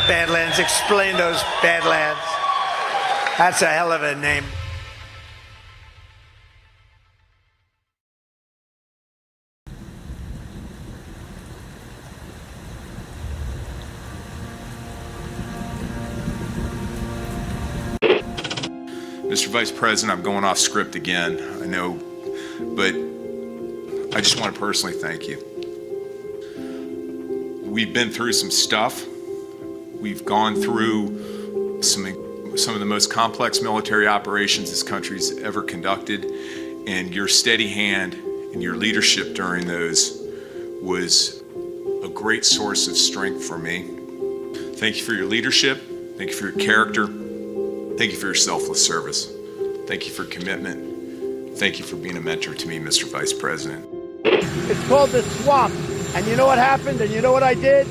Badlands. Explain those Badlands. That's a hell of a name. Mr. Vice President, I'm going off script again, I know, but I just want to personally thank you. We've been through some stuff. We've gone through some of the most complex military operations this country's ever conducted, and your steady hand and your leadership during those was a great source of strength for me. Thank you for your leadership. Thank you for your character. Thank you for your selfless service. Thank you for commitment. Thank you for being a mentor to me, Mr. Vice President. It's called the swamp. And you know what happened? And you know what I did?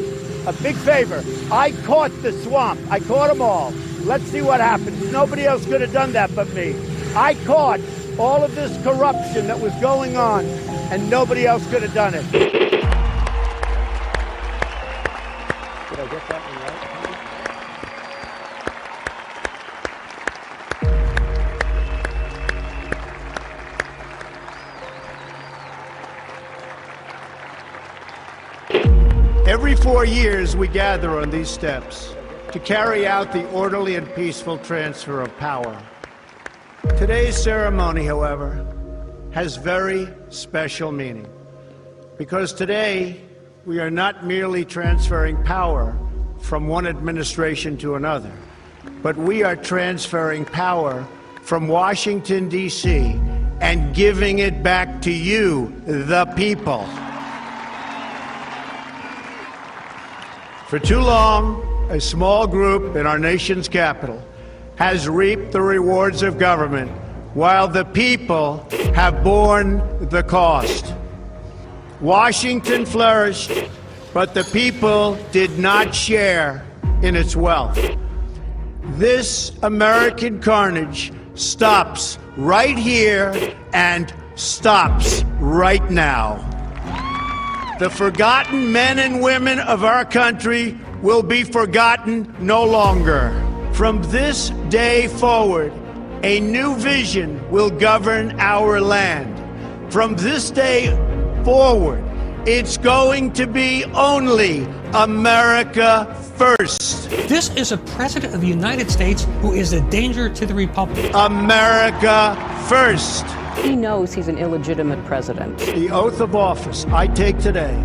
A big favor. I caught the swamp. I caught them all. Let's see what happens. Nobody else could have done that but me. I caught all of this corruption that was going on, and nobody else could have done it. Did I get that one right? Every 4 years, we gather on these steps to carry out the orderly and peaceful transfer of power. Today's ceremony, however, has very special meaning, because today we are not merely transferring power from one administration to another, but we are transferring power from Washington, D.C., and giving it back to you, the people. For too long, a small group in our nation's capital has reaped the rewards of government, while the people have borne the cost. Washington flourished, but the people did not share in its wealth. This American carnage stops right here and stops right now. The forgotten men and women of our country will be forgotten no longer. From this day forward, a new vision will govern our land. From this day forward, it's going to be only America first. This is a president of the United States who is a danger to the republic. America first. He knows he's an illegitimate president. The oath of office I take today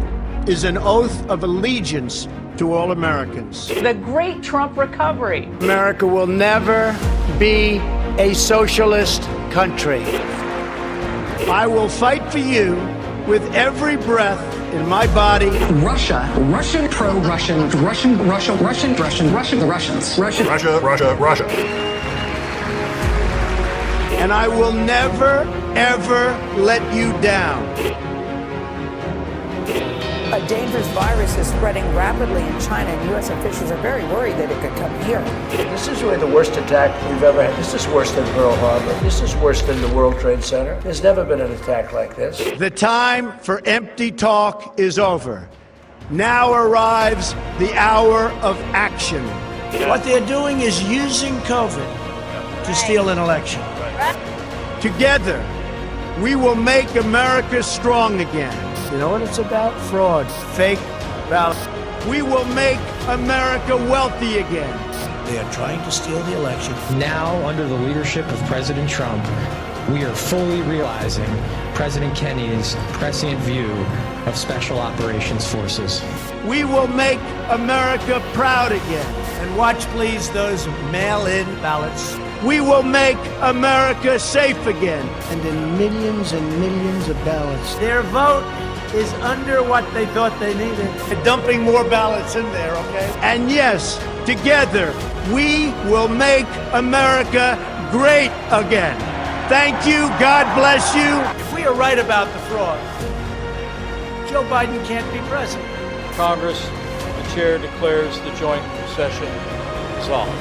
is an oath of allegiance to all Americans. The great Trump recovery. America will never be a socialist country. I will fight for you with every breath in my body. Russia, pro-Russian, the Russians. Russia. And I will never, ever let you down. A dangerous virus is spreading rapidly in China, and U.S. officials are very worried that it could come here. This is really the worst attack we've ever had. This is worse than Pearl Harbor. This is worse than the World Trade Center. There's never been an attack like this. The time for empty talk is over. Now arrives the hour of action. What they're doing is using COVID to steal an election. Together, we will make America strong again. You know what it's about? Fraud, fake ballots. We will make America wealthy again. They are trying to steal the election. Now, under the leadership of President Trump, we are fully realizing President Kennedy's prescient view of Special Operations Forces. We will make America proud again. And watch, please, those mail-in ballots. We will make America safe again. And in millions and millions of ballots, their vote is under what they thought they needed. They're dumping more ballots in there, okay? And yes, together, we will make America great again. Thank you. God bless you. If we are right about the fraud, Joe Biden can't be president. Congress, the chair declares the joint session dissolved.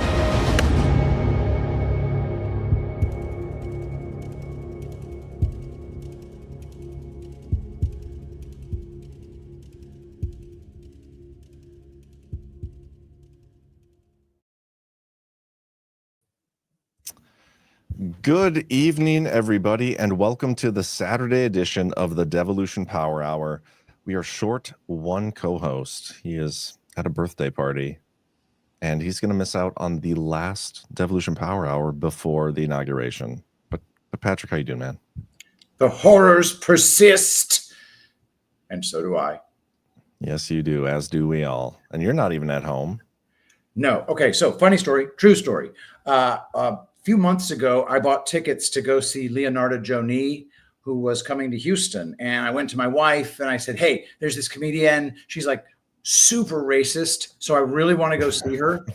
Good evening, everybody, and welcome to the Saturday edition of the Devolution Power Hour. We are short one co-host. He is at a birthday party, and he's going to miss out on the last Devolution Power Hour before the inauguration. But Patrick, how you doing, man? The horrors persist, and so do I. Yes, you do, as do we all. And you're not even at home. No. Okay, so funny story, true story. A few months ago, I bought tickets to go see Leonardo Joni, who was coming to Houston. And I went to my wife and I said, hey, there's this comedian. She's like super racist, so I really want to go see her.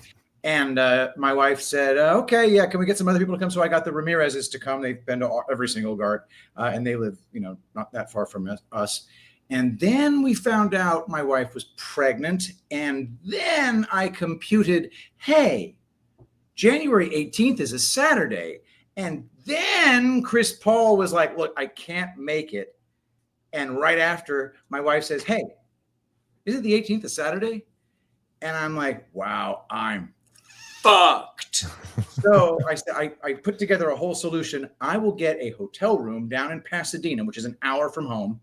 And my wife said, okay, yeah, can we get some other people to come? So I got the Ramirez's to come. They've been to every single guard, and they live, not that far from us. And then we found out my wife was pregnant. And then I computed, hey, January 18th is a Saturday. And then Chris Paul was like, look, I can't make it. And right after, my wife says, hey, isn't the 18th a Saturday? And I'm like, wow, I'm fucked. So I said, I put together a whole solution. I will get a hotel room down in Pasadena, which is an hour from home,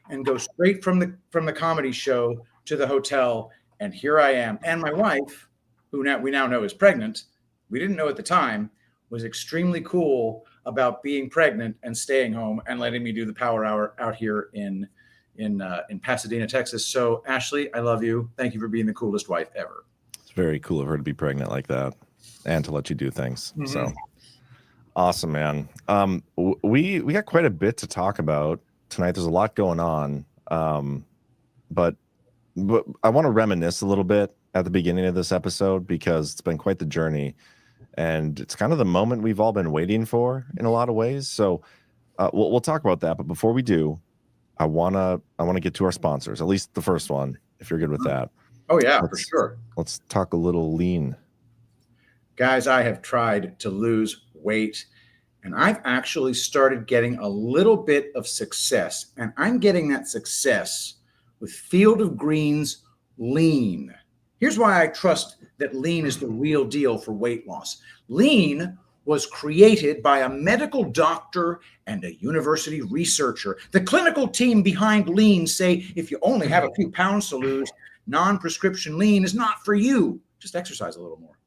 and go straight from the comedy show to the hotel. And here I am. And my wife, who we now know is pregnant, we didn't know at the time, was extremely cool about being pregnant and staying home and letting me do the power hour out here in Pasadena, Texas. So Ashley, I love you. Thank you for being the coolest wife ever. It's very cool of her to be pregnant like that and to let you do things. Mm-hmm. So awesome, man. We got quite a bit to talk about tonight. There's a lot going on. But I want to reminisce a little bit at the beginning of this episode because it's been quite the journey. And it's kind of the moment we've all been waiting for in a lot of ways. So we'll talk about that. But before we do, I wanna get to our sponsors, at least the first one, if you're good with that. Oh yeah, for sure. Let's talk a little lean. Guys, I have tried to lose weight, and I've actually started getting a little bit of success. And I'm getting that success with Field of Green's Lean. Here's why I trust that Lean is the real deal for weight loss. Lean was created by a medical doctor and a university researcher. The clinical team behind Lean say if you only have a few pounds to lose, non-prescription Lean is not for you. Just exercise a little more.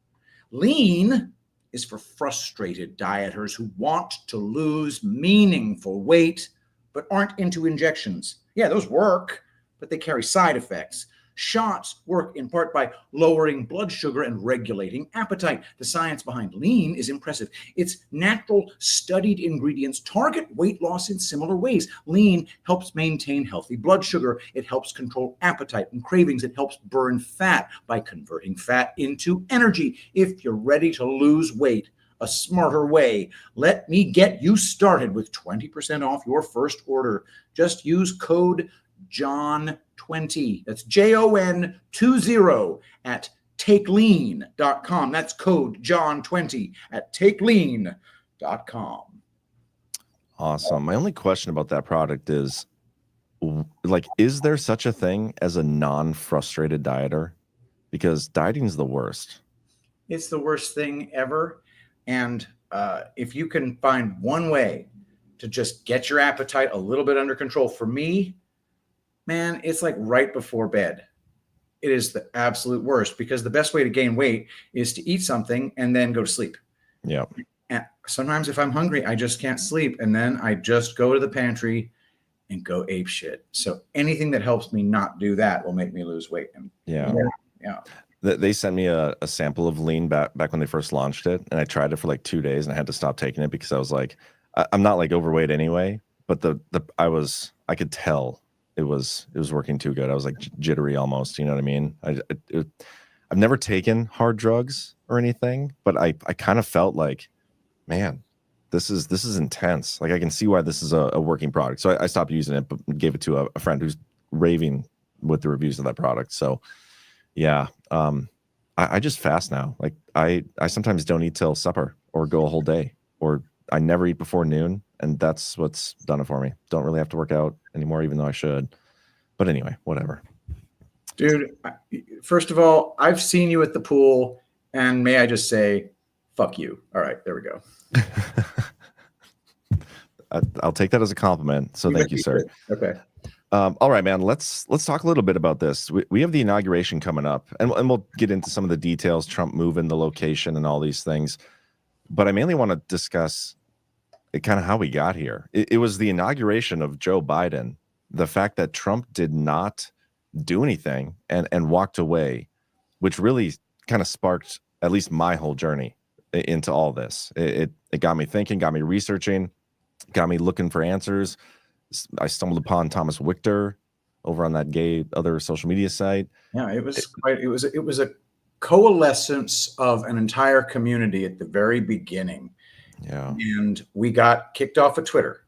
Lean is for frustrated dieters who want to lose meaningful weight but aren't into injections. Yeah, those work, but they carry side effects. Shots work in part by lowering blood sugar and regulating appetite. The science behind Lean is impressive. Its natural, studied ingredients target weight loss in similar ways. Lean helps maintain healthy blood sugar. It helps control appetite and cravings. It helps burn fat by converting fat into energy. If you're ready to lose weight a smarter way, let me get you started with 20% off your first order. Just use code JOHN20. That's JON20 at takelean.com. That's code JOHN20 at takelean.com. Awesome. My only question about that product is, like, is there such a thing as a non-frustrated dieter? Because dieting is the worst. It's the worst thing ever. And if you can find one way to just get your appetite a little bit under control, for me, man, it's like right before bed. It is the absolute worst because the best way to gain weight is to eat something and then go to sleep. Yeah. And sometimes if I'm hungry, I just can't sleep. And then I just go to the pantry and go ape shit. So anything that helps me not do that will make me lose weight. And yeah. Yeah. They sent me a sample of Lean back when they first launched it. And I tried it for like 2 days and I had to stop taking it because I was like, I'm not like overweight anyway, but I could tell it was working too good. I was like jittery almost, you know what I mean? I've never taken hard drugs or anything, but I kind of felt like, man, this is intense. Like I can see why this is a working product. So I stopped using it, but gave it to a friend who's raving with the reviews of that product. So yeah, I just fast now. Like I sometimes don't eat till supper or go a whole day, or I never eat before noon. And that's what's done it for me. Don't really have to work out anymore, even though I should. But anyway, whatever. Dude, first of all, I've seen you at the pool, and may I just say, fuck you. All right, there we go. I'll take that as a compliment. So thank you, sir. Okay. All right, man. Let's talk a little bit about this. We have the inauguration coming up, and we'll get into some of the details, Trump moving, the location, and all these things. But I mainly want to discuss kind of how we got here. It was the inauguration of Joe Biden. The fact that Trump did not do anything and walked away, which really kind of sparked at least my whole journey into all this. It got me thinking, got me researching, got me looking for answers. I stumbled upon Thomas Wichter over on that gay other social media site. Yeah, it was a coalescence of an entire community at the very beginning. Yeah. And we got kicked off of Twitter.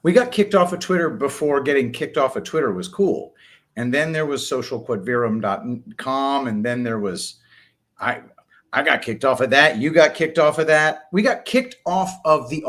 We got kicked off of Twitter before getting kicked off of Twitter was cool. And then there was socialquadvirum.com, and then there was I got kicked off of that. You got kicked off of that. We got kicked off of the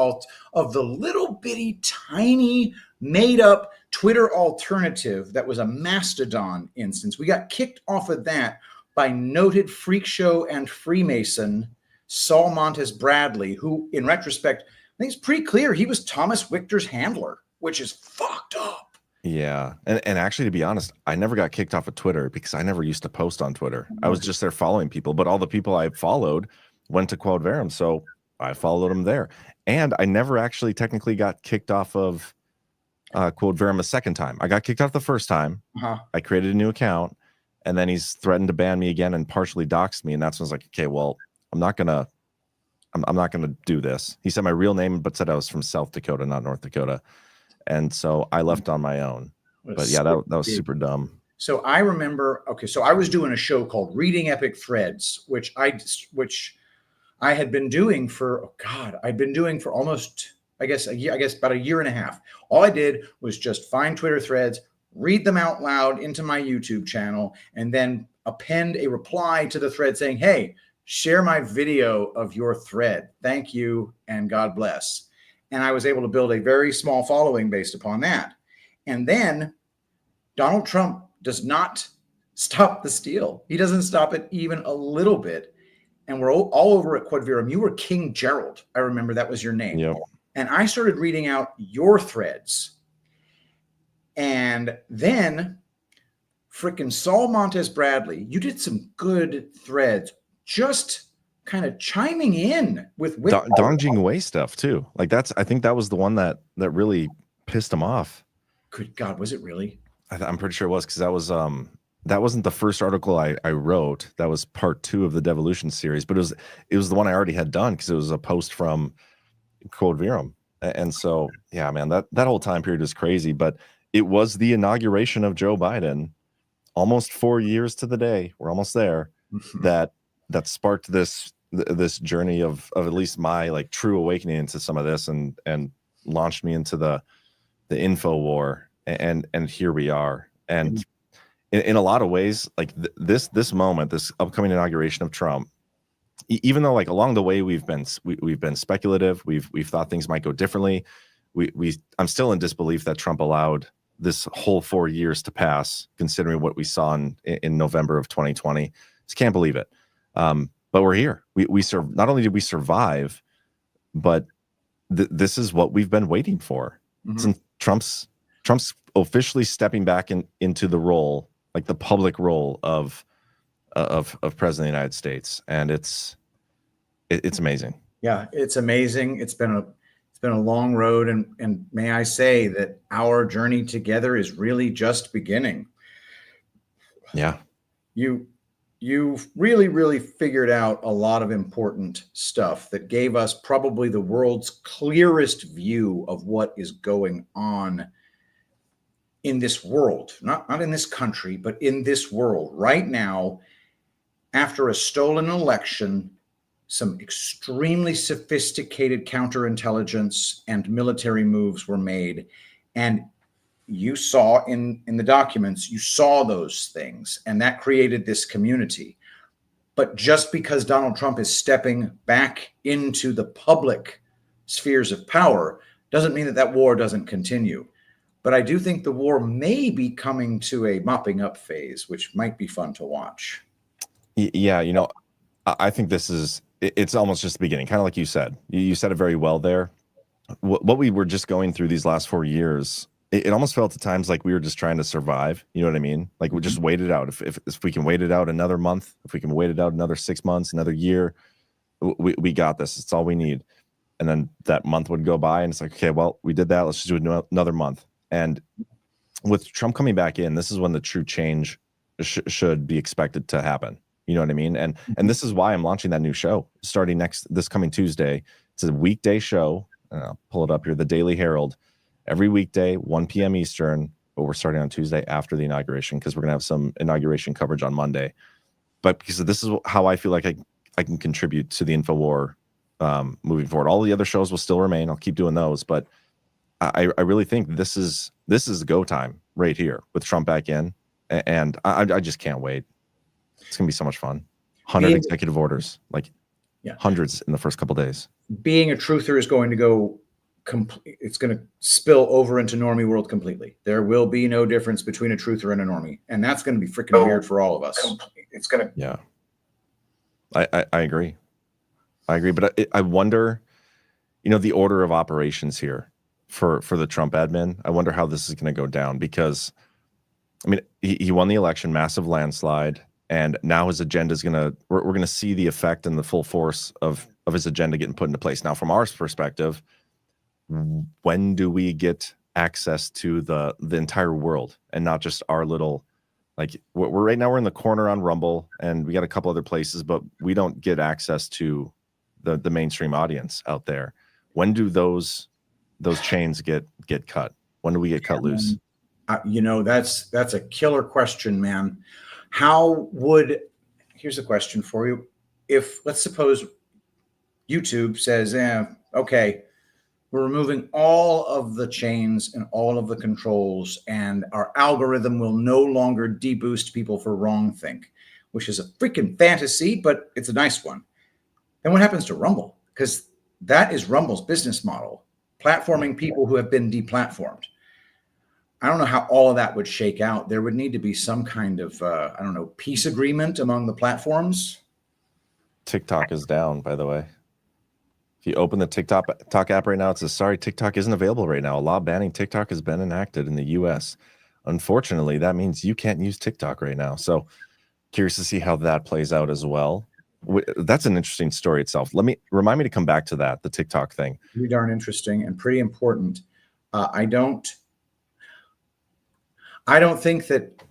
little bitty tiny made up Twitter alternative that was a Mastodon instance. We got kicked off of that by noted freak show and Freemason Saul Montes Bradley, who in retrospect, I think it's pretty clear he was Thomas Wichter's handler, which is fucked up. Yeah. And actually, to be honest, I never got kicked off of Twitter because I never used to post on Twitter. I was just there following people, but all the people I followed went to Quod Verum, so I followed them there. And I never actually technically got kicked off of Quod Verum a second time. I got kicked off the first time. I created a new account, and then he's threatened to ban me again and partially doxed me. And that's when I was like, okay, well, I'm not gonna do this. He said my real name, but said I was from South Dakota, not North Dakota. And so I left on my own. But yeah, that was super dumb. So I remember, so I was doing a show called Reading Epic Threads, which I had been doing for, I'd been doing for almost, about a year and a half. All I did was just find Twitter threads, read them out loud into my YouTube channel, and then append a reply to the thread saying, hey, share my video of your thread. Thank you, and God bless. And I was able to build a very small following based upon that. And then Donald Trump does not stop the steal. He doesn't stop it even a little bit. And we're all over at Quod Verum. You were King Gerald. I remember that was your name. Yep. And I started reading out your threads. And then frickin' Saul Montes Bradley, you did some good threads, just kind of chiming in with Dong Jing Wei stuff too. Like I think that was the one that really pissed him off. Good God, was it really? I'm pretty sure it was, because that wasn't the first article I wrote. That was part 2 of the Devolution series, but it was the one I already had done because it was a post from Quod Verum. And so yeah, man, that whole time period is crazy. But it was the inauguration of Joe Biden, almost 4 years to the day. We're almost there. that sparked this journey of at least my like true awakening into some of this and launched me into the info war, and here we are. And in a lot of ways, like this moment, this upcoming inauguration of Trump, even though like along the way we've been speculative, we've thought things might go differently, I'm still in disbelief that Trump allowed this whole 4 years to pass, considering what we saw in November of 2020. Just can't believe it. But we're here. We not only did we survive, but this is what we've been waiting for. Since Trump's officially stepping back into the role, like the public role of president of the United States, and it's amazing. Yeah, it's amazing. It's been a long road, and may I say that our journey together is really just beginning. Yeah, you've really figured out a lot of important stuff that gave us probably the world's clearest view of what is going on in this world, not in this country, but in this world right now. After a stolen election, some extremely sophisticated counterintelligence and military moves were made. And you saw in the documents, you saw those things, and that created this community. But just because Donald Trump is stepping back into the public spheres of power doesn't mean that war doesn't continue. But I do think the war may be coming to a mopping up phase, which might be fun to watch. Yeah, I think this is it's almost just the beginning, kind of like you said. You said it very well there. What we were just going through these last 4 years, it almost felt at times like we were just trying to survive. You know what I mean? Like we just wait it out. If we can wait it out another month, if we can wait it out another 6 months, another year, we got this. It's all we need. And then that month would go by, and it's like, okay, well, we did that. Let's just do another month. And with Trump coming back in, this is when the true change should be expected to happen. You know what I mean? And this is why I'm launching that new show starting this coming Tuesday. It's a weekday show. I'll pull it up here. The Daily Herald, every weekday, 1 p.m. Eastern. But we're starting on Tuesday after the inauguration because we're gonna have some inauguration coverage on Monday. But because this is how I feel like I can contribute to the InfoWar moving forward. All the other shows will still remain. I'll keep doing those, but I really think this is go time right here with Trump back in, and I just can't wait. It's gonna be so much fun. 100 executive orders, like hundreds in the first couple days. Being a truther is going to go it's going to spill over into normie world completely. There will be no difference between a truther and a normie, and that's going to be freaking weird for all of us. It's going to. I agree. But I wonder, the order of operations here for the Trump admin. I wonder how this is going to go down because, I mean, he won the election, massive landslide. And now his agenda is we're going to see the effect and the full force of his agenda getting put into place. Now, from our perspective, when do we get access to the entire world and not just our little, like we're right now we're in the corner on Rumble and we got a couple other places, but we don't get access to the mainstream audience out there. When do those chains get cut? When do we get cut loose? That's a killer question, man. Here's a question for you. If, let's suppose YouTube says, okay, we're removing all of the chains and all of the controls, and our algorithm will no longer deboost people for wrongthink, which is a freaking fantasy, but it's a nice one. Then what happens to Rumble? Because that is Rumble's business model, platforming people who have been deplatformed. I don't know how all of that would shake out. There would need to be some kind of, peace agreement among the platforms. TikTok is down, by the way. If you open the TikTok app right now, it says, sorry, TikTok isn't available right now. A law banning TikTok has been enacted in the U.S. Unfortunately, that means you can't use TikTok right now. So curious to see how that plays out as well. That's an interesting story itself. Remind me to come back to that, the TikTok thing. Pretty darn interesting and pretty important. I don't think that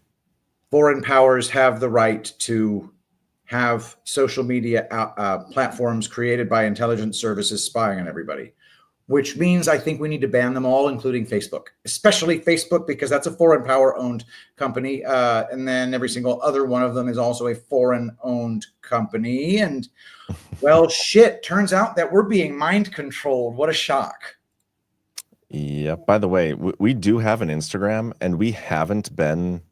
foreign powers have the right to have social media platforms created by intelligence services spying on everybody, which means I think we need to ban them all, including Facebook, especially Facebook, because that's a foreign power owned company. And then every single other one of them is also a foreign owned company. And well, shit, turns out that we're being mind controlled. What a shock. Yeah. By the way, we do have an Instagram, and we haven't been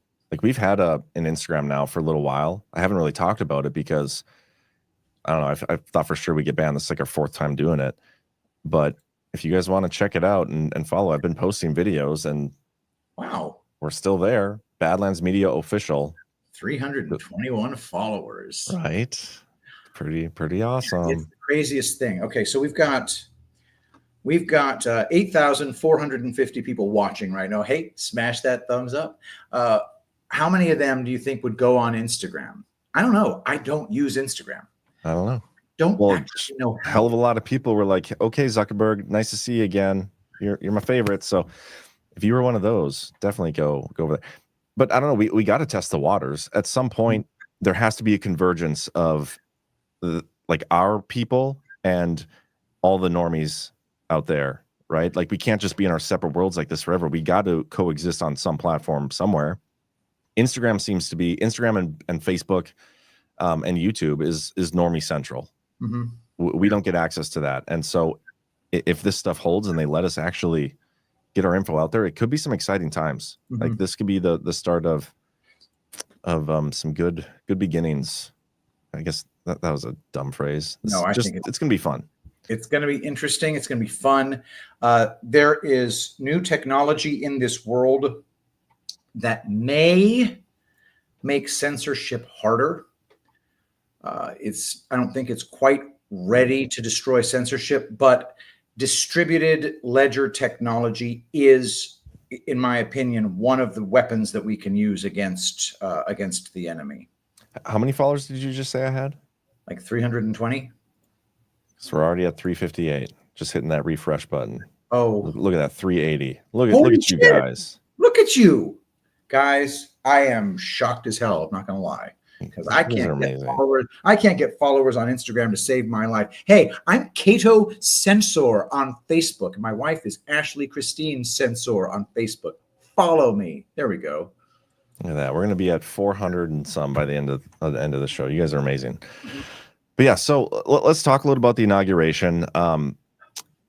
we've had an Instagram now for a little while. I haven't really talked about it because I don't know. I thought for sure we get banned. This is like our 4th time doing it. But if you guys want to check it out and follow, I've been posting videos, and wow, we're still there. Badlands Media Official. 321 followers. Right. Pretty awesome. It's the craziest thing. Okay, so we've got 8,450 people watching right now. Hey, smash that thumbs up. How many of them do you think would go on Instagram? I don't know. I don't use Instagram. I don't know. Don't actually know. Hell of a lot of people were like, okay, Zuckerberg, nice to see you again. You're my favorite. So if you were one of those, definitely go over there. But I don't know. We got to test the waters. At some point, there has to be a convergence of our people and all the normies out there, right? Like we can't just be in our separate worlds like this forever. We got to coexist on some platform somewhere. Instagram seems to be and Facebook and YouTube is normie central. Mm-hmm. We don't get access to that. And so if this stuff holds and they let us actually get our info out there, it could be some exciting times. Mm-hmm. Like this could be the start of some good beginnings. I guess that was a dumb phrase. It's going to be fun. It's going to be interesting. It's going to be fun. There is new technology in this world that may make censorship harder. I don't think it's quite ready to destroy censorship, but distributed ledger technology is, in my opinion, one of the weapons that we can use against the enemy. How many followers did you just say I had? Like 320. So we're already at 358. Just hitting that refresh button. Oh, look at that 380. Look Holy at you shit. guys. Look at you guys. I am shocked as hell. I'm not gonna lie, because I You guys are can't get amazing. followers. I can't get followers on Instagram to save my life. Hey, I'm Cato Censor on Facebook, and my wife is Ashley Christine Censor on Facebook. Follow me. There we go. Look at that. We're going to be at 400 and some by the end of the show. You guys are amazing. But yeah, so let's talk a little about the inauguration.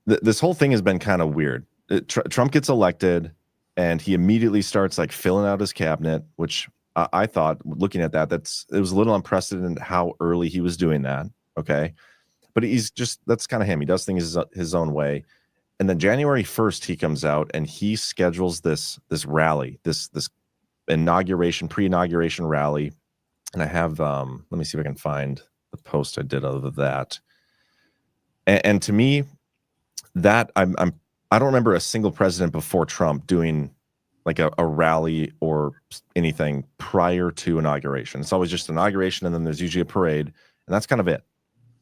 This whole thing has been kind of weird. Trump gets elected, and he immediately starts like filling out his cabinet, which I thought, looking at that, it was a little unprecedented how early he was doing that. Okay, but that's kind of him. He does things his own way. And then January 1st, he comes out and he schedules this rally, this pre-inauguration rally. And I have let me see if I can find the post I did of that. And to me, that I don't remember a single president before Trump doing like a rally or anything prior to inauguration. It's always just inauguration, and then there's usually a parade, and that's kind of it.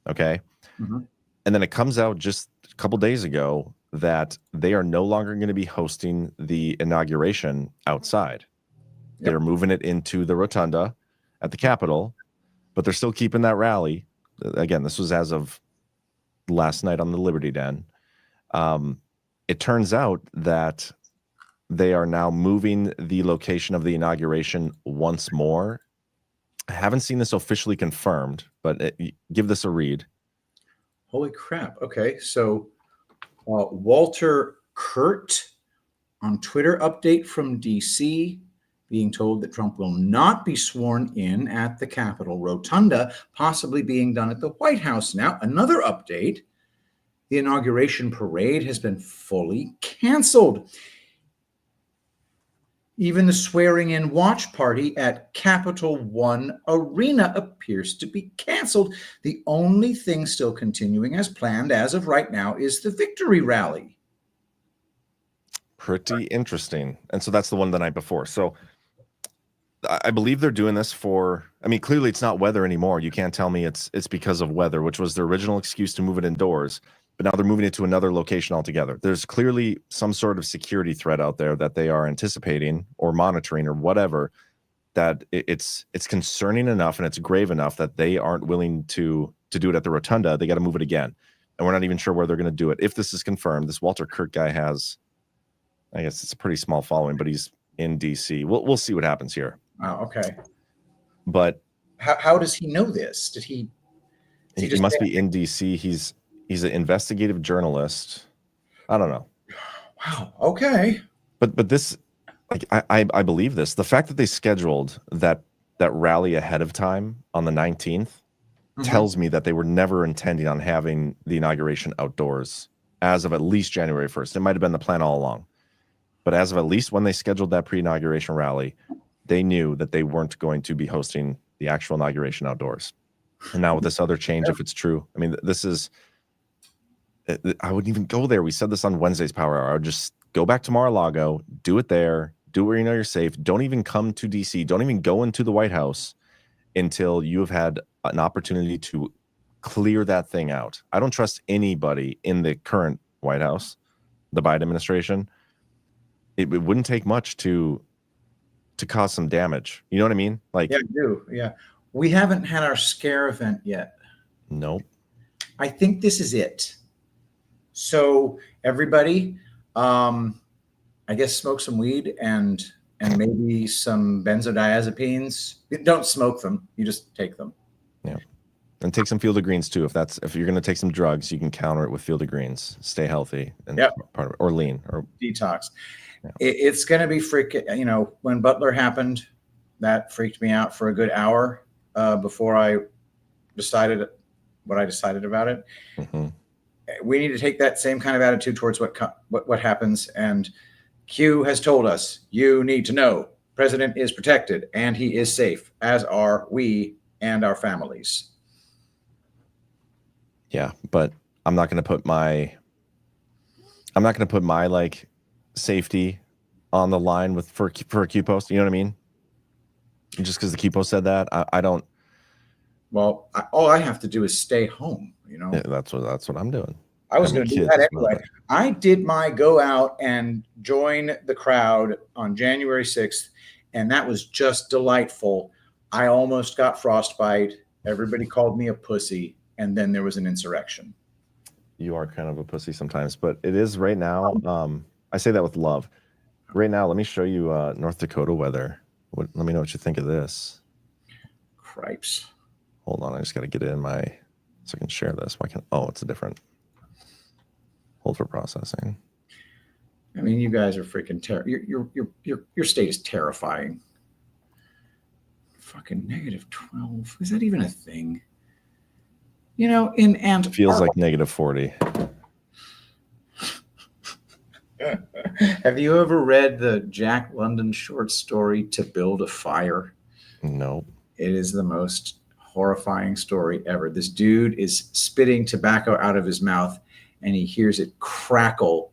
Okay. Mm-hmm. And then it comes out just a couple days ago that they are no longer going to be hosting the inauguration outside. Yep. They're moving it into the rotunda at the Capitol, but they're still keeping that rally. Again, this was as of last night on the Liberty Den. It turns out that they are now moving the location of the inauguration once more. I haven't seen this officially confirmed, but give this a read. Holy crap. Okay. So Walter Kurt on Twitter, update from DC, being told that Trump will not be sworn in at the Capitol Rotunda, possibly being done at the White House. Now, another update. The inauguration parade has been fully canceled. Even the swearing-in watch party at Capital One Arena appears to be canceled. The only thing still continuing as planned as of right now is the victory rally. Pretty interesting. And so that's the one the night before. So I believe they're doing this for, I mean, clearly it's not weather anymore. You can't tell me it's because of weather, which was the original excuse to move it indoors. But now they're moving it to another location altogether. There's clearly some sort of security threat out there that they are anticipating or monitoring or whatever, that it's concerning enough and it's grave enough that they aren't willing to do it at the rotunda. They got to move it again. And we're not even sure where they're going to do it. If this is confirmed, this Walter Kirk guy has, I guess it's a pretty small following, but he's in DC. We'll see what happens here. Oh, okay. But how does he know this? Did he must be in DC. He's an investigative journalist. I don't know. Wow. Okay. But this, like, I believe this. The fact that they scheduled that rally ahead of time on the 19th tells me that they were never intending on having the inauguration outdoors as of at least January 1st. It might have been the plan all along. But as of at least when they scheduled that pre-inauguration rally, they knew that they weren't going to be hosting the actual inauguration outdoors. And now with this other change, if it's true, I mean, this is, I wouldn't even go there. We said this on Wednesday's Power Hour. I would just go back to Mar-a-Lago, do it there, do where you know you're safe. Don't even come to DC. Don't even go into the White House until you have had an opportunity to clear that thing out. I don't trust anybody in the current White House, the Biden administration. It wouldn't take much to cause some damage. You know what I mean? Like, yeah, I do. Yeah. We haven't had our scare event yet. Nope. I think this is it. So everybody, I guess smoke some weed and maybe some benzodiazepines. Don't smoke them. You just take them. Yeah. And take some Field of Greens too. If you're going to take some drugs, you can counter it with Field of Greens. Stay healthy and part of it, or lean or detox. Yeah. It's going to be freaking, you know, when Butler happened, that freaked me out for a good hour before I decided what I decided about it. Mm-hmm. We need to take that same kind of attitude towards what happens. And Q has told us, you need to know President is protected and he is safe, as are we and our families. Yeah, but I'm not going to put my like safety on the line for a Q post. You know what I mean? Just because the Q post said that, I don't. Well, all I have to do is stay home. You know, Yeah, that's what I'm doing. I was going to do that anyway. I did my go out and join the crowd on January 6th, and that was just delightful. I almost got frostbite. Everybody called me a pussy, and then there was an insurrection. You are kind of a pussy sometimes, but it is right now. I say that with love. Right now, let me show you North Dakota weather. Let me know what you think of this. Cripes. Hold on, I just got to get it in my so I can share this. Why can't? Oh, it's a different. Hold for processing. I mean, you guys are freaking your state is terrifying. Fucking -12. Is that even a thing? You know, in Antarctica. Feels like -40. Have you ever read the Jack London short story To Build a Fire? No. It is the most horrifying story ever. This dude is spitting tobacco out of his mouth, and he hears it crackle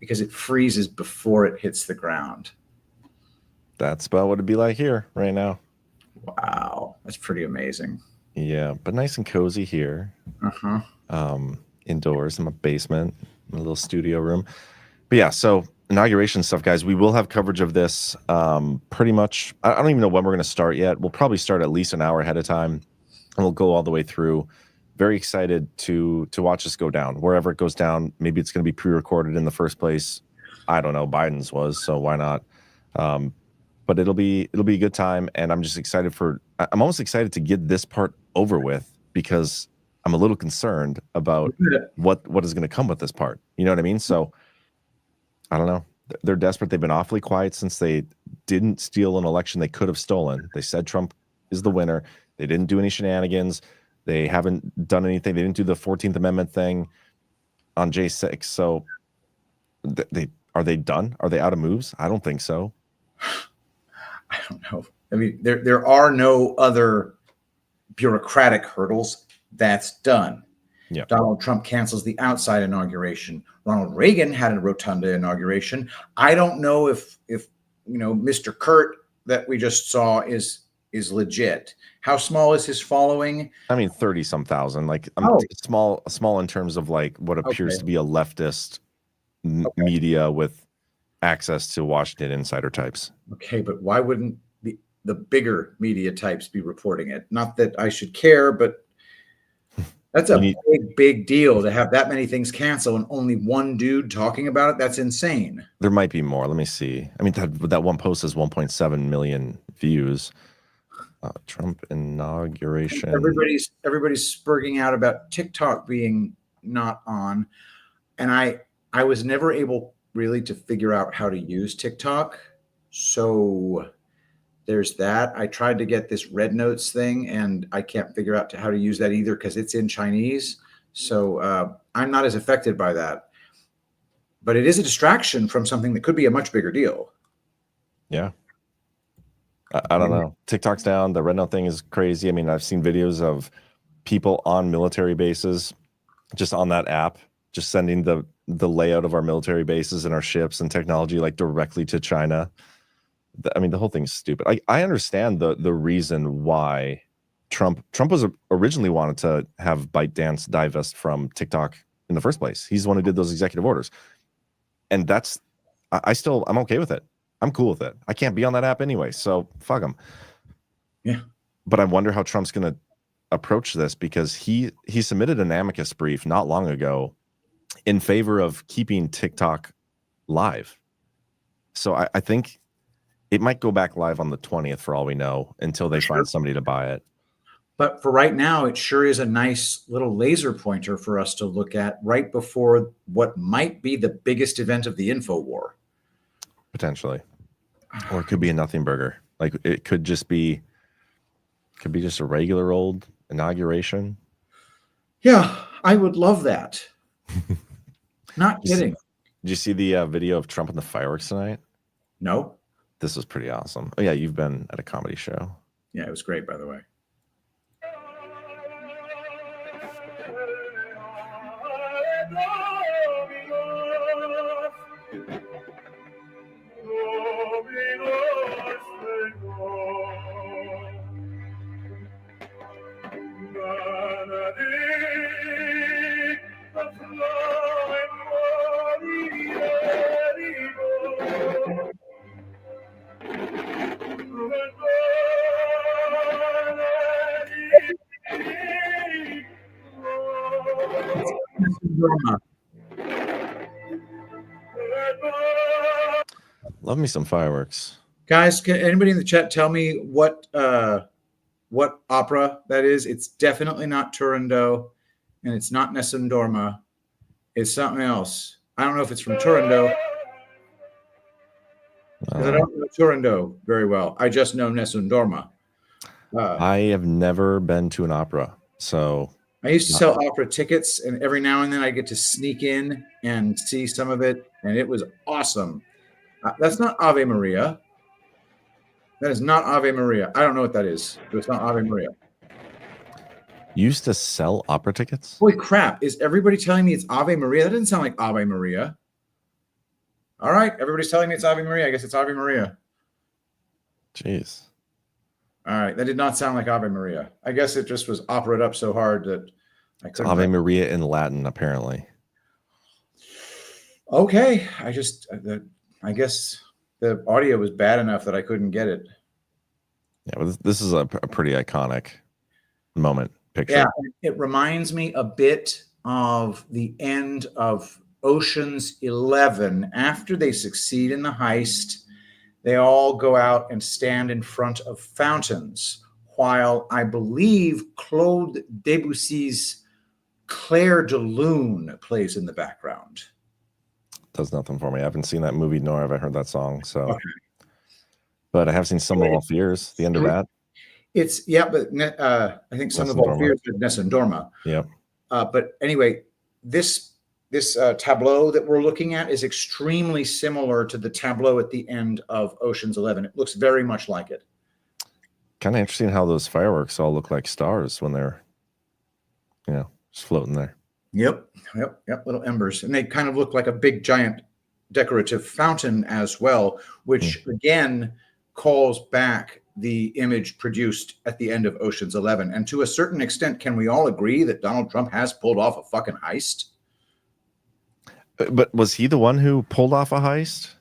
because it freezes before it hits the ground. That's about what it'd be like here right now. Wow, that's pretty amazing. Yeah, but nice and cozy here. Indoors in my basement, in a little studio room. But yeah, so inauguration stuff, guys. We will have coverage of this pretty much. I don't even know when we're going to start yet. We'll probably start at least an hour ahead of time, and we'll go all the way through. Very excited to watch this go down. Wherever it goes down, maybe it's going to be pre-recorded in the first place. I don't know. Biden's was, so why not? But it'll be a good time, and I'm just excited I'm almost excited to get this part over with because I'm a little concerned about what is going to come with this part. You know what I mean? So I don't know. They're desperate. They've been awfully quiet since they didn't steal an election they could have stolen. They said Trump is the winner. They didn't do any shenanigans. They haven't done anything. They didn't do the 14th Amendment thing on J6. So are they done? Are they out of moves? I don't think so. I don't know. I mean, there are no other bureaucratic hurdles. That's done. Yeah. Donald Trump cancels the outside inauguration. Ronald Reagan had a rotunda inauguration. I don't know if Mr. Kurt that we just saw is legit. How small is his following? I mean, 30-some thousand. Like small in terms of like what appears to be a leftist media with access to Washington insider types. Okay, but why wouldn't the bigger media types be reporting it? Not that I should care, but that's a big deal to have that many things cancel and only one dude talking about it. That's insane. There might be more. Let me see. I mean, that one post has 1.7 million views. Trump inauguration. Everybody's spurging out about TikTok being not on, and I was never able really to figure out how to use TikTok. So there's that. I tried to get this Red Notes thing, and I can't figure out how to use that either because it's in Chinese. So I'm not as affected by that. But it is a distraction from something that could be a much bigger deal. Yeah. I don't know. TikTok's down. The Red Note thing is crazy. I mean, I've seen videos of people on military bases just on that app, just sending the layout of our military bases and our ships and technology like directly to China. I mean, the whole thing's stupid. I understand the reason why Trump was originally wanted to have ByteDance divest from TikTok in the first place. He's the one who did those executive orders. And I'm okay with it. I'm cool with it. I can't be on that app anyway, so fuck him. Yeah. But I wonder how Trump's going to approach this because he submitted an amicus brief not long ago in favor of keeping TikTok live. So I think it might go back live on the 20th for all we know until they find somebody to buy it. But for right now, it sure is a nice little laser pointer for us to look at right before what might be the biggest event of the info war. Potentially. Or it could be a nothing burger. Like it could be just a regular old inauguration. Yeah, I would love that. Not kidding. Did you see the video of Trump and the fireworks tonight? No. This was pretty awesome. Oh yeah, you've been at a comedy show. Yeah, it was great, by the way. Love me some fireworks. Guys, can anybody in the chat tell me what opera that is? It's definitely not Turandot, and it's not Nessun Dorma. It's something else. I don't know if it's from Turandot. Because I don't know Turandot very well. I just know Nessun Dorma. I have never been to an opera, so I used to sell opera tickets, and every now and then I get to sneak in and see some of it, and it was awesome. That's not Ave Maria. That is not Ave Maria. I don't know what that is. But it's not Ave Maria. You used to sell opera tickets? Holy crap. Is everybody telling me it's Ave Maria? That doesn't sound like Ave Maria. All right. Everybody's telling me it's Ave Maria. I guess it's Ave Maria. Jeez. All right. That did not sound like Ave Maria. I guess it just was operaed up so hard that I couldn't. Ave Maria in Latin, apparently. Okay. I guess the audio was bad enough that I couldn't get it. Yeah, but this is a pretty iconic moment picture. Yeah, it reminds me a bit of the end of Ocean's 11. After they succeed in the heist, they all go out and stand in front of fountains, while I believe Claude Debussy's Clair de Lune plays in the background. Does nothing for me. I haven't seen that movie, nor have I heard that song. So, Okay. But I have seen Some of All Fears. The end of that. It's but I think Some of All Fears is Nessun Dorma. Yep. But anyway, this tableau that we're looking at is extremely similar to the tableau at the end of Ocean's 11. It looks very much like it. Kind of interesting how those fireworks all look like stars when they're, just floating there. Yep. Little embers. And they kind of look like a big, giant decorative fountain as well, which again calls back the image produced at the end of Ocean's 11. And to a certain extent, can we all agree that Donald Trump has pulled off a fucking heist? But was he the one who pulled off a heist?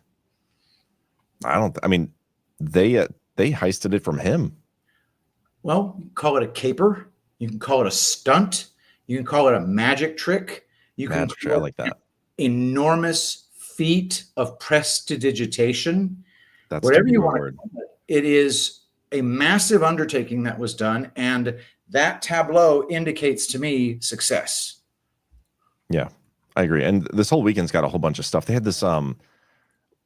I mean, they heisted it from him. Well, you can call it a caper. You can call it a stunt. You can call it a magic trick. You can call it I like that. Enormous feat of prestidigitation. That's whatever you want to call it. It is a massive undertaking that was done, and that tableau indicates to me success. Yeah, I agree. And this whole weekend's got a whole bunch of stuff. They had this what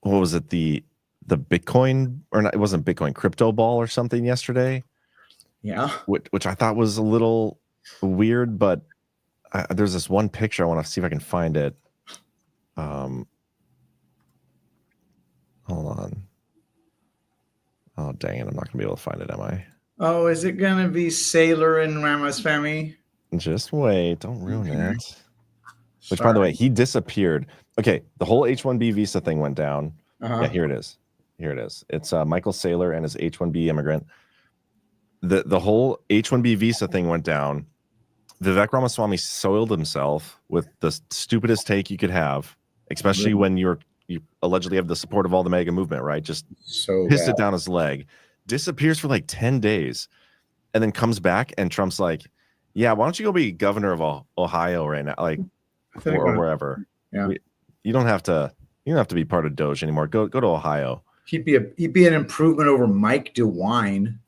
was it, the Bitcoin, or not, it wasn't Bitcoin, crypto ball or something yesterday. Yeah. Which I thought was a little weird, but there's this one picture. I want to see if I can find it. Hold on. Oh, dang it. I'm not going to be able to find it, am I? Oh, is it going to be Sailor and Ramaswamy? Just wait. Don't ruin it. Which, by the way, he disappeared. Okay, the whole H-1B visa thing went down. Yeah, here it is. It's Michael Saylor and his H-1B immigrant. The whole H-1B visa thing went down. Vivek Ramaswamy soiled himself with the stupidest take you could have, especially when you allegedly have the support of all the MAGA movement, right? Just pissed it down his leg, disappears for like 10 days, and then comes back, and Trump's like, yeah, why don't you go be governor of Ohio right now? Like, or wherever. Yeah. You don't have to be part of Doge anymore. Go to Ohio. He'd be an improvement over Mike DeWine.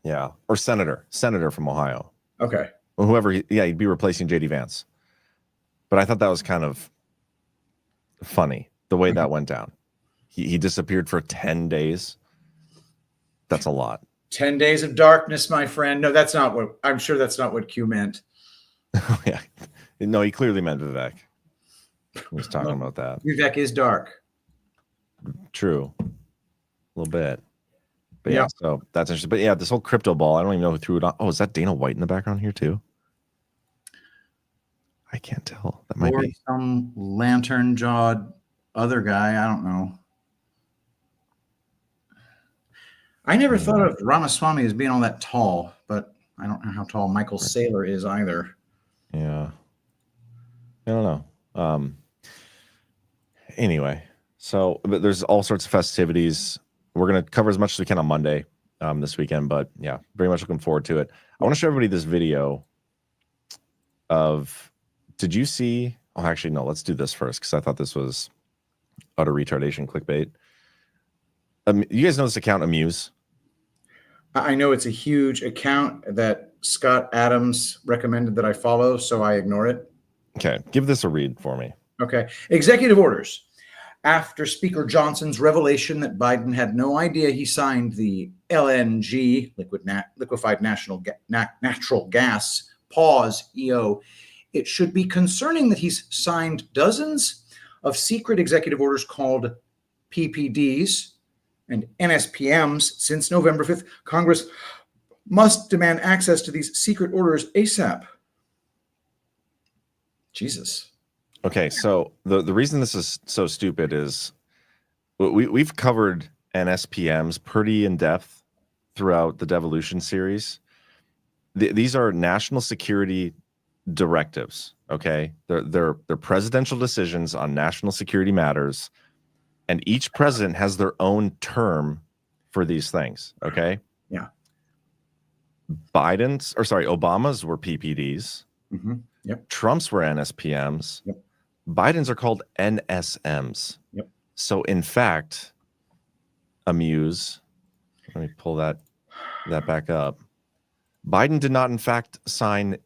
Yeah. Or senator from Ohio. Okay. Or whoever, he'd be replacing JD Vance. But I thought that was kind of funny, the way that went down. He disappeared for 10 days. That's a lot. 10 days of darkness, my friend. No, I'm sure that's not what Q meant. Yeah. No, he clearly meant Vivek. He was talking about that. Vivek is dark. True. A little bit. But yeah, so that's interesting. But yeah, this whole crypto ball, I don't even know who threw it on. Oh, is that Dana White in the background here too? I can't tell. That might or be some lantern-jawed other guy. I don't know. I never thought of Ramaswamy as being all that tall, but I don't know how tall Michael Saylor is either. Yeah. I don't know. Anyway, so but there's all sorts of festivities. We're going to cover as much as we can on Monday this weekend, but yeah, very much looking forward to it. I want to show everybody this video of, did you see, oh, actually, no, let's do this first because I thought this was utter retardation clickbait. You guys know this account, Amuse? I know it's a huge account that Scott Adams recommended that I follow, so I ignore it. Okay, give this a read for me. Okay. Executive orders. After Speaker Johnson's revelation that Biden had no idea he signed the LNG, liquefied natural gas, pause, EO, it should be concerning that he's signed dozens of secret executive orders called PPDs and NSPMs since November 5th. Congress must demand access to these secret orders ASAP. Jesus. Okay, so the reason this is so stupid is we've covered NSPMs pretty in depth throughout the Devolution series. These are national security directives. Okay, they're presidential decisions on national security matters, and each president has their own term for these things. Okay. Yeah. Obama's were PPDs. Mm-hmm. Yep. Trump's were NSPMs. Yep. Biden's are called NSMs. Yep. So in fact, Amuse, let me pull that back up. Biden did not in fact sign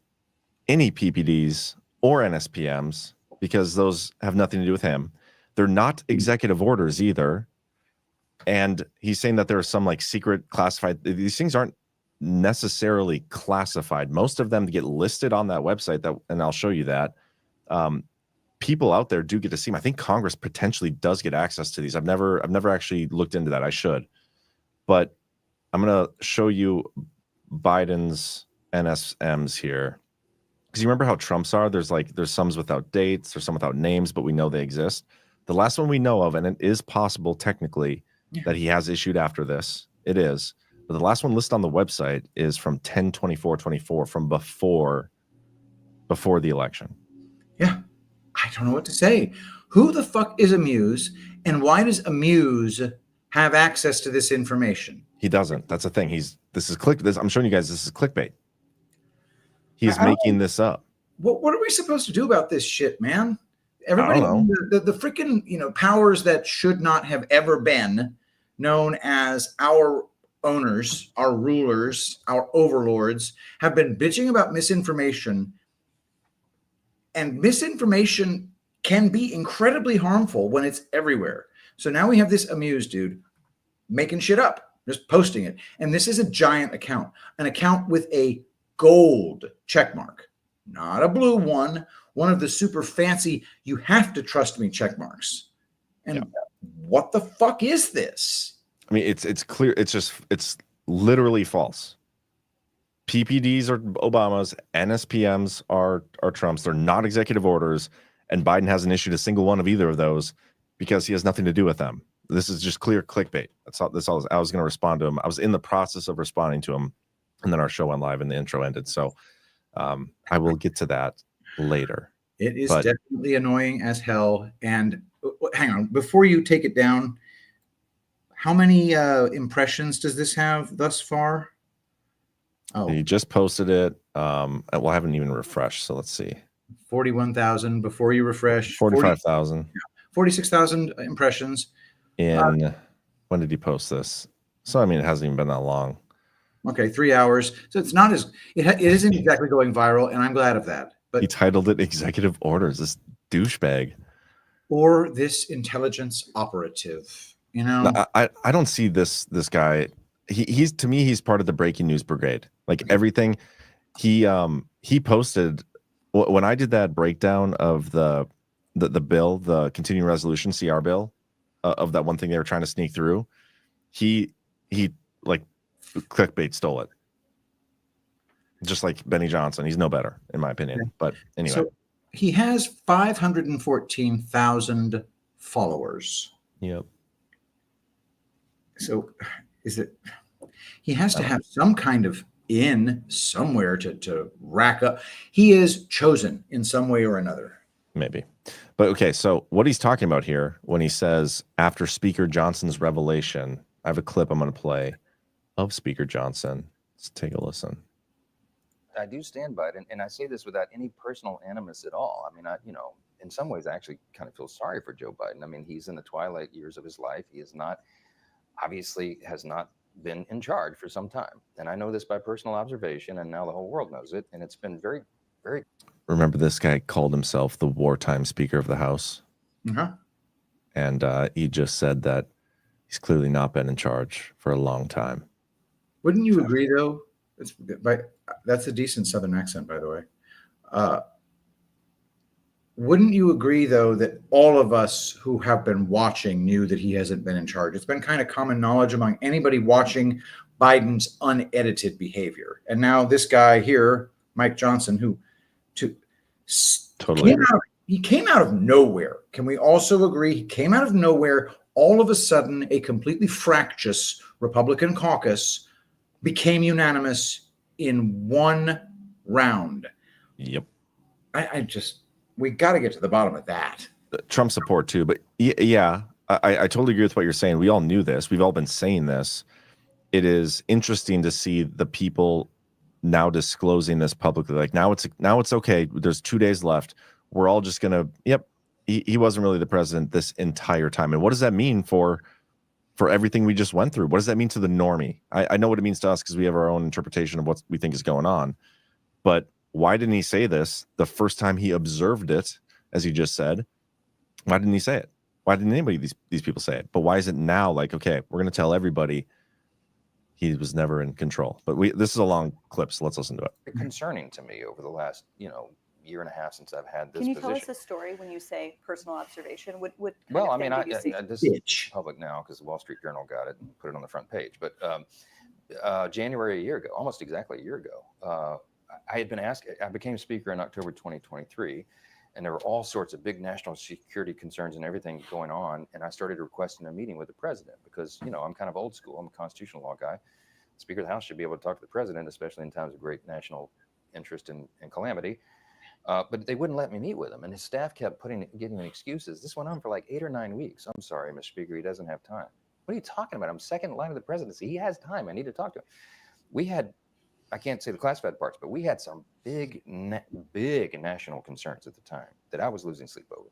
any PPDs or NSPMs because those have nothing to do with him. They're not executive orders either. And he's saying that there are some like secret classified, these things aren't necessarily classified. Most of them get listed on that website, and I'll show you that. People out there do get to see them. I think Congress potentially does get access to these. I've never actually looked into that. I should, but I'm going to show you Biden's NSMs here. Because you remember how Trump's are? There's some without dates, there's some without names, but we know they exist. The last one we know of, and it is possible technically that he has issued after this. It is. But the last one listed on the website is from 10/24/24, from before the election. Yeah. I don't know what to say. Who the fuck is Amuse, and why does Amuse have access to this information? He doesn't. That's the thing. I'm showing you guys this is clickbait. He's making this up. What are we supposed to do about this shit, man? Everybody, the freaking powers that should not have ever been known as our owners, our rulers, our overlords, have been bitching about misinformation. And misinformation can be incredibly harmful when it's everywhere. So now we have this Amuse dude making shit up, just posting it. And this is a giant account, an account with a gold check mark, not a blue one of the super fancy, you have to trust me check marks. And what the fuck is this? I mean, it's clear. It's literally false. PPDs are Obama's, NSPMs are Trump's. They're not executive orders, and Biden hasn't issued a single one of either of those because he has nothing to do with them. This is just clear clickbait. That's all I was going to respond to him. I was in the process of responding to him, and then our show went live and the intro ended. So I will get to that later. It is definitely annoying as hell. And hang on, before you take it down, how many impressions does this have thus far? Oh, you just posted it. Well, I haven't even refreshed, so let's see. 41,000 before you refresh. 45,000. 46,000 impressions. When did he post this? So I mean, it hasn't even been that long. Okay, 3 hours. So it's not as it isn't exactly going viral, and I'm glad of that. But he titled it "Executive Orders." This douchebag, or this intelligence operative. I don't see this guy. He's to me, he's part of the breaking news brigade. Like everything, he posted when I did that breakdown of the bill, the continuing resolution CR bill, of that one thing they were trying to sneak through. He like clickbait stole it, just like Benny Johnson. He's no better in my opinion. But anyway, he has 514,000 followers. Yep. So is it, he has to have some kind of in somewhere to rack up. He is chosen in some way or another. Maybe. But okay, so what he's talking about here when he says after Speaker Johnson's revelation, I have a clip I'm going to play of Speaker Johnson. Let's take a listen. I do stand by it, and I say this without any personal animus at all. I mean, in some ways, I actually kind of feel sorry for Joe Biden. I mean, he's in the twilight years of his life. He is not, obviously, has not been in charge for some time, and I know this by personal observation, and now the whole world knows it, and it's been very, very. Remember, this guy called himself the wartime Speaker of the House, and he just said that he's clearly not been in charge for a long time. Wouldn't you agree, though? That's a decent Southern accent, by the way. Wouldn't you agree, though, that all of us who have been watching knew that he hasn't been in charge? It's been kind of common knowledge among anybody watching Biden's unedited behavior. And now this guy here, Mike Johnson, who he came out of nowhere. Can we also agree he came out of nowhere? All of a sudden, a completely fractious Republican caucus became unanimous in one round. Yep. We got to get to the bottom of that. Trump support too, but yeah, I totally agree with what you're saying. We all knew this. We've all been saying this. It is interesting to see the people now disclosing this publicly. Like now it's okay. There's 2 days left. We're all just gonna. Yep, he wasn't really the president this entire time. And what does that mean for everything we just went through? What does that mean to the normie? I know what it means to us because we have our own interpretation of what we think is going on. But why didn't he say this the first time he observed it, as he just said? Why didn't he say it? Why didn't anybody these people say it? But why is it now like, okay, we're going to tell everybody he was never in control? But this is a long clip, so let's listen to it. Concerning to me over the last, year and a half since I've had this Can you position. tell us a story when you say personal observation? Well, I mean, this is public now because the Wall Street Journal got it and put it on the front page. But January a year ago, almost exactly a year ago, I had been asked. I became Speaker in October 2023, and there were all sorts of big national security concerns and everything going on. And I started requesting a meeting with the president because, I'm kind of old school. I'm a constitutional law guy. The Speaker of the House should be able to talk to the president, especially in times of great national interest and calamity. But they wouldn't let me meet with him, and his staff kept giving me excuses. This went on for like 8 or 9 weeks. I'm sorry, Mr. Speaker, he doesn't have time. What are you talking about? I'm second in line of the presidency. He has time. I need to talk to him. We had, I can't say the classified parts, but we had some big national concerns at the time that I was losing sleep over.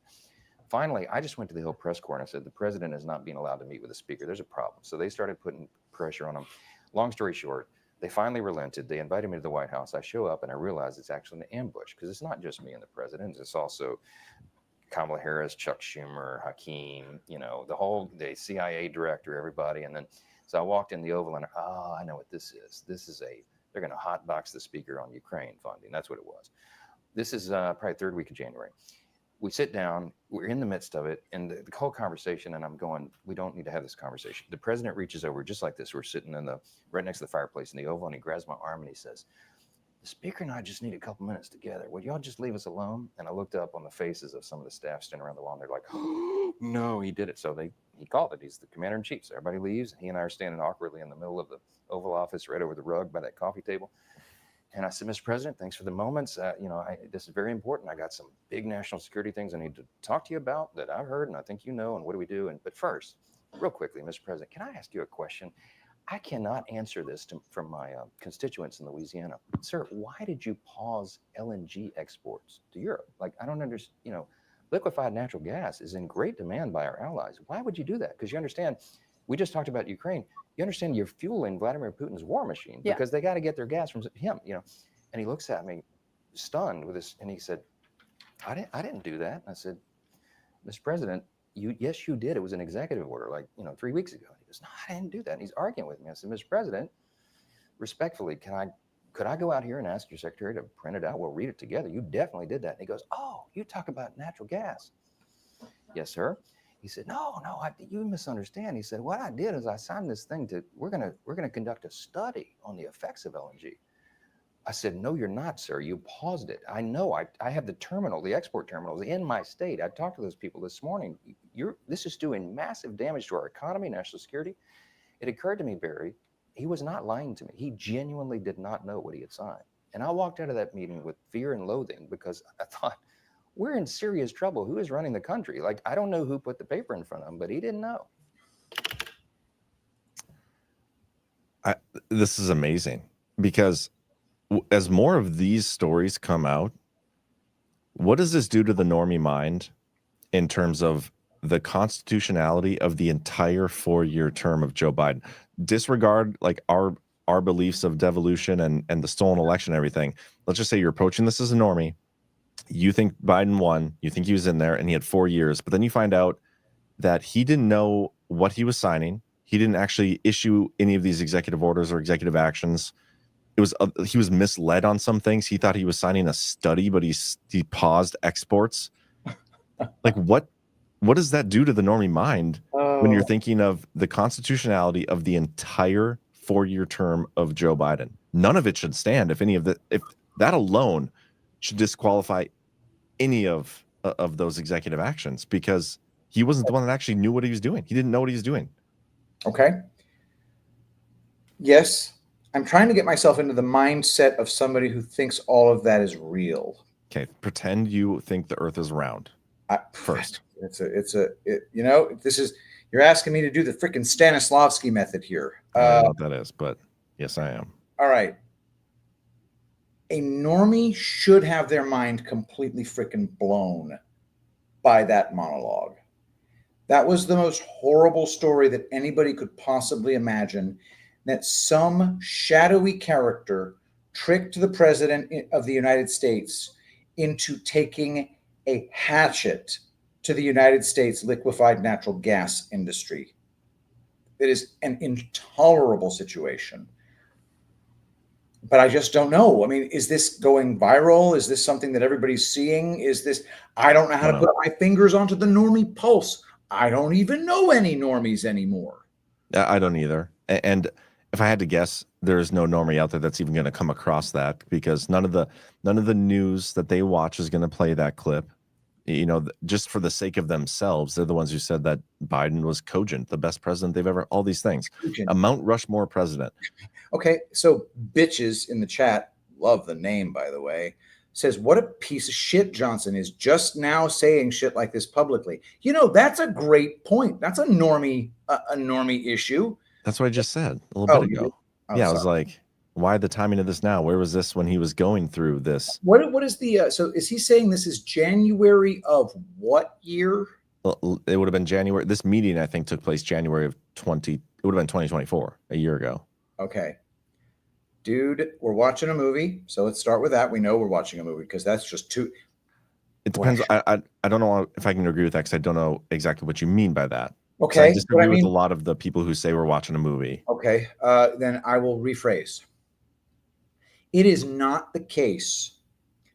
Finally, I just went to the Hill Press Corps and I said, the president is not being allowed to meet with the speaker. There's a problem. So they started putting pressure on him. Long story short, they finally relented. They invited me to the White House. I show up and I realize it's actually an ambush because it's not just me and the president. It's also Kamala Harris, Chuck Schumer, Hakeem, the CIA director, everybody. And then, so I walked in the Oval and, I know what this is. They're going to hotbox the speaker on Ukraine funding. That's what it was. This is probably third week of January. We sit down, we're in the midst of it, and the whole conversation, and I'm going, we don't need to have this conversation. The president reaches over just like this. We're sitting right next to the fireplace in the Oval, and he grabs my arm and he says, the speaker and I just need a couple minutes together. Would y'all just leave us alone? And I looked up on the faces of some of the staff standing around the wall, and they're like, oh, no, he did it. So he called it. He's the commander in chief. So everybody leaves. He and I are standing awkwardly in the middle of the Oval Office, right over the rug by that coffee table. And I said, Mr. President, thanks for the moments. This is very important. I got some big national security things I need to talk to you about that I've heard, and I think and what do we do? But first, real quickly, Mr. President, can I ask you a question? I cannot answer this from my constituents in Louisiana. Sir, why did you pause LNG exports to Europe? Like, I don't understand, liquefied natural gas is in great demand by our allies. Why would you do that? Because you understand, we just talked about Ukraine. You understand you're fueling Vladimir Putin's war machine because they got to get their gas from him, And he looks at me stunned with this, and he said, I didn't do that. And I said, Mr. President, yes, you did. It was an executive order 3 weeks ago. And he goes, no, I didn't do that. And he's arguing with me. I said, Mr. President, respectfully, could I go out here and ask your secretary to print it out? We'll read it together. You definitely did that. And he goes, oh, you talk about natural gas. Yes, sir. He said, no, you misunderstand. He said, what I did is I signed this thing we're going to conduct a study on the effects of LNG. I said, no, you're not, sir. You paused it. I know. I have the export terminals in my state. I talked to those people this morning. This is doing massive damage to our economy, national security. It occurred to me, Barry, he was not lying to me. He genuinely did not know what he had signed. And I walked out of that meeting with fear and loathing because I thought, we're in serious trouble. Who is running the country? Like, I don't know who put the paper in front of him, but he didn't know. This is amazing because as more of these stories come out, what does this do to the normie mind in terms of the constitutionality of the entire 4-year term of Joe Biden? Disregard like our beliefs of devolution and the stolen election and everything. Let's just say you're approaching this as a normie. You think Biden won, you think he was in there and he had 4 years, but then you find out that he didn't know what he was signing. He didn't actually issue any of these executive orders or executive actions. He was misled on some things. He thought he was signing a study, but he paused exports. Like what does that do to the normie mind when you're thinking of the constitutionality of the entire 4-year term of Joe Biden? None of it should stand if that alone should disqualify any of those executive actions, because he wasn't the one that actually knew what he was doing. He didn't know what he was doing. Okay. Yes. I'm trying to get myself into the mindset of somebody who thinks all of that is real. Okay. Pretend you think the earth is round first. You're asking me to do the freaking Stanislavski method here. I don't know what that is, but yes, I am. All right. A normie should have their mind completely freaking blown by that monologue. That was the most horrible story that anybody could possibly imagine, that some shadowy character tricked the president of the United States into taking a hatchet to the United States liquefied natural gas industry. It is an intolerable situation. But I just don't know. I mean, is this going viral? Is this something that everybody's seeing? I don't know how to put my fingers onto the normie pulse. I don't even know any normies anymore. I don't either. And if I had to guess, there is no normie out there that's even going to come across that, because none of the news that they watch is going to play that clip. You know, just for the sake of themselves. They're the ones who said that Biden was cogent, the best president they've ever, all these things. A Mount Rushmore president. Okay, so bitches in the chat, love the name, by the way, says, what a piece of shit Johnson is, just now saying shit like this publicly. You know, that's a great point. That's a normie issue. That's what I just said a little bit ago. Yeah, I was like, why the timing of this now? Where was this when he was going through this? What is the so is he saying this is January of what year? Well, it would have been January. This meeting, I think, took place January of it would have been 2024, a year ago. Okay. Dude, we're watching a movie. So let's start with that. We know we're watching a movie because that's just too. It depends. I don't know if I can agree with that, because I don't know exactly what you mean by that. Okay. So I disagree with a lot of the people who say we're watching a movie. Okay. Then I will rephrase. It is not the case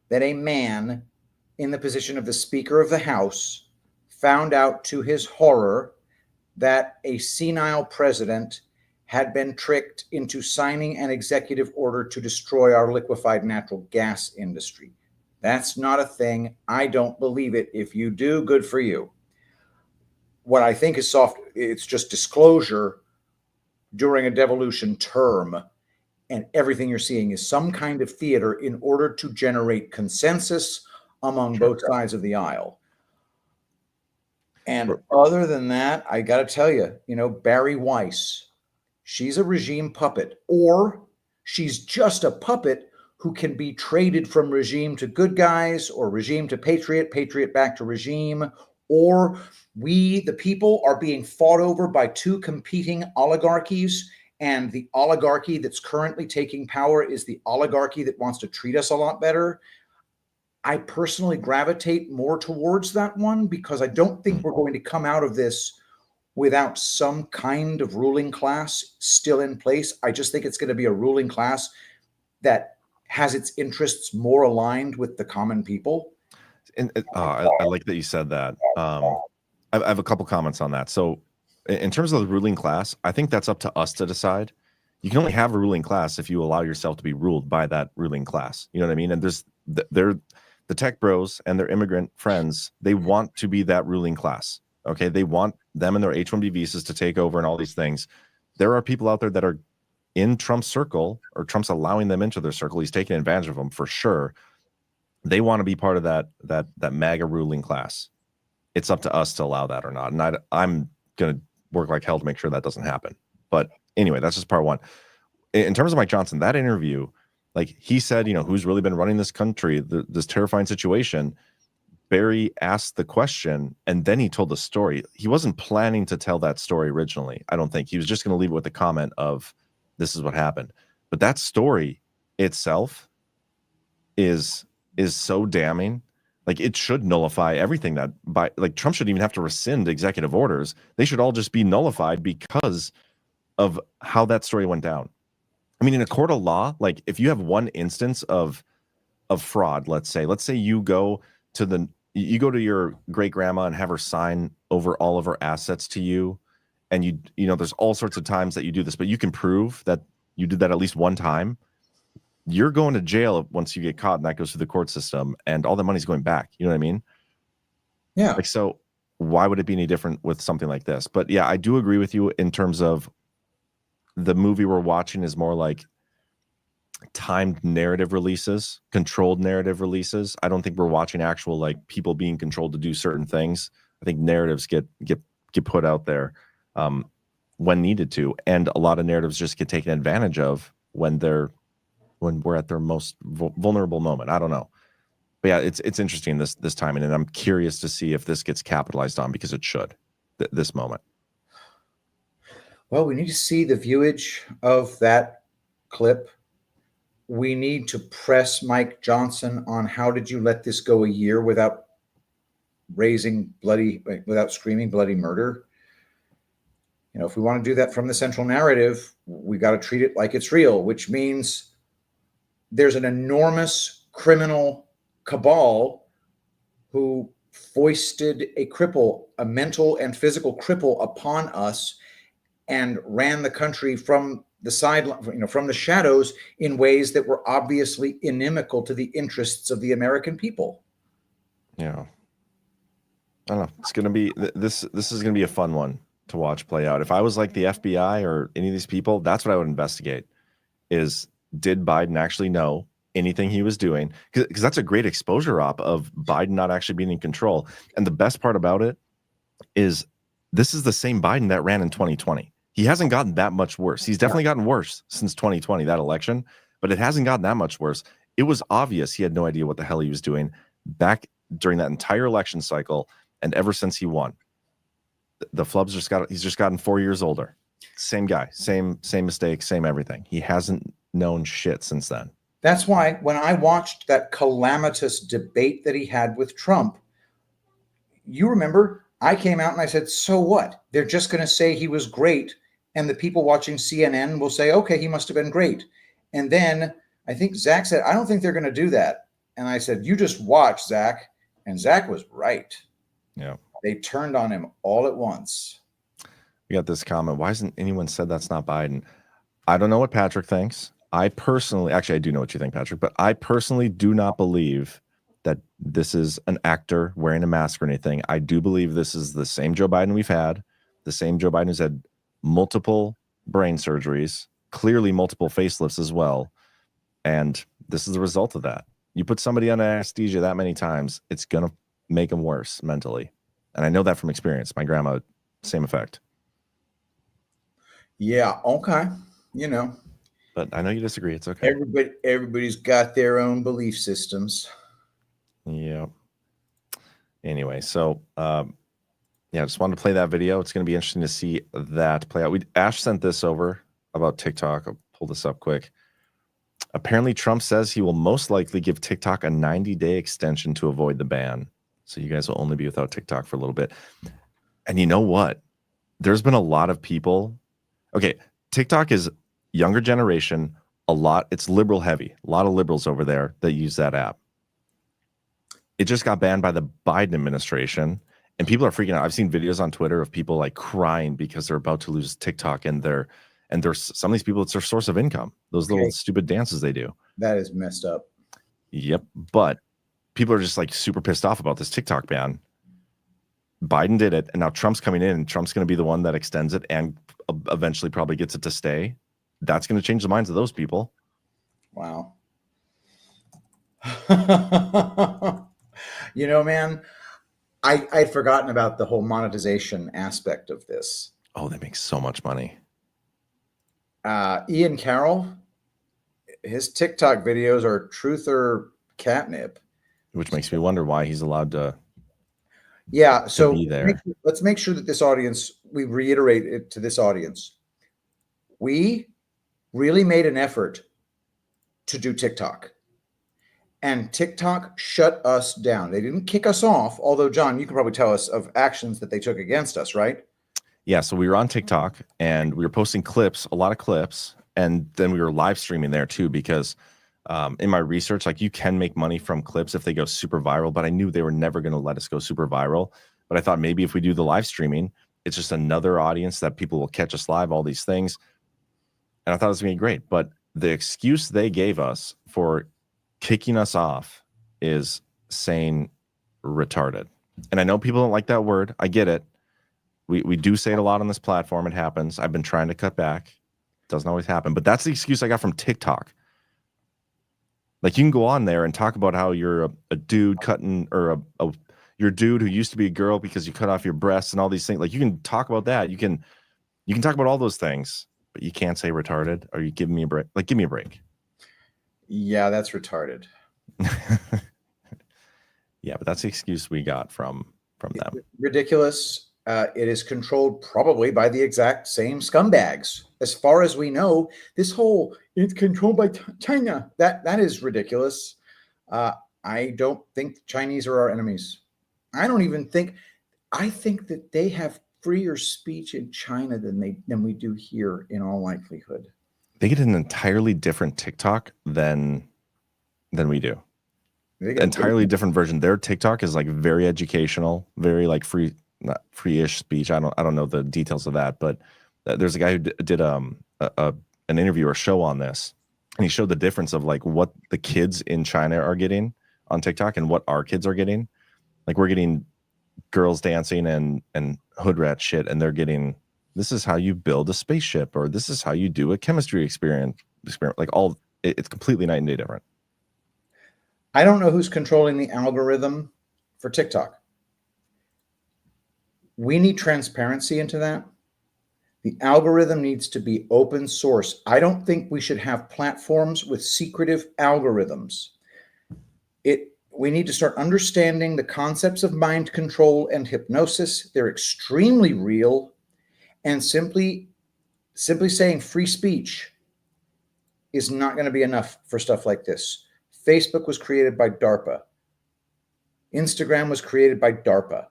that a man in the position of the Speaker of the House found out to his horror that a senile president had been tricked into signing an executive order to destroy our liquefied natural gas industry. That's not a thing. I don't believe it. If you do, good for you. What I think is soft, it's just disclosure during a devolution term. And everything you're seeing is some kind of theater in order to generate consensus among both sides of the aisle. And other than that, I got to tell you, Barry Weiss, she's a regime puppet, or she's just a puppet who can be traded from regime to good guys, or regime to patriot, patriot back to regime, or we, the people, are being fought over by two competing oligarchies. And the oligarchy that's currently taking power is the oligarchy that wants to treat us a lot better. I personally gravitate more towards that one, because I don't think we're going to come out of this without some kind of ruling class still in place. I just think it's going to be a ruling class that has its interests more aligned with the common people. And I like that you said that. I have a couple comments on that. So in terms of the ruling class, I think that's up to us to decide. you can only have a ruling class if you allow yourself to be ruled by that ruling class. You know what I mean? And they're the tech bros and their immigrant friends. They want to be that ruling class. Okay, they want them and their H-1B visas to take over and all these things. There are people out there that are in Trump's circle, or Trump's allowing them into their circle. He's taking advantage of them for sure. They want to be part of that MAGA ruling class. It's up to us to allow that or not. And I'm going to work like hell to make sure that doesn't happen. But anyway, that's just part one. In terms of Mike Johnson, that interview, like he said, who's really been running this country, this terrifying situation. Barry asked the question and then he told the story. He wasn't planning to tell that story originally. I don't think he was just going to leave it with the comment of this is what happened. But that story itself is so damning. Like it should nullify everything that Trump shouldn't even have to rescind executive orders. They should all just be nullified because of how that story went down. I mean, in a court of law, like if you have one instance of fraud, let's say you go to your great grandma and have her sign over all of her assets to you. And there's all sorts of times that you do this, but you can prove that you did that at least one time. You're going to jail once you get caught, and that goes through the court system, and all the money's going back. You know what I mean? Yeah. Like, so why would it be any different with something like this? But yeah, I do agree with you in terms of the movie we're watching is more like timed narrative releases, controlled narrative releases. I don't think we're watching actual like people being controlled to do certain things. I think narratives get put out there when needed to, and a lot of narratives just get taken advantage of when we're at their most vulnerable moment. I don't know, but yeah, it's interesting this time, and I'm curious to see if this gets capitalized on, because it should this moment. Well, we need to see the viewage of that clip. We need to press Mike Johnson on how did you let this go a year without screaming bloody murder. If we want to do that from the central narrative, we got to treat it like it's real, which means there's an enormous criminal cabal who foisted a mental and physical cripple upon us and ran the country from the sideline, from the shadows in ways that were obviously inimical to the interests of the American people. Yeah. I don't know. It's going to be, this is going to be a fun one to watch play out. If I was like the FBI or any of these people, that's what I would investigate is, did Biden actually know anything he was doing? Because that's a great exposure op of Biden not actually being in control. And the best part about it is this is the same Biden that ran in 2020. He hasn't gotten that much worse. He's definitely gotten worse since 2020, that election, but it hasn't gotten that much worse. It was obvious he had no idea what the hell he was doing back during that entire election cycle. And ever since he won, the flubs he's just gotten 4 years older. Same guy, same mistakes, same everything. He hasn't known shit since then. That's why when I watched that calamitous debate that he had with Trump, you remember, I came out and I said, so what? They're just going to say he was great. And the people watching CNN will say, okay, he must have been great. And then I think Zach said, I don't think they're going to do that. And I said, you just watch, Zach. And Zach was right. Yeah. They turned on him all at once. We got this comment. Why hasn't anyone said that's not Biden? I don't know what Patrick thinks. I personally, actually, I do know what you think, Patrick, but I personally do not believe that this is an actor wearing a mask or anything. I do believe this is the same Joe Biden we've had, the same Joe Biden who's had multiple brain surgeries, clearly multiple facelifts as well. And this is the result of that. You put somebody on anesthesia that many times, it's going to make them worse mentally. And I know that from experience. My grandma, same effect. Yeah. Okay. But I know you disagree. It's okay. Everybody's got their own belief systems. Yeah. Anyway, so yeah, just wanted to play that video. It's going to be interesting to see that play out. Ash sent this over about TikTok. I'll pull this up quick. Apparently, Trump says he will most likely give TikTok a 90-day extension to avoid the ban. So you guys will only be without TikTok for a little bit. And you know what? There's been a lot of people. Okay, TikTok is younger generation. It's liberal heavy. A lot of liberals over there that use that app. It just got banned by the Biden administration, and people are freaking out. I've seen videos on Twitter of people like crying because they're about to lose TikTok, and And there's some of these people, it's their source of income. Those little stupid dances they do. That is messed up. Yep. But people are just like super pissed off about this TikTok ban. Biden did it, and now Trump's coming in, and Trump's going to be the one that extends it and eventually probably gets it to stay. That's going to change the minds of those people. Wow. You know, man, I'd forgotten about the whole monetization aspect of this. Oh, they make so much money. Ian Carroll, his TikTok videos are truth or catnip. Which makes me wonder why he's allowed to. Yeah, so be there. Let's make sure that this audience, we reiterate it to this audience. We really made an effort to do TikTok. And TikTok shut us down. They didn't kick us off, although, John, you can probably tell us of actions that they took against us, right? Yeah, so we were on TikTok, and we were posting clips, a lot of clips, and then we were live streaming there too, because in my research, like, you can make money from clips if they go super viral, but I knew they were never going to let us go super viral. But I thought maybe if we do the live streaming, it's just another audience that people will catch us live, all these things. And I thought it was going to be great. But the excuse they gave us for kicking us off is saying retarded. And I know people don't like that word. I get it. We do say it a lot on this platform. It happens. I've been trying to cut back. It doesn't always happen. But that's the excuse I got from TikTok. Like, you can go on there and talk about how you're a dude cutting, or you're a dude who used to be a girl because you cut off your breasts and all these things. Like, you can talk about that. You can talk about all those things, but you can't say retarded. Are you giving me a break? Like, give me a break. Yeah, that's retarded. Yeah, but that's the excuse we got from them. Ridiculous. It is controlled probably by the exact same scumbags. As far as we know, this whole it's controlled by China. That is ridiculous. I don't think Chinese are our enemies. I think that they have freer speech in China than we do here, in all likelihood. They get an entirely different TikTok than we do. Entirely different version. Their TikTok is like very educational, very like free. Not free-ish speech. I don't know the details of that, but there's a guy who did an interview or show on this, and he showed the difference of like what the kids in China are getting on TikTok and what our kids are getting. Like, we're getting girls dancing and hood rat shit, and they're getting, this is how you build a spaceship, or this is how you do a chemistry experiment. Like, it's completely night and day different. I don't know who's controlling the algorithm for TikTok. We need transparency into that. The algorithm needs to be open source. I don't think we should have platforms with secretive algorithms. We need to start understanding the concepts of mind control and hypnosis. They're extremely real. And simply saying free speech is not going to be enough for stuff like this. Facebook was created by DARPA. Instagram was created by DARPA.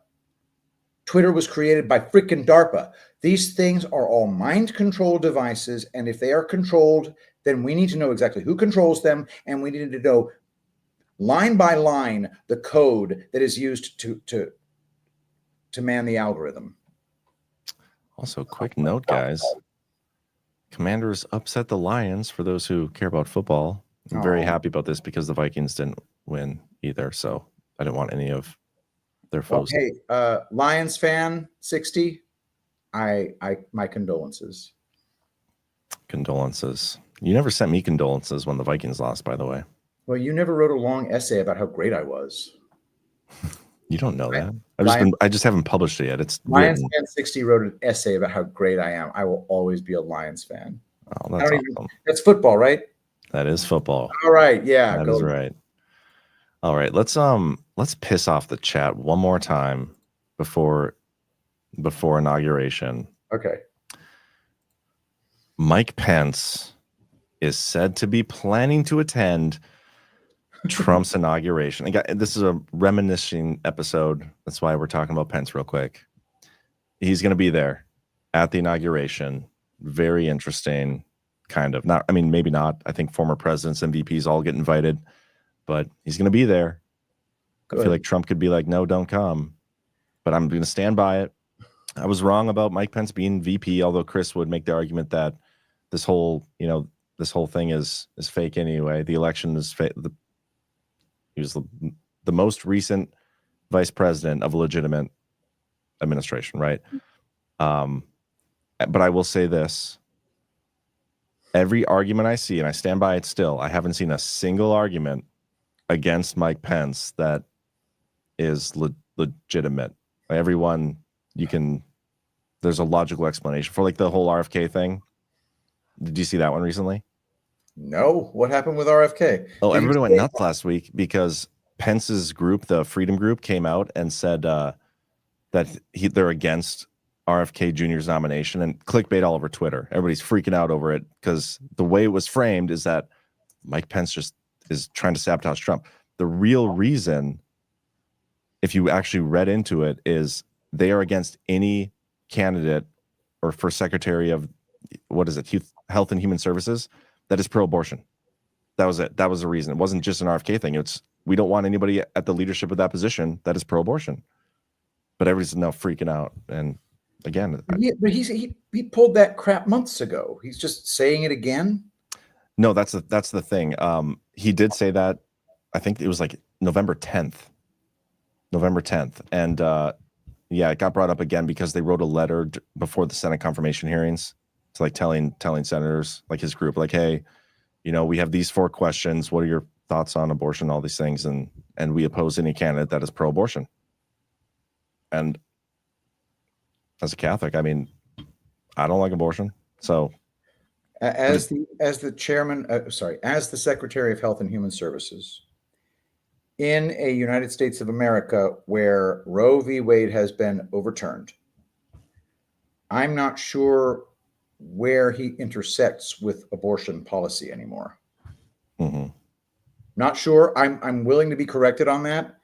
Twitter was created by freaking DARPA. These things are all mind control devices, and if they are controlled, then we need to know exactly who controls them, and we need to know line by line the code that is used to man the algorithm. Also, quick note, guys. Commanders upset the Lions, for those who care about football. I'm very happy about this because the Vikings didn't win either, so I didn't want any of their foes. Hey, Lions fan 60, my condolences. Condolences. You never sent me condolences when the Vikings lost, by the way. Well, you never wrote a long essay about how great I was. You don't know that. I just haven't published it yet. It's Lions written. fan 60 wrote an essay about how great I am. I will always be a Lions fan. Oh, that's awesome. That's football, right? That is football. All right, yeah. That is right. All right, let's piss off the chat one more time before inauguration. Okay. Mike Pence is said to be planning to attend Trump's inauguration. Again, this is a reminiscing episode. That's why we're talking about Pence real quick. He's going to be there at the inauguration. Very interesting, kind of. Not, I mean, maybe not. I think former presidents and VPs all get invited, but he's going to be there. Good. I feel like Trump could be like, no, don't come. But I'm going to stand by it. I was wrong about Mike Pence being VP, although Chris would make the argument that this whole thing is fake anyway. The election is fake. He was the most recent vice president of a legitimate administration, right? But I will say this. Every argument I see, and I stand by it still, I haven't seen a single argument against Mike Pence that is legitimate. Everyone, there's a logical explanation for like the whole RFK thing. Did you see that one recently? No. What happened with RFK? Oh, everybody went nuts last week because Pence's group, the Freedom Group, came out and said that they're against RFK Jr.'s nomination, and clickbait all over Twitter. Everybody's freaking out over it because the way it was framed is that Mike Pence just is trying to sabotage Trump. The real reason, if you actually read into it, is they are against any candidate or for Secretary of Health and Human Services that is pro-abortion. That was it. That was the reason. It wasn't just an RFK thing. It's we don't want anybody at the leadership of that position that is pro-abortion. But everybody's now freaking out. And again, but he pulled that crap months ago. He's just saying it again. No, that's the thing. He did say that. I think it was like November 10th, and yeah, it got brought up again because they wrote a letter before the Senate confirmation hearings to like telling senators, like his group, like, hey, we have these 4 questions. What are your thoughts on abortion? All these things, and we oppose any candidate that is pro-abortion. And as a Catholic, I mean, I don't like abortion. So, as the Secretary of Health and Human Services in a United States of America where Roe v. Wade has been overturned, I'm not sure where he intersects with abortion policy anymore. Mm-hmm. Not sure. I'm willing to be corrected on that.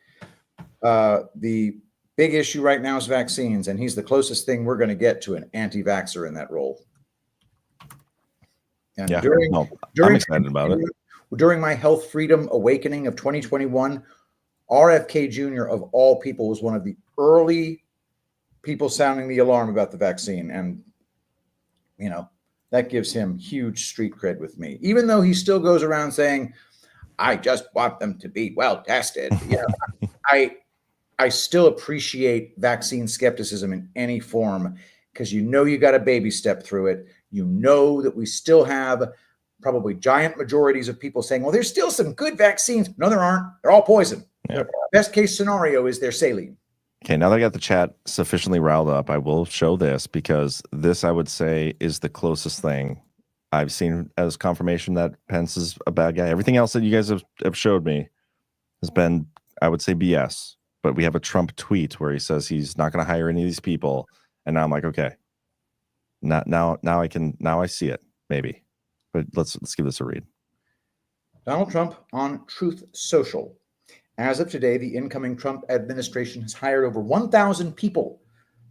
The big issue right now is vaccines, and he's the closest thing we're going to get to an anti-vaxxer in that role. And yeah, I'm excited about it. During my health freedom awakening of 2021, RFK Jr. of all people was one of the early people sounding the alarm about the vaccine. And, that gives him huge street cred with me, even though he still goes around saying, I just want them to be well tested. I still appreciate vaccine skepticism in any form because you got a baby step through it. That we still have probably giant majorities of people saying, well, there's still some good vaccines. No, there aren't. They're all poison. Yeah. Best case scenario is they're saline. Okay, now that I got the chat sufficiently riled up, I will show this because this, I would say, is the closest thing I've seen as confirmation that Pence is a bad guy. Everything else that you guys have showed me has been, I would say, BS. But we have a Trump tweet where he says he's not going to hire any of these people. And now I'm like, okay, now I see it, maybe. But let's give this a read. Donald Trump on Truth Social. As of today, the incoming Trump administration has hired over 1,000 people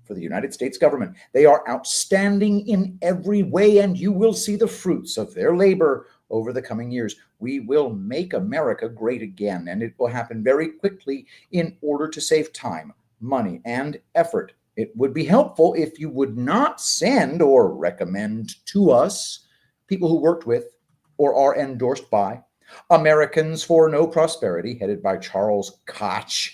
for the United States government. They are outstanding in every way, and you will see the fruits of their labor over the coming years. We will make America great again, and it will happen very quickly in order to save time, money, and effort. It would be helpful if you would not send or recommend to us people who worked with or are endorsed by Americans for No Prosperity, headed by Charles Koch,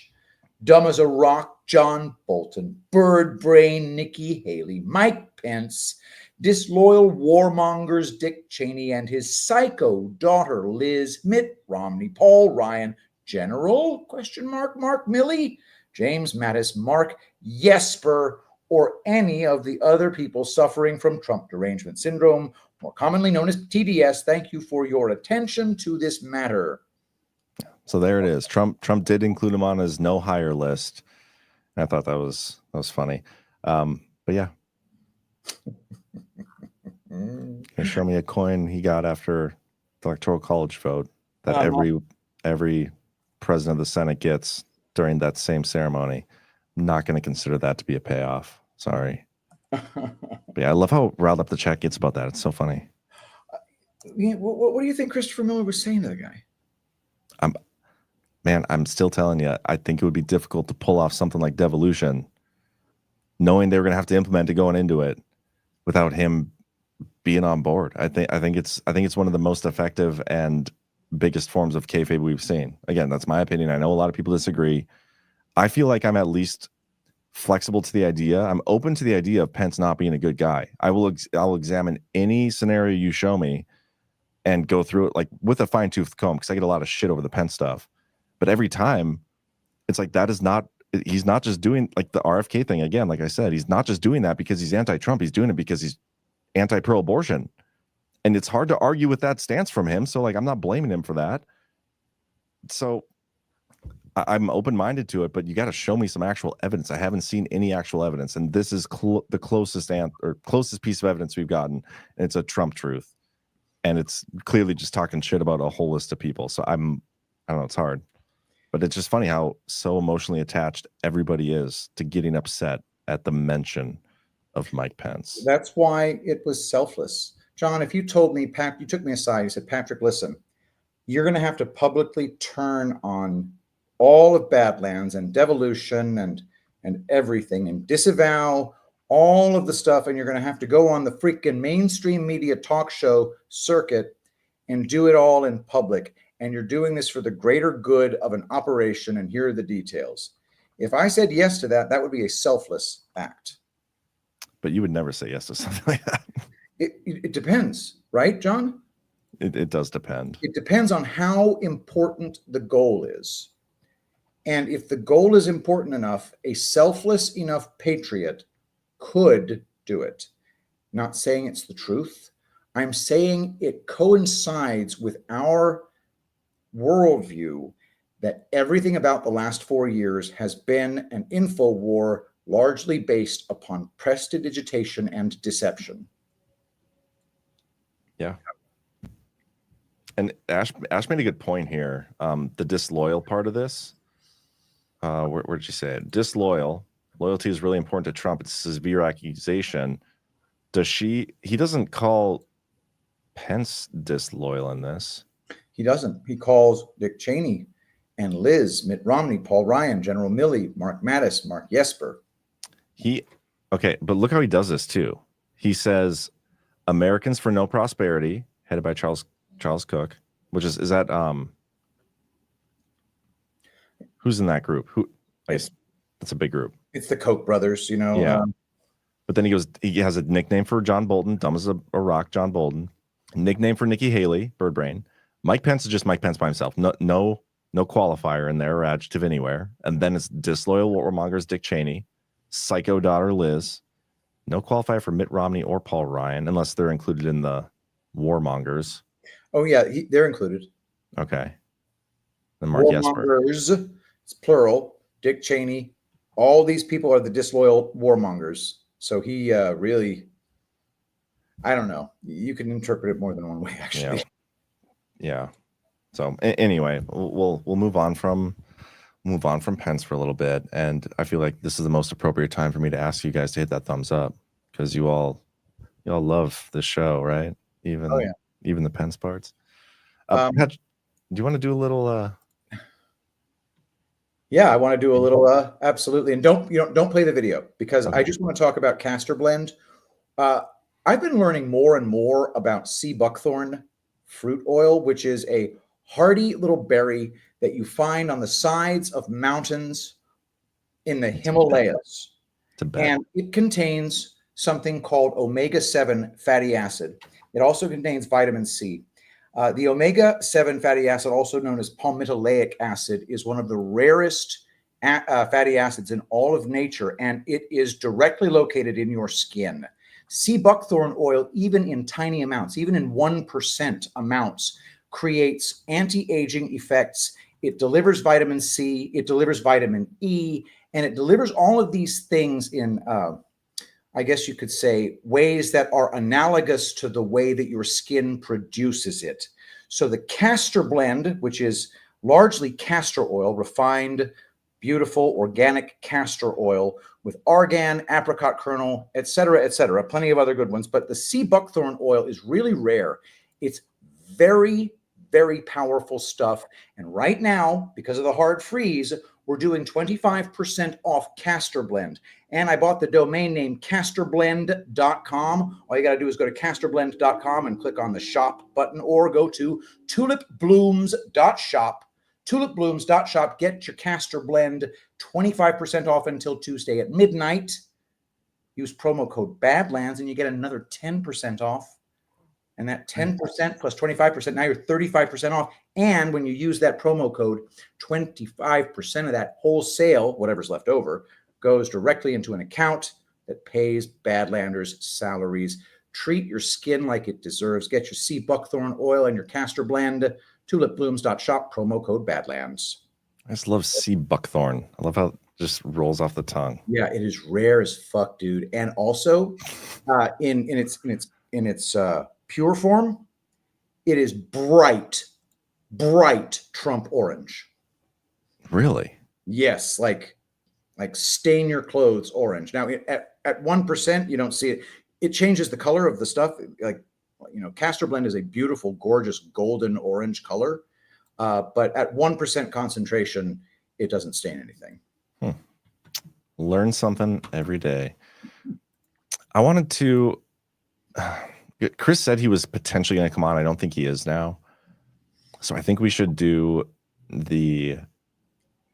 Dumb as a Rock, John Bolton, Bird Brain, Nikki Haley, Mike Pence, disloyal warmongers Dick Cheney and his psycho daughter Liz, Mitt Romney, Paul Ryan, General, Mark Milley, James Mattis, Mark Jesper, or any of the other people suffering from Trump derangement syndrome, more commonly known as TDS. Thank you for your attention to this matter. So there it is. Trump did include him on his no hire list. And I thought that was funny. But yeah. Can you show me a coin he got after the Electoral College vote that every president of the Senate gets during that same ceremony? I'm not going to consider that to be a payoff. Sorry. But yeah, I love how riled up the chat gets about that. It's so funny. What do you think Christopher Miller was saying to the guy? I'm still telling you, I think it would be difficult to pull off something like Devolution, knowing they were going to have to implement it going into it without him being on board. I think it's one of the most effective and biggest forms of kayfabe we've seen. Again, that's my opinion. I know a lot of people disagree. I feel like I'm at least flexible to the idea. I'm open to the idea of Pence not being a good guy. I'll examine any scenario you show me and go through it like with a fine-tooth comb, because I get a lot of shit over the Pence stuff. But every time, it's like he's not just doing like the RFK thing again. Like I said, he's not just doing that because he's anti-Trump. He's doing it because he's anti-pro-abortion. And it's hard to argue with that stance from him. So like, I'm not blaming him for that. So I'm open-minded to it, but you got to show me some actual evidence. I haven't seen any actual evidence. And this is the closest piece of evidence we've gotten. And it's a Trump truth. And it's clearly just talking shit about a whole list of people. So I don't know, it's hard. But it's just funny how so emotionally attached everybody is to getting upset at the mention of Mike Pence. That's why it was selfless. John, if you told me, you took me aside, you said, Patrick, listen, you're going to have to publicly turn on all of Badlands and Devolution and everything and disavow all of the stuff, and you're going to have to go on the freaking mainstream media talk show circuit and do it all in public. And you're doing this for the greater good of an operation, and here are the details. If I said yes to that, that would be a selfless act. But you would never say yes to something like that. It depends, right, John? It does depend. It depends on how important the goal is. And if the goal is important enough, a selfless enough patriot could do it. Not saying it's the truth. I'm saying it coincides with our worldview that everything about the last 4 years has been an info war largely based upon prestidigitation and deception. Yeah. And Ash made a good point here. The disloyal part of this, where did you say it? Disloyal. Loyalty is really important to Trump. It's a severe accusation. He doesn't call Pence disloyal in this. He doesn't. He calls Dick Cheney and Liz, Mitt Romney, Paul Ryan, General Milley, Mark Mattis, Mark Jesper. Okay, but look how he does this too. He says, Americans for No Prosperity, headed by Charles Cook, which is that who's in that group? That's a big group. It's the Koch brothers, you know. Yeah. But then he has a nickname for John Bolton, dumb as a rock, John Bolton. Nickname for Nikki Haley, Birdbrain. Mike Pence is just Mike Pence by himself. No qualifier in there or adjective anywhere. And then it's disloyal warmongers Dick Cheney, psycho daughter Liz. No qualifier for Mitt Romney or Paul Ryan, unless they're included in the warmongers. Oh yeah, they're included. Okay. Then Mark Jesper. Warmongers, it's plural. Dick Cheney. All these people are the disloyal warmongers. So he really, I don't know. You can interpret it more than one way, actually. Yeah. So anyway, we'll move on from Pence for a little bit, and I feel like this is the most appropriate time for me to ask you guys to hit that thumbs up, because you all love the show, right? Even the Pence parts. Pat, do you want to do a little? Yeah, I want to do a little. Absolutely, and don't play the video, because I just want to talk about Castor Blend. I've been learning more and more about sea buckthorn fruit oil, which is a hardy little berry that you find on the sides of mountains in the Himalayas. And it contains something called omega-7 fatty acid. It also contains vitamin C. The omega-7 fatty acid, also known as palmitoleic acid, is one of the rarest fatty acids in all of nature, and it is directly located in your skin. Sea buckthorn oil, even in tiny amounts, even in 1% amounts, creates anti-aging effects. It delivers vitamin C, it delivers vitamin E, and it delivers all of these things in, I guess you could say, ways that are analogous to the way that your skin produces it. So the Castor Blend, which is largely castor oil, refined, beautiful, organic castor oil with argan, apricot kernel, etc., plenty of other good ones. But the sea buckthorn oil is really rare. It's very, very powerful stuff. And right now, because of the hard freeze, we're doing 25% off Castor Blend. And I bought the domain name castorblend.com. All you got to do is go to castorblend.com and click on the shop button, or go to tulipblooms.shop. Tulipblooms.shop. Get your Castor Blend 25% off until Tuesday at midnight. Use promo code Badlands and you get another 10% off. And that 10% plus 25%, now you're 35% off. And when you use that promo code, 25% of that whole sale, whatever's left over, goes directly into an account that pays Badlanders salaries. Treat your skin like it deserves. Get your sea buckthorn oil and your Castor Blend. Tulipblooms.shop, promo code Badlands. I just love sea buckthorn. I love how it just rolls off the tongue. Yeah, it is rare as fuck, dude. And also, in its pure form, it is bright Trump orange. Really? Yes, like stain your clothes orange. Now at 1%, you don't see it. It changes the color of the stuff. Like, Castor Blend is a beautiful, gorgeous golden orange color, but at 1% concentration, it doesn't stain anything. Learn something every day. I wanted to. Chris said he was potentially going to come on. I don't think he is now. So I think we should do the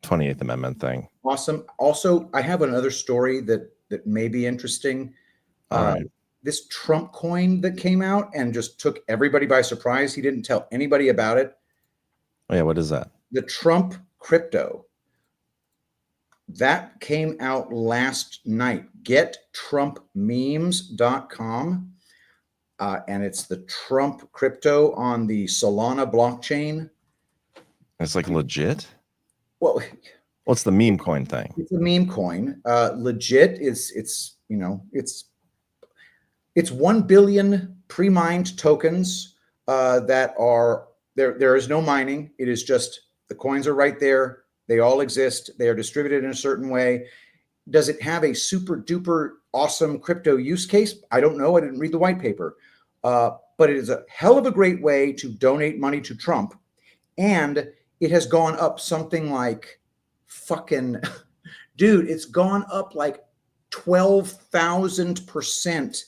28th Amendment thing. Awesome. Also, I have another story that may be interesting. This Trump coin that came out and just took everybody by surprise. He didn't tell anybody about it. Oh, yeah. What is that? The Trump crypto. That came out last night. GetTrumpMemes.com. And it's the Trump crypto on the Solana blockchain. It's like legit? Well, what's the meme coin thing? It's a meme coin. Legit is it's 1 billion pre-mined tokens that are there. There is no mining. It is just the coins are right there. They all exist. They are distributed in a certain way. Does it have a super duper awesome crypto use case? I don't know. I didn't read the white paper. But it is a hell of a great way to donate money to Trump. And it has gone up something like fucking, dude, it's gone up like 12,000%.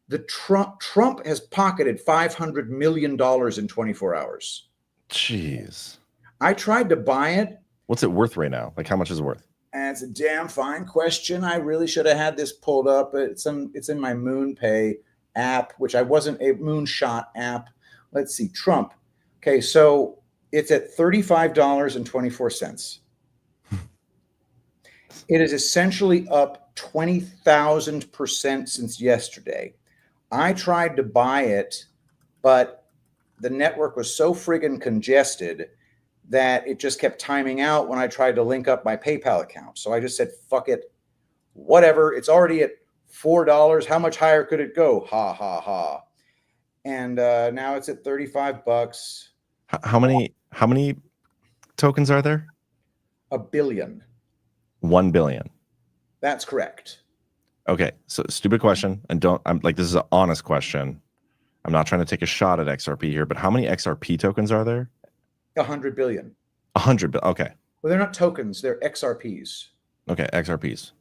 The Trump has pocketed $500 million in 24 hours. Jeez. I tried to buy it. What's it worth right now? Like, how much is it worth? And it's a damn fine question. I really should have had this pulled up. It's in my MoonPay app, which I wasn't a Moonshot app. Let's see, Trump. Okay, so it's at $35.24. It is essentially up 20,000% since yesterday. I tried to buy it, but the network was so friggin' congested that it just kept timing out when I tried to link up my PayPal account. So I just said, fuck it, whatever. It's already at $4. How much higher could it go? Ha, ha, ha. And now it's at $35. How many tokens are there? 1 billion. 1 billion. That's correct. Okay. So stupid question. And I'm like, this is an honest question. I'm not trying to take a shot at XRP here, but how many XRP tokens are there? 100 billion. 100 billion. Okay. Well, they're not tokens. They're XRPs. Okay. XRPs.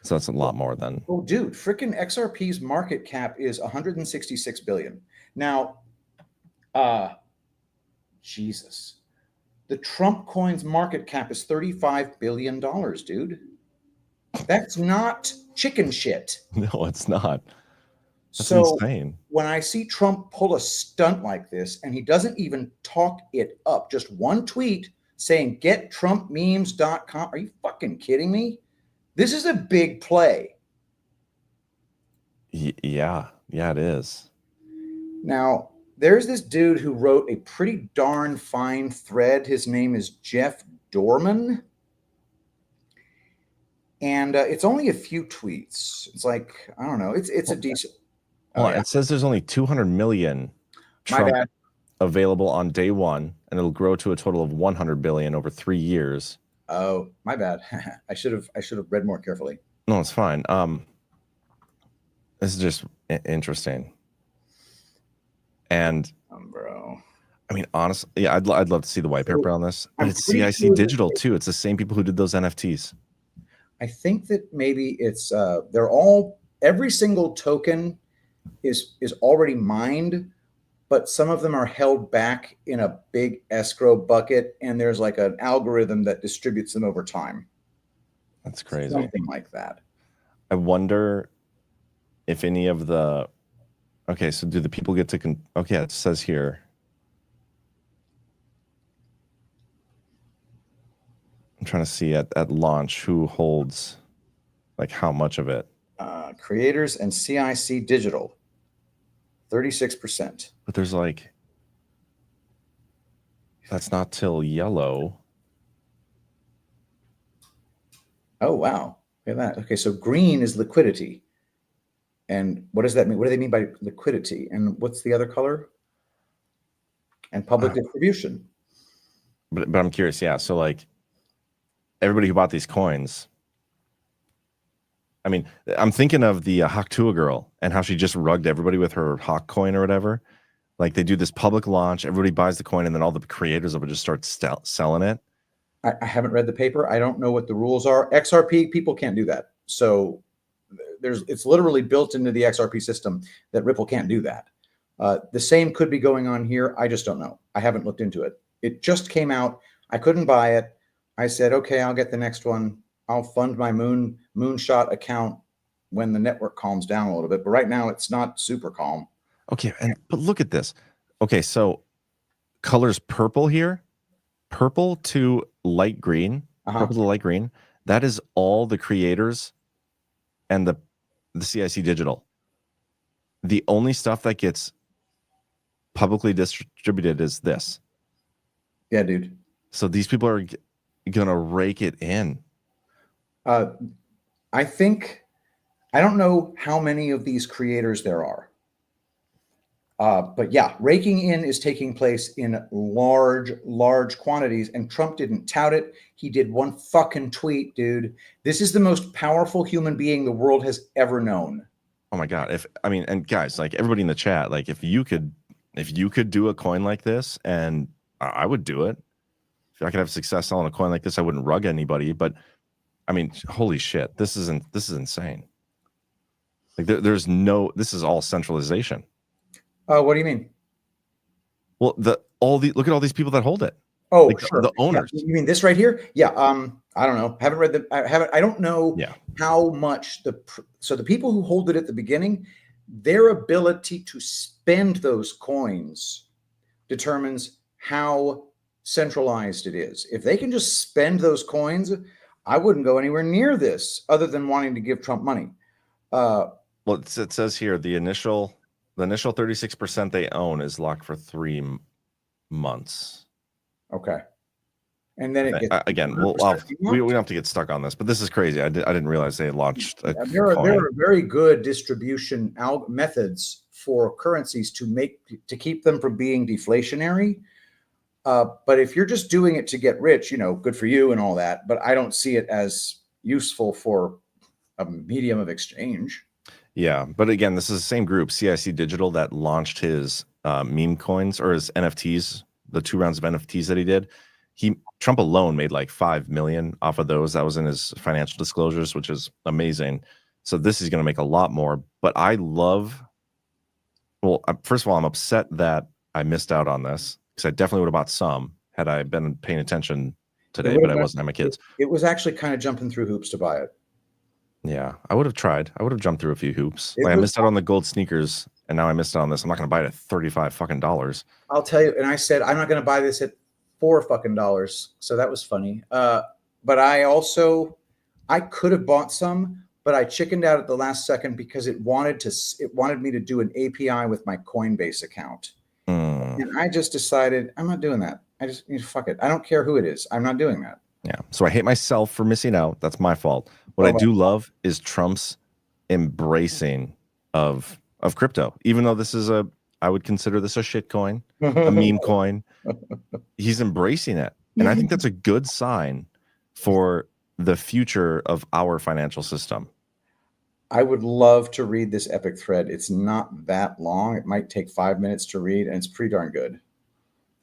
So that's a lot more than. Oh, dude, freaking XRP's market cap is 166 billion. Now, Jesus, the Trump coin's market cap is $35 billion, dude. That's not chicken shit. No, it's not. That's so insane. When I see Trump pull a stunt like this, and he doesn't even talk it up, just one tweet saying, GetTrumpMemes.com. Are you fucking kidding me? This is a big play. Yeah, it is. Now, there's this dude who wrote a pretty darn fine thread. His name is Jeff Dorman. And it's only a few tweets. It's like, I don't know. It's a decent. Well, it says there's only 200 million Trump available on day one, and it'll grow to a total of 100 billion over 3 years. Oh, my bad. I should have read more carefully. No, it's fine. This is just interesting. And bro, I mean, honestly, yeah, I'd love to see the white paper on this. But it's CIC sure Digital too. It's the same people who did those NFTs. I think that maybe it's they're all every single token is already mined, but some of them are held back in a big escrow bucket, and there's like an algorithm that distributes them over time. That's crazy. Something like that. I wonder if any of the okay, so do the people get to okay, it says here. I'm trying to see at launch who holds like how much of it. Creators and CIC Digital, 36%. But there's like that's not till yellow. Oh wow. Look at that. Okay, so green is liquidity. And what does that mean? What do they mean by liquidity? And what's the other color? And public distribution. But I'm curious, yeah. So like everybody who bought these coins, I mean, I'm thinking of the Haktua girl and how she just rugged everybody with her Hawk coin or whatever. Like they do this public launch, everybody buys the coin, and then all the creators of it just start selling it. I haven't read the paper. I don't know what the rules are. XRP people can't do that. So it's literally built into the XRP system that Ripple can't do that. The same could be going on here. I just don't know. I haven't looked into it. It just came out. I couldn't buy it. I said, okay, I'll get the next one. I'll fund my moonshot account when the network calms down a little bit. But right now it's not super calm. Okay, but look at this. Okay, so colors purple here, purple to light green, purple to light green. That is all the creators and the CIC Digital. The only stuff that gets publicly distributed is this. Yeah, dude. So these people are gonna rake it in. I think I don't know how many of these creators there are. But yeah, raking in is taking place in large quantities, and Trump didn't tout it. He did one fucking tweet, dude. This is the most powerful human being the world has ever known. Oh my God. And guys, like everybody in the chat, like if you could do a coin like this, and I would do it. If I could have success selling a coin like this, I wouldn't rug anybody, but I mean, holy shit, this is insane. Like this is all centralization. What do you mean? Well, look at all these people that hold it. Oh, like sure. The owners. Yeah. You mean this right here? Yeah. I don't know. I don't know how much so the people who hold it at the beginning, their ability to spend those coins determines how centralized it is. If they can just spend those coins, I wouldn't go anywhere near this other than wanting to give Trump money. Well, it says here the initial 36% they own is locked for 3 months. Okay. And then it gets again, we don't have to get stuck on this, but this is crazy. I didn't realize they had launched a there are very good distribution methods for currencies to keep them from being deflationary. But if you're just doing it to get rich, good for you and all that. But I don't see it as useful for a medium of exchange. Yeah, but again, this is the same group, CIC Digital, that launched his meme coins or his NFTs, the 2 rounds of NFTs that he did. Trump alone made like 5 million off of those. That was in his financial disclosures, which is amazing. So this is going to make a lot more. But first of all, I'm upset that I missed out on this because I definitely would have bought some had I been paying attention today, but I wasn't at my kids. It was actually kind of jumping through hoops to buy it. Yeah, I would have tried. I would have jumped through a few hoops. I missed out on the gold sneakers, and now I missed out on this. I'm not going to buy it at $35 fucking. I'll tell you. And I said I'm not going to buy this at $4 fucking. So that was funny. But I could have bought some, but I chickened out at the last second because it wanted me to do an API with my Coinbase account, and I just decided I'm not doing that. I just fuck it. I don't care who it is. I'm not doing that. Yeah. So I hate myself for missing out. That's my fault. What I do love is Trump's embracing of crypto, even though I would consider this a shit coin, a meme coin. He's embracing it. And I think that's a good sign for the future of our financial system. I would love to read this epic thread. It's not that long. It might take 5 minutes to read, and it's pretty darn good.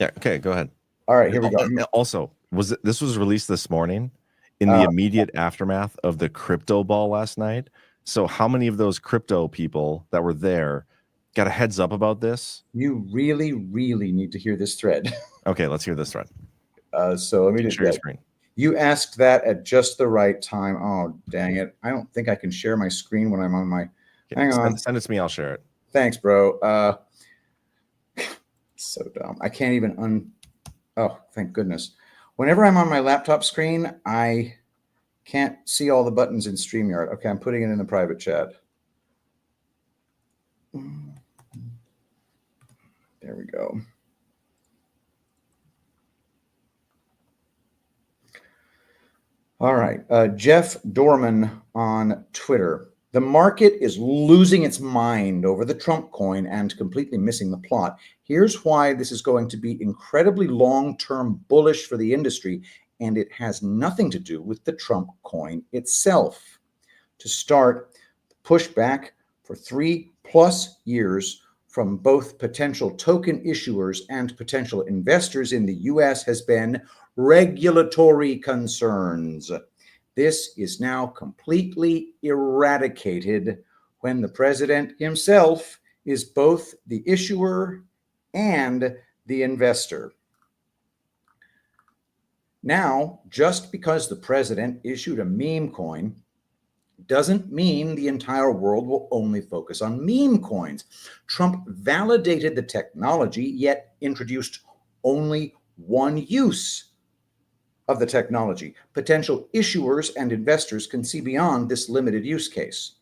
Yeah. Okay. Go ahead. All right, here we go. Also, this was released this morning in the immediate aftermath of the crypto ball last night. So how many of those crypto people that were there got a heads up about this? You really, really need to hear this thread. Okay, let's hear this thread. So let me just share your screen. You asked that at just the right time. Oh, dang it. I don't think I can share my screen when I'm on my... Hang on. Send it to me. I'll share it. Thanks, bro. So dumb. I can't even Oh, thank goodness. Whenever I'm on my laptop screen, I can't see all the buttons in StreamYard. Okay, I'm putting it in the private chat. There we go. All right. Jeff Dorman on Twitter. The market is losing its mind over the Trump coin and completely missing the plot. Here's why this is going to be incredibly long-term bullish for the industry, and it has nothing to do with the Trump coin itself. To start, pushback for 3+ years from both potential token issuers and potential investors in the US has been regulatory concerns. This is now completely eradicated when the president himself is both the issuer and the investor. Now, just because the president issued a meme coin doesn't mean the entire world will only focus on meme coins. Trump validated the technology, yet introduced only one use of the technology. Potential issuers and investors can see beyond this limited use case.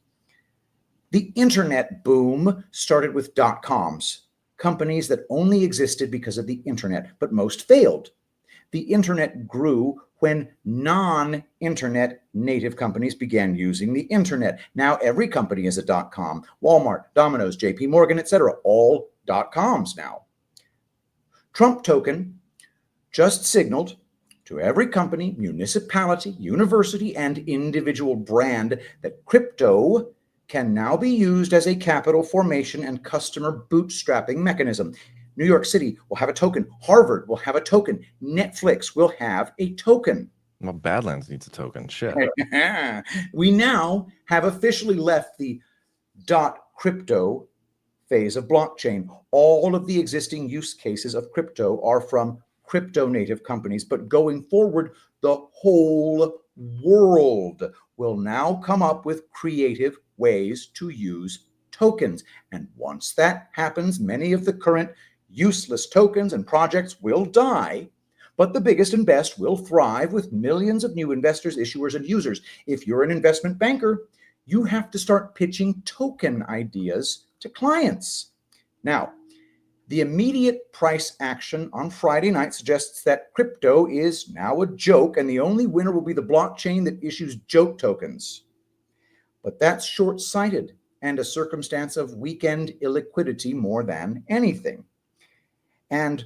The internet boom started with .coms, companies that only existed because of the internet, but most failed. The internet grew when non-internet native companies began using the internet. Now every company is a .com. Walmart, Domino's, JP Morgan, etc., all .coms now. Trump token just signaled to every company, municipality, university, and individual brand that crypto can now be used as a capital formation and customer bootstrapping mechanism. New York City will have a token. Harvard will have a token. Netflix will have a token. Well, Badlands needs a token. Shit. We now have officially left the .crypto phase of blockchain. All of the existing use cases of crypto are from crypto native companies, but going forward, the whole world will now come up with creative ways to use tokens. And once that happens, many of the current useless tokens and projects will die, but the biggest and best will thrive with millions of new investors, issuers, and users. If you're an investment banker, you have to start pitching token ideas to clients. Now, the immediate price action on Friday night suggests that crypto is now a joke, and the only winner will be the blockchain that issues joke tokens. But that's short-sighted and a circumstance of weekend illiquidity more than anything. And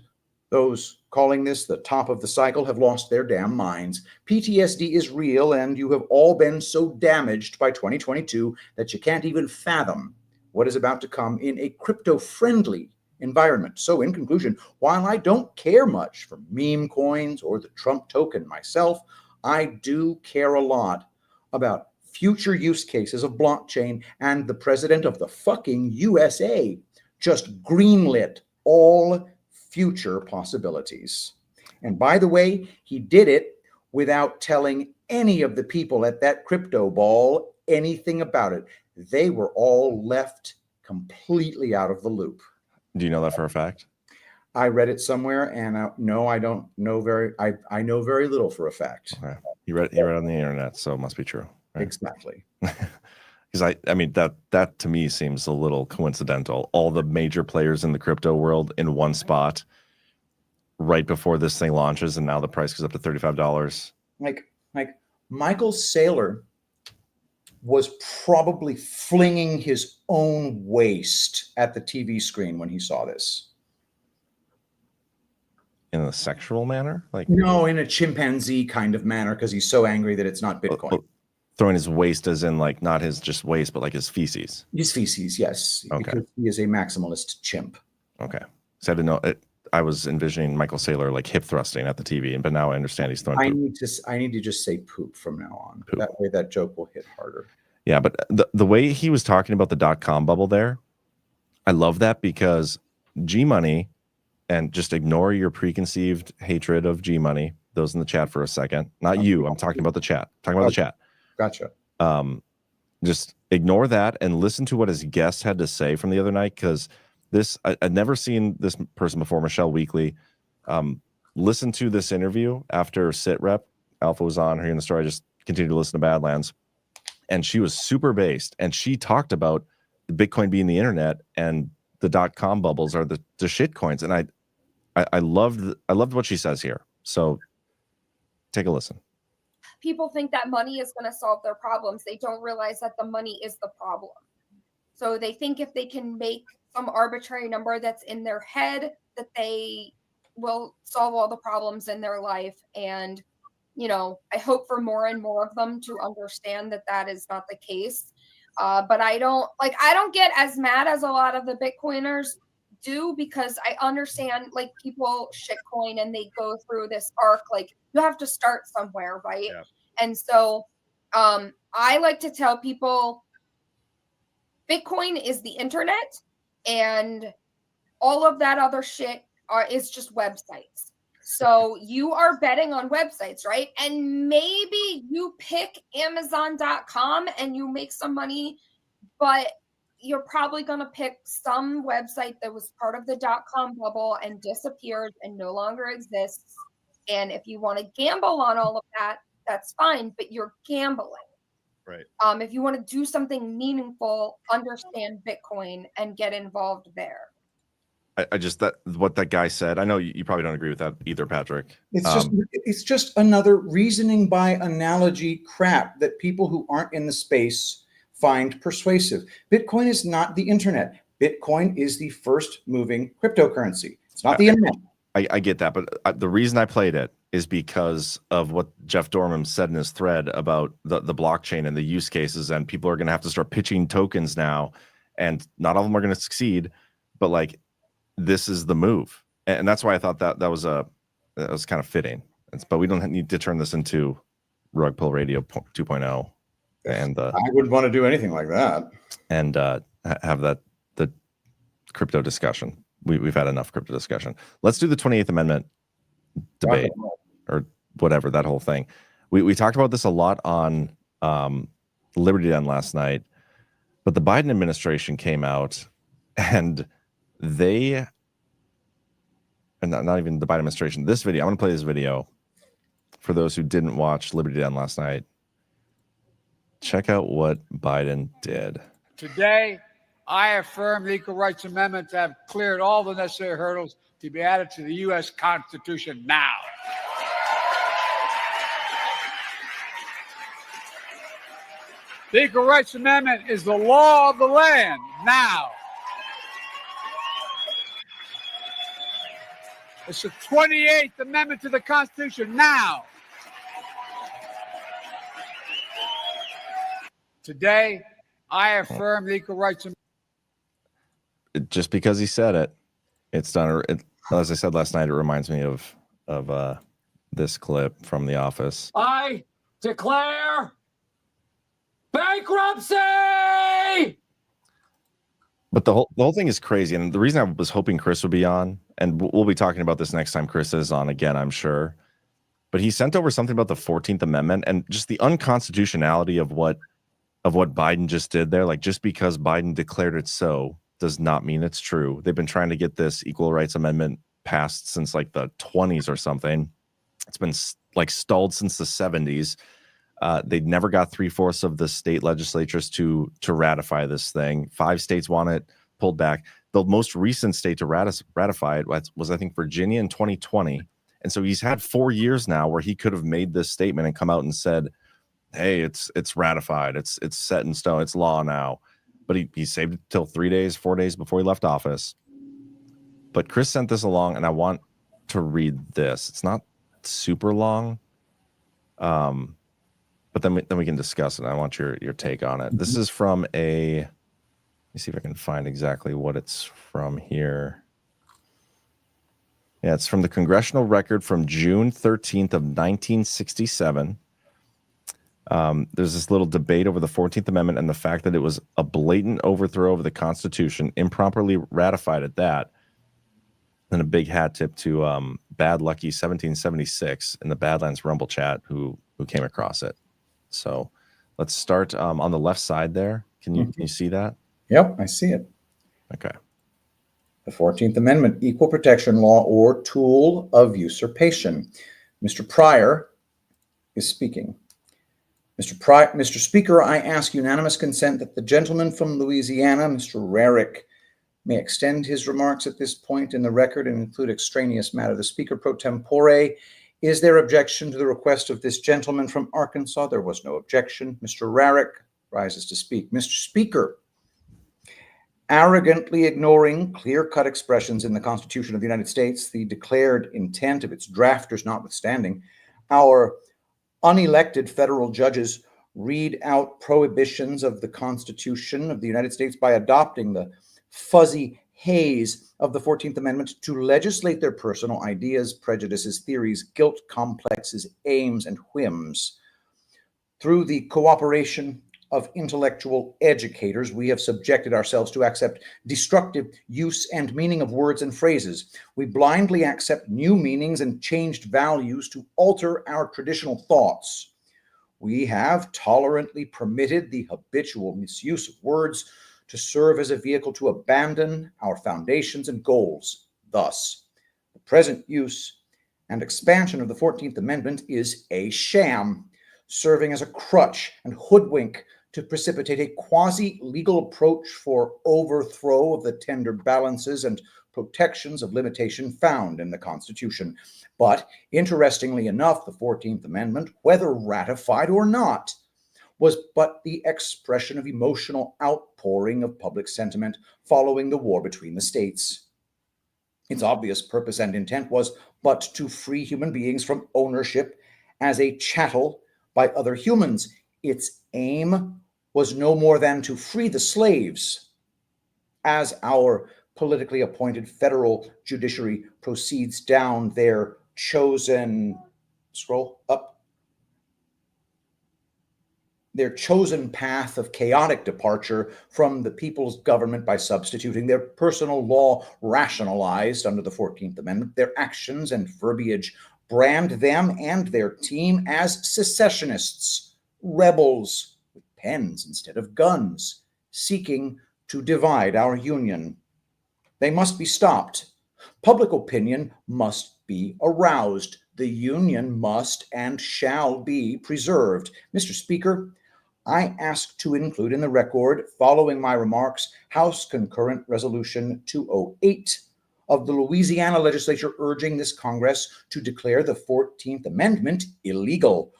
those calling this the top of the cycle have lost their damn minds. PTSD is real, and you have all been so damaged by 2022 that you can't even fathom what is about to come in a crypto-friendly environment. So in conclusion, while I don't care much for meme coins or the Trump token myself, I do care a lot about future use cases of blockchain, and the president of the fucking USA just greenlit all future possibilities. And by the way, he did it without telling any of the people at that crypto ball anything about it. They were all left completely out of the loop. Do you know that for a fact? I read it somewhere, and no, I don't know I know very little for a fact. Okay. You read it on the internet, so it must be true. Right? Exactly. Because I mean that to me seems a little coincidental. All the major players in the crypto world in one spot right before this thing launches, and now the price goes up to $35. Like Michael Saylor was probably flinging his own waist at the TV screen when he saw this. In a sexual manner? Like no, in a chimpanzee kind of manner, because he's so angry that it's not Bitcoin. Throwing his waist as in like not his just waist, but like his feces. His feces, yes. Okay. Because he is a maximalist chimp. Okay. So I didn't know it. I was envisioning Michael Saylor like hip thrusting at the TV, but now I understand he's throwing. I need to just say poop from now on. Poop. That way, that joke will hit harder. Yeah, but the way he was talking about the .com bubble there, I love that because G Money, and just ignore your preconceived hatred of G Money. Those in the chat for a second, not you. I'm talking about the chat. The chat. Gotcha. Just ignore that and listen to what his guest had to say from the other night, because I'd never seen this person before, Michelle Weekly. Listen to this interview after Sit Rep Alpha was on, hearing the story. I just continued to listen to Badlands, and she was super based, and she talked about Bitcoin being the internet and the .com bubbles are the shit coins, and I loved what she says here. So take a listen. People think that money is going to solve their problems. They don't realize that the money is the problem. So they think if they can make some arbitrary number that's in their head, that they will solve all the problems in their life. And, I hope for more and more of them to understand that that is not the case. But I don't get as mad as a lot of the Bitcoiners do, because I understand like people shitcoin and they go through this arc. Like, you have to start somewhere, right? Yeah. And so I like to tell people Bitcoin is the internet, and all of that other shit is just websites. So you are betting on websites, right? And maybe you pick Amazon.com and you make some money, but you're probably going to pick some website that was part of the .com bubble and disappeared and no longer exists. And if you want to gamble on all of that, that's fine, but you're gambling. Right. If you want to do something meaningful, understand Bitcoin and get involved there. What that guy said, I know you probably don't agree with that either, Patrick. It's just another reasoning by analogy crap that people who aren't in the space find persuasive. Bitcoin is not the internet. Bitcoin is the first moving cryptocurrency. It's not the internet. I get that, but the reason I played it is because of what Jeff Dorman said in his thread about the blockchain and the use cases, and people are going to have to start pitching tokens now, and not all of them are going to succeed, but like, this is the move. And that's why I thought that was kind of fitting. But we don't need to turn this into Rug Pull Radio 2.0. And I wouldn't want to do anything like that. And have the crypto discussion. We've had enough crypto discussion. Let's do the 28th Amendment debate or whatever, that whole thing. We talked about this a lot on Liberty Den last night, but the Biden administration came out and not even the Biden administration, this video, I'm going to play this video for those who didn't watch Liberty Den last night. Check out what Biden did. Today, I affirm the Equal Rights Amendment to have cleared all the necessary hurdles to be added to the U.S. Constitution now. The Equal Rights Amendment is the law of the land now. It's the 28th Amendment to the Constitution now. Today, I affirm the Equal Rights Amendment. Just because he said it, it's done. As I said last night, it reminds me of this clip from The Office. I declare bankruptcy! But the whole thing is crazy, and the reason I was hoping Chris would be on, and we'll be talking about this next time Chris is on again, I'm sure. But he sent over something about the 14th Amendment and just the unconstitutionality of what Biden just did there. Like, just because Biden declared it so does not mean it's true. They've been trying to get this Equal Rights Amendment passed since like the 20s or something. It's been like stalled since the 70s. They never got 3/4 of the state legislatures to ratify this thing. 5 states want it pulled back. The most recent state to ratify it was, I think, Virginia in 2020. And so he's had 4 years now where he could have made this statement and come out and said, hey, it's ratified. It's set in stone. It's law now. But he saved it till 4 days before he left office. But Chris sent this along, and I want to read this. It's not super long. But then we can discuss it. I want your take on it. This is from let me see if I can find exactly what it's from here. Yeah, it's from the Congressional Record from June 13th of 1967. There's this little debate over the 14th Amendment and the fact that it was a blatant overthrow of the Constitution, improperly ratified at that. And a big hat tip to Bad Lucky 1776 in the Badlands Rumble chat who came across it. So let's start on the left side there. Can you see that? Yep, I see it. Okay. The 14th Amendment, equal protection law or tool of usurpation. Mr. Pryor is speaking. Mr. Speaker, I ask unanimous consent that the gentleman from Louisiana, Mr. Rarick, may extend his remarks at this point in the record and include extraneous matter. The Speaker pro tempore, is there objection to the request of this gentleman from Arkansas? There was no objection. Mr. Rarick rises to speak. Mr. Speaker, arrogantly ignoring clear-cut expressions in the Constitution of the United States, the declared intent of its drafters notwithstanding, our unelected federal judges read out prohibitions of the Constitution of the United States by adopting the fuzzy haze of the 14th Amendment to legislate their personal ideas, prejudices, theories, guilt complexes, aims, and whims. Through the cooperation of intellectual educators, we have subjected ourselves to accept destructive use and meaning of words and phrases. We blindly accept new meanings and changed values to alter our traditional thoughts. We have tolerantly permitted the habitual misuse of words to serve as a vehicle to abandon our foundations and goals. Thus, the present use and expansion of the 14th Amendment is a sham, serving as a crutch and hoodwink to precipitate a quasi-legal approach for overthrow of the tender balances and protections of limitation found in the Constitution. But interestingly enough, the 14th Amendment, whether ratified or not, was but the expression of emotional outpouring of public sentiment following the war between the states. Its obvious purpose and intent was but to free human beings from ownership as a chattel by other humans. Its aim was no more than to free the slaves. As our politically appointed federal judiciary proceeds down their chosen, scroll up, their chosen path of chaotic departure from the people's government by substituting their personal law rationalized under the 14th Amendment, their actions and verbiage brand them and their team as secessionists, rebels with pens instead of guns, seeking to divide our union. They must be stopped. Public opinion must be aroused. The union must and shall be preserved. Mr. Speaker, I ask to include in the record, following my remarks, House Concurrent Resolution 208 of the Louisiana Legislature urging this Congress to declare the 14th Amendment illegal.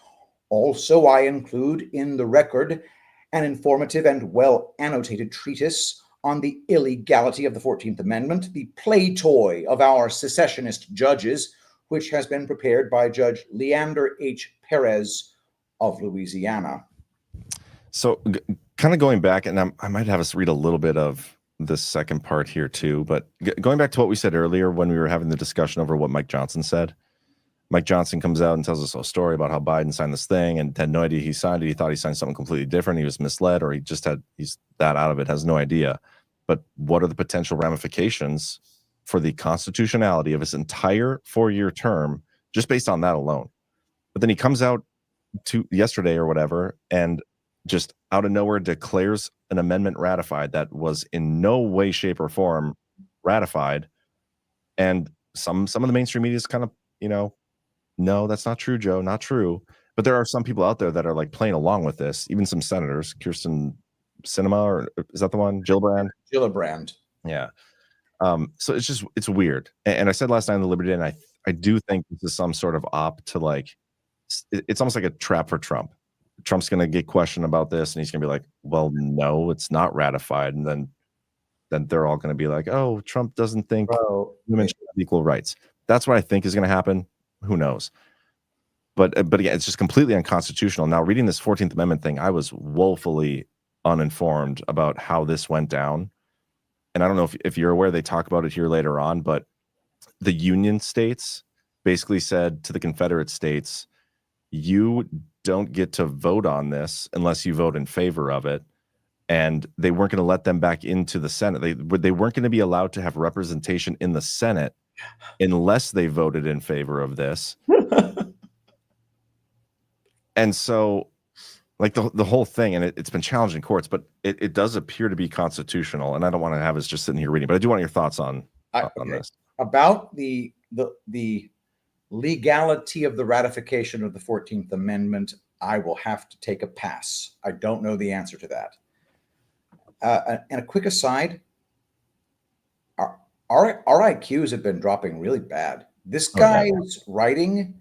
Also, I include in the record an informative and well-annotated treatise on the illegality of the 14th Amendment, the play toy of our secessionist judges, which has been prepared by Judge Leander H. Perez of Louisiana. So kind of going back, and I might have us read a little bit of this second part here too, but going back to what we said earlier when we were having the discussion over what Mike Johnson said. Mike Johnson comes out and tells us a story about how Biden signed this thing and had no idea he signed it. He thought he signed something completely different. He was misled, or he's that out of it, has no idea. But what are the potential ramifications for the constitutionality of his entire 4-year term just based on that alone? But then he comes out to yesterday or whatever and just out of nowhere declares an amendment ratified that was in no way, shape, or form ratified. And some of the mainstream media is kind of, no, that's not true, Joe, not true. But there are some people out there that are like playing along with this, even some senators, Kirsten Sinema, or is that the one? Gillibrand? Gillibrand. Yeah. So it's weird. And I said last night on the Liberty Day, and I do think this is some sort of op to it's almost like a trap for Trump. Trump's going to get questioned about this, and he's going to be like, well, no, it's not ratified. And then they're all going to be like, oh, Trump doesn't think women should have equal rights. That's what I think is going to happen. Who knows? But again, it's just completely unconstitutional. Now, reading this 14th Amendment thing, I was woefully uninformed about how this went down. And I don't know if you're aware, they talk about it here later on, but the Union states basically said to the Confederate states, you don't get to vote on this unless you vote in favor of it. And they weren't going to let them back into the Senate. They weren't going to be allowed to have representation in the Senate unless they voted in favor of this. And so, like the whole thing, and it's been challenged in courts, but it does appear to be constitutional. And I don't want to have us just sitting here reading, but I do want your thoughts on this. About the legality of the ratification of the 14th Amendment, I will have to take a pass. I don't know the answer to that. And a quick aside, our IQs have been dropping really bad. This guy's writing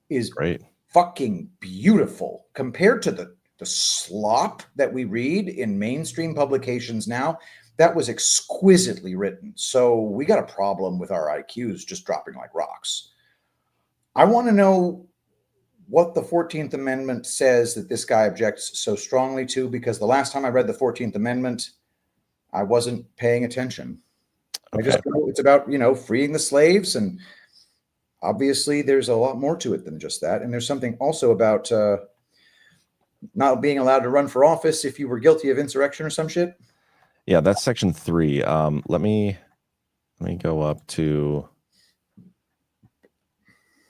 is great, fucking beautiful compared to the slop that we read in mainstream publications now. That was exquisitely written. So we got a problem with our IQs just dropping like rocks. I want to know what the 14th Amendment says that this guy objects so strongly to, because the last time I read the 14th Amendment, I wasn't paying attention. I just know it's about, freeing the slaves, and obviously there's a lot more to it than just that. And there's something also about not being allowed to run for office if you were guilty of insurrection or some shit. Yeah, that's section 3. Let me go up to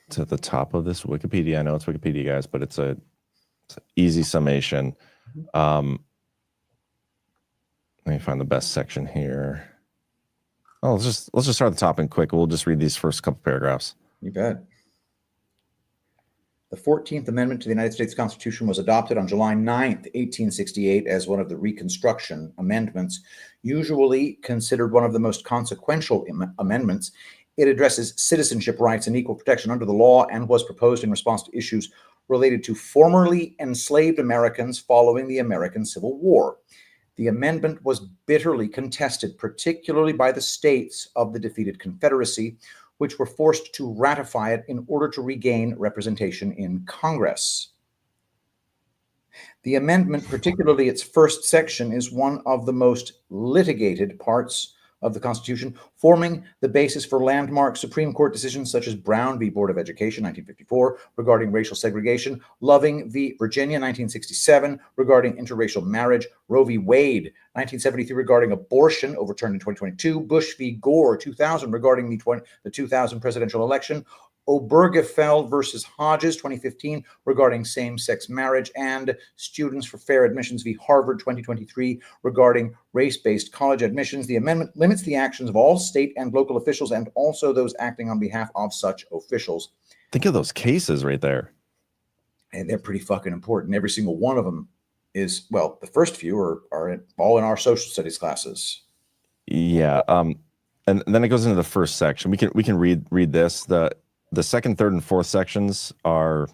the top of this Wikipedia. I know it's Wikipedia, guys, but it's an easy summation. Let me find the best section here. Oh, let's just start at the top and quick. We'll just read these first couple paragraphs. You bet. The 14th Amendment to the United States Constitution was adopted on July 9th, 1868, as one of the Reconstruction Amendments, usually considered one of the most consequential amendments. It addresses citizenship rights and equal protection under the law, and was proposed in response to issues related to formerly enslaved Americans following the American Civil War. The amendment was bitterly contested, particularly by the states of the defeated Confederacy, which were forced to ratify it in order to regain representation in Congress. The amendment, particularly its first section, is one of the most litigated parts of the Constitution, forming the basis for landmark Supreme Court decisions such as Brown v. Board of Education, 1954, regarding racial segregation, Loving v. Virginia, 1967, regarding interracial marriage, Roe v. Wade, 1973, regarding abortion, overturned in 2022, Bush v. Gore, 2000, regarding the 2000 presidential election, Obergefell versus Hodges, 2015, regarding same-sex marriage, and Students for Fair Admissions v. Harvard, 2023, regarding race-based college admissions. The amendment limits the actions of all state and local officials, and also those acting on behalf of such officials. Think of those cases right there. And they're pretty fucking important. Every single one of them is, well, the first few are all in our social studies classes. Yeah. And then it goes into the first section. We can read this. The second, third, and fourth sections are,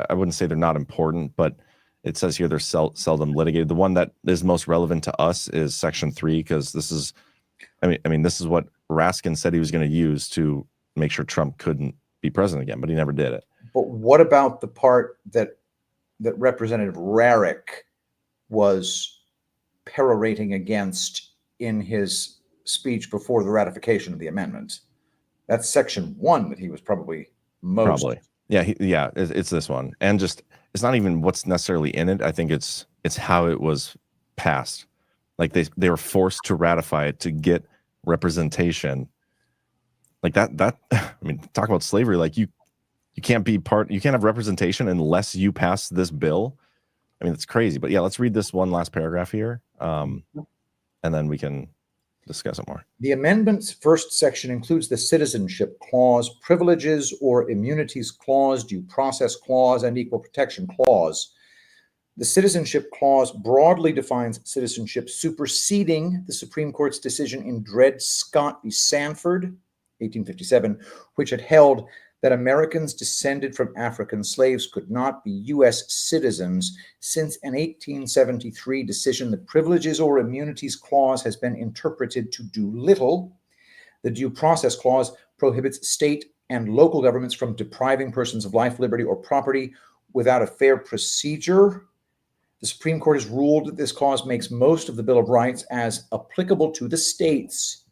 I wouldn't say they're not important, but it says here they're seldom litigated. The one that is most relevant to us is section 3, because this is, I mean, this is what Raskin said he was going to use to make sure Trump couldn't be president again, but he never did it. But what about the part that Representative Rarick was perorating against in his speech before the ratification of the amendment? That's section 1 that he was probably most. Yeah, it's this one, and just it's not even what's necessarily in it. I think it's how it was passed. Like they were forced to ratify it to get representation. Like that. I mean, talk about slavery. Like you can't be you can't have representation unless you pass this bill. I mean, it's crazy. But yeah, let's read this one last paragraph here, and then we can discuss it more. The amendment's first section includes the citizenship clause, privileges or immunities clause, due process clause, and equal protection clause. The citizenship clause broadly defines citizenship, superseding the Supreme Court's decision in Dred Scott v. Sanford, 1857, which had held that Americans descended from African slaves could not be U.S. citizens. Since an 1873 decision, the privileges or immunities clause has been interpreted to do little. The due process clause prohibits state and local governments from depriving persons of life, liberty, or property without a fair procedure. The Supreme Court has ruled that this clause makes most of the Bill of Rights as applicable to the states,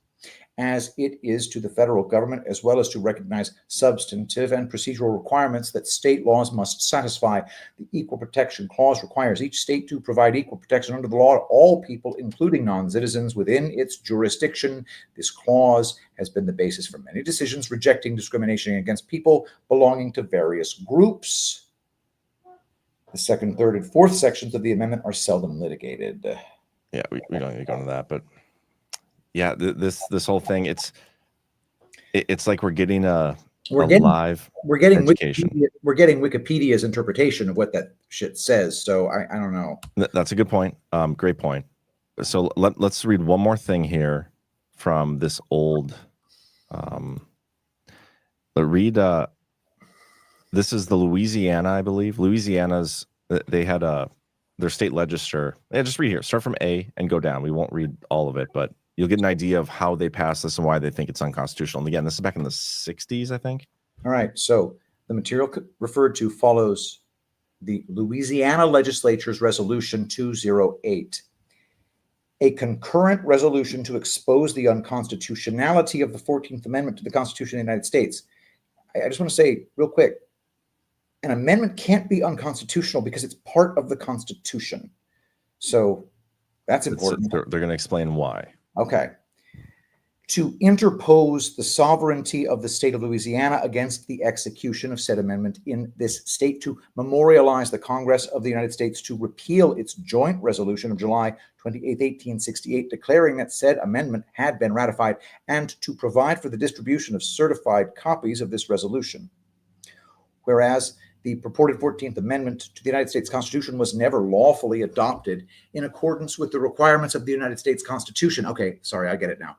as it is to the federal government, as well as to recognize substantive and procedural requirements that state laws must satisfy. The Equal Protection Clause requires each state to provide equal protection under the law to all people, including non-citizens, within its jurisdiction. This clause has been the basis for many decisions rejecting discrimination against people belonging to various groups. The second, third, and fourth sections of the amendment are seldom litigated. Yeah, we don't need to go into that, but yeah, this whole thing, it's like we're getting live education. We're getting Wikipedia's interpretation of what that shit says. So I don't know. That's a good point. Great point. So let's read one more thing here from this old. This is the Louisiana, I believe. Louisiana's, they had their state legislature. Yeah, just read here. Start from A and go down. We won't read all of it, but you'll get an idea of how they passed this and why they think it's unconstitutional. And again, this is back in the 60s, I think. All right. So the material referred to follows the Louisiana legislature's resolution 208. A concurrent resolution to expose the unconstitutionality of the 14th Amendment to the Constitution of the United States. I just want to say real quick, an amendment can't be unconstitutional because it's part of the Constitution. So that's important. They're going to explain why. Okay. To interpose the sovereignty of the state of Louisiana against the execution of said amendment in this state, to memorialize the Congress of the United States to repeal its joint resolution of July 28, 1868, declaring that said amendment had been ratified, and to provide for the distribution of certified copies of this resolution. Whereas the purported 14th Amendment to the United States Constitution was never lawfully adopted in accordance with the requirements of the United States Constitution. Okay, sorry, I get it now.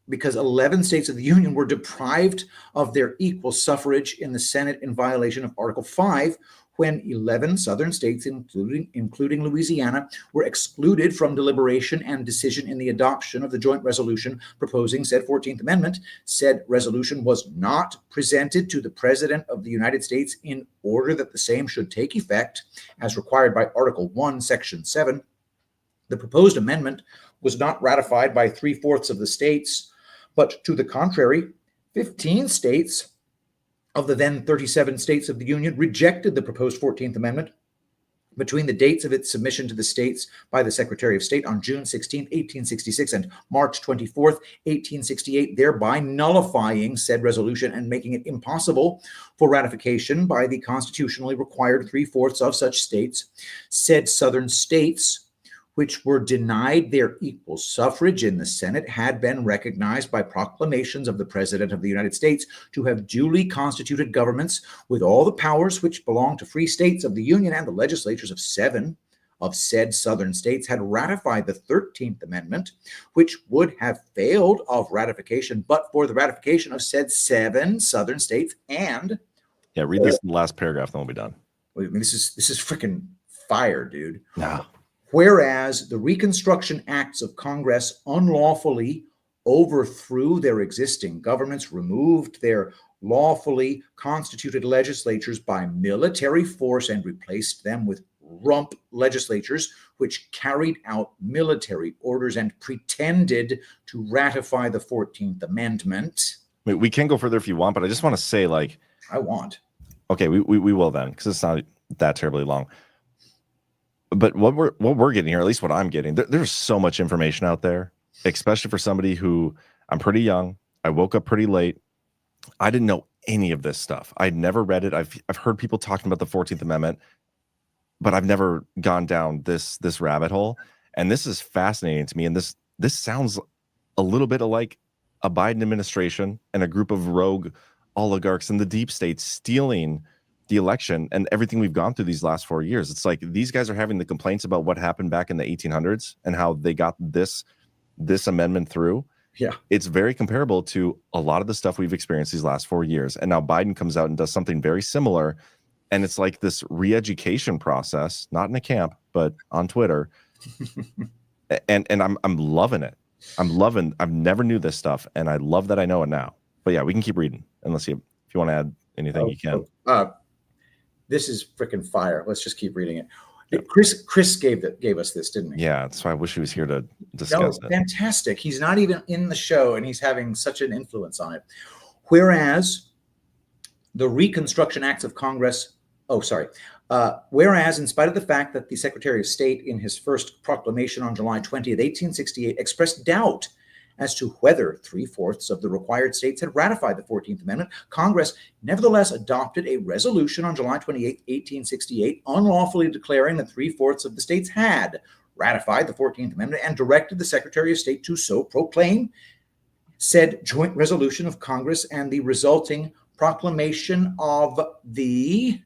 Because 11 states of the Union were deprived of their equal suffrage in the Senate in violation of Article 5, when 11 southern states, including Louisiana, were excluded from deliberation and decision in the adoption of the joint resolution proposing said 14th Amendment. Said resolution was not presented to the President of the United States in order that the same should take effect as required by Article 1, Section 7. The proposed amendment was not ratified by 3/4 of the states, but to the contrary, 15 states of the then 37 states of the Union rejected the proposed 14th Amendment between the dates of its submission to the states by the Secretary of State on June 16, 1866 and March 24, 1868, thereby nullifying said resolution and making it impossible for ratification by the constitutionally required 3/4 of such states. Said southern states, which were denied their equal suffrage in the Senate, had been recognized by proclamations of the President of the United States to have duly constituted governments with all the powers which belong to free states of the Union, and the legislatures of 7 of said southern states had ratified the 13th Amendment, which would have failed of ratification but for the ratification of said 7 southern states. And yeah, read this in the last paragraph, then we'll be done. I mean, this is freaking fire, dude. No. Whereas the Reconstruction Acts of Congress unlawfully overthrew their existing governments, removed their lawfully constituted legislatures by military force, and replaced them with rump legislatures, which carried out military orders and pretended to ratify the 14th Amendment. We can go further if you want, but I just want to say, like, I want. Okay, we will then, because it's not that terribly long. But what we're getting here, at least what I'm getting, there's so much information out there, especially for somebody who, I'm pretty young. I woke up pretty late. I didn't know any of this stuff. I'd never read it. I've heard people talking about the 14th Amendment, but I've never gone down this rabbit hole. And this is fascinating to me. And this sounds a little bit like a Biden administration and a group of rogue oligarchs in the deep state stealing the election and everything we've gone through these last 4 years. It's like these guys are having the complaints about what happened back in the 1800s and how they got this amendment through. Yeah. It's very comparable to a lot of the stuff we've experienced these last 4 years. And now Biden comes out and does something very similar. And it's like this re-education process, not in a camp, but on Twitter. and I'm loving it. I've never knew this stuff, and I love that I know it now. But yeah, we can keep reading unless if you want to add anything, you can. This is freaking fire. Let's just keep reading it. Chris gave us this, didn't he? Yeah, so I wish he was here to discuss it. Fantastic. He's not even in the show, and he's having such an influence on it. Whereas the Reconstruction Acts of Congress, whereas in spite of the fact that the Secretary of State in his first proclamation on July 20th, 1868, expressed doubt as to whether 3/4 of the required states had ratified the 14th Amendment, Congress nevertheless adopted a resolution on July 28, 1868, unlawfully declaring that 3/4 of the states had ratified the 14th Amendment and directed the Secretary of State to so proclaim. Said joint resolution of Congress and the resulting proclamation of the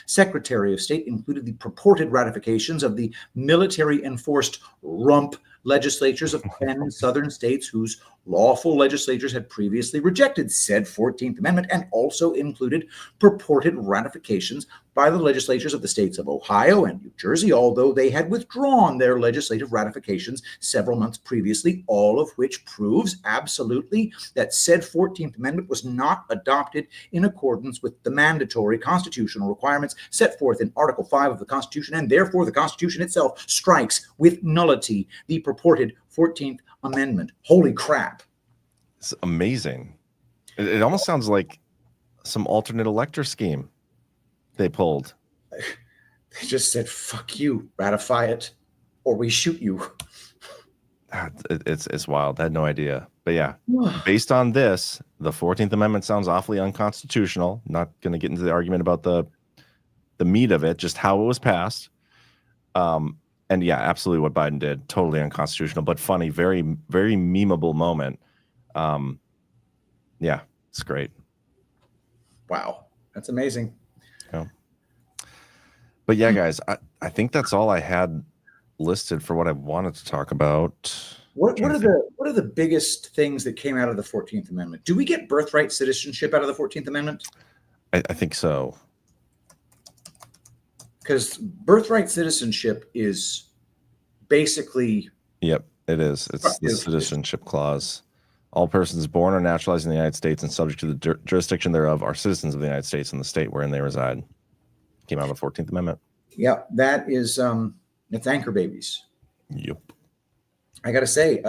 Secretary of State included the purported ratifications of the military-enforced rump legislatures of 10 southern states whose lawful legislatures had previously rejected said 14th Amendment, and also included purported ratifications by the legislatures of the states of Ohio and New Jersey, although they had withdrawn their legislative ratifications several months previously, all of which proves absolutely that said 14th Amendment was not adopted in accordance with the mandatory constitutional requirements set forth in Article 5 of the Constitution, and therefore the Constitution itself strikes with nullity the purported 14th Amendment. Holy crap. It's amazing. It almost sounds like some alternate elector scheme they pulled. They just said, fuck you, ratify it, or we shoot you. It's wild. I had no idea. But yeah, based on this, the 14th Amendment sounds awfully unconstitutional. Not going to get into the argument about the meat of it, just how it was passed. And yeah, absolutely what Biden did, totally unconstitutional, but funny, very, very memeable moment. Yeah, it's great. Wow, that's amazing. Yeah. But yeah, guys, I think that's all I had listed for what I wanted to talk about. What are the biggest things that came out of the 14th Amendment? Do we get birthright citizenship out of the 14th Amendment? I think so. Because birthright citizenship is basically... Yep, it is. It's the citizenship clause. All persons born or naturalized in the United States and subject to the jurisdiction thereof are citizens of the United States and the state wherein they reside. Came out of the 14th Amendment. Yeah, that is, it's anchor babies. Yep. I got to say,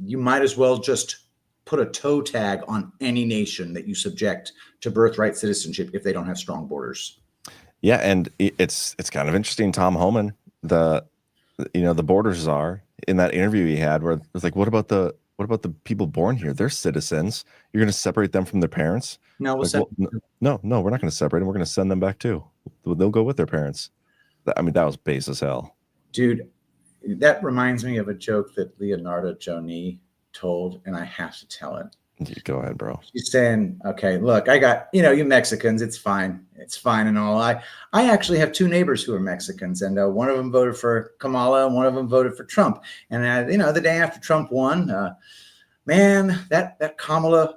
you might as well just put a toe tag on any nation that you subject to birthright citizenship if they don't have strong borders. Yeah, and it's kind of interesting. Tom Homan, the border czar, in that interview he had, where it was like, what about the people born here? They're citizens. You're going to separate them from their parents? No, no, we're not going to separate them. We're going to send them back too. They'll go with their parents. I mean, that was base as hell, dude. That reminds me of a joke that Leonardo Joni told, and I have to tell it. Go ahead, bro. She's saying, okay, look, I got, you Mexicans, it's fine and all. I actually have two neighbors who are Mexicans, and one of them voted for Kamala and one of them voted for Trump. And the day after Trump won, man, that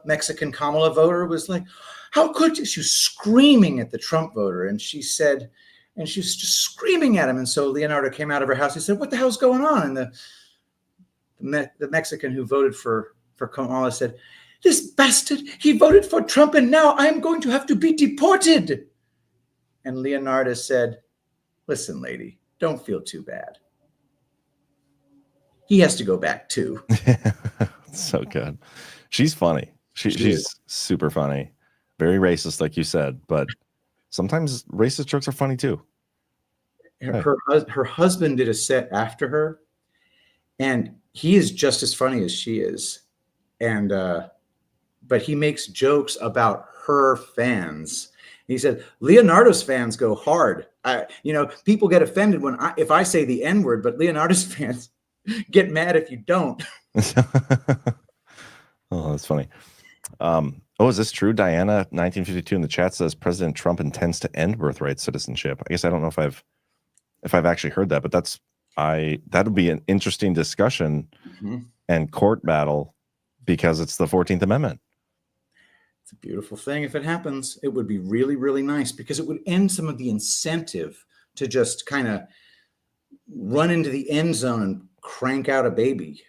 Mexican Kamala voter was like, how could you? She was screaming at the Trump voter, and she said, and she was just screaming at him. And so Leonardo came out of her house. He said, what the hell's going on? And the Mexican who voted for Kamala said, this bastard, he voted for Trump, and now I'm going to have to be deported. And Leonardo said, listen, lady, don't feel too bad. He has to go back too. So good. She's funny. She's super funny. Very racist, like you said, but sometimes racist jokes are funny too. Her husband did a set after her, and he is just as funny as she is. And but he makes jokes about her fans. He said, Leonardo's fans go hard. People get offended if I say the N-word, but Leonardo's fans get mad if you don't. Oh, that's funny. Is this true? Diana 1952 in the chat says President Trump intends to end birthright citizenship. I guess I don't know if I've actually heard that, but that'll be an interesting discussion and court battle because it's the 14th Amendment. It's a beautiful thing if it happens. It would be really, really nice because it would end some of the incentive to just kind of run into the end zone and crank out a baby.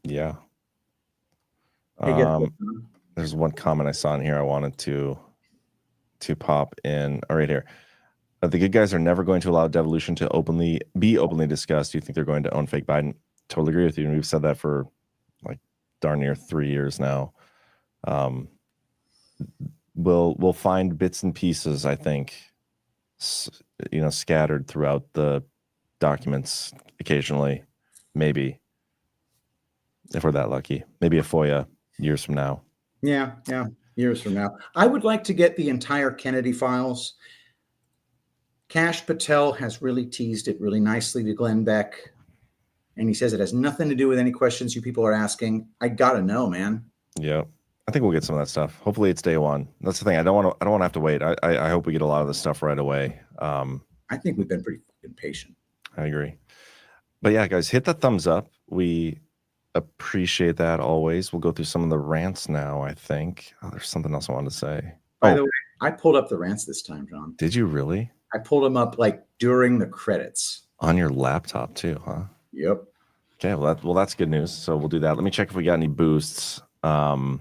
Yeah. There's one comment I saw in here I wanted to pop in. All right, here. The good guys are never going to allow devolution to be openly discussed. Do you think they're going to own fake Biden? Totally agree with you. And we've said that for like darn near 3 years now. We'll find bits and pieces, I think, scattered throughout the documents occasionally, maybe, if we're that lucky. Maybe a FOIA years from now. Yeah, years from now. I would like to get the entire Kennedy files. Kash Patel has really teased it really nicely to Glenn Beck, and he says it has nothing to do with any questions you people are asking. I gotta know, man. Yeah, I think we'll get some of that stuff. Hopefully, it's day one. That's the thing. I don't want to have to wait. I hope we get a lot of this stuff right away. I think we've been pretty fucking patient. I agree. But yeah, guys, hit the thumbs up. We appreciate that always. We'll go through some of the rants now, I think. Oh, there's something else I wanted to say. By the way, I pulled up the rants this time, John. Did you really? I pulled them up like during the credits. On your laptop too, huh? Yep. Okay, well that's good news. So we'll do that. Let me check if we got any boosts. And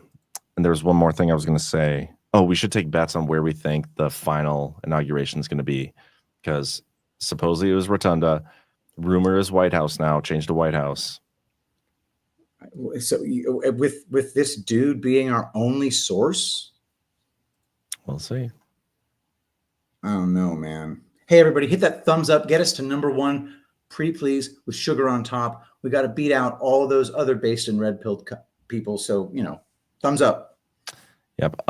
there was one more thing I was going to say. Oh, we should take bets on where we think the final inauguration is going to be, because supposedly it was Rotunda. Rumor is White House now. Changed to White House. So with this dude being our only source, we'll see. I don't know, man. Hey, everybody, hit that thumbs up. Get us to #1, please, with sugar on top. We got to beat out all those other based and red-pilled people. So, thumbs up. Yep.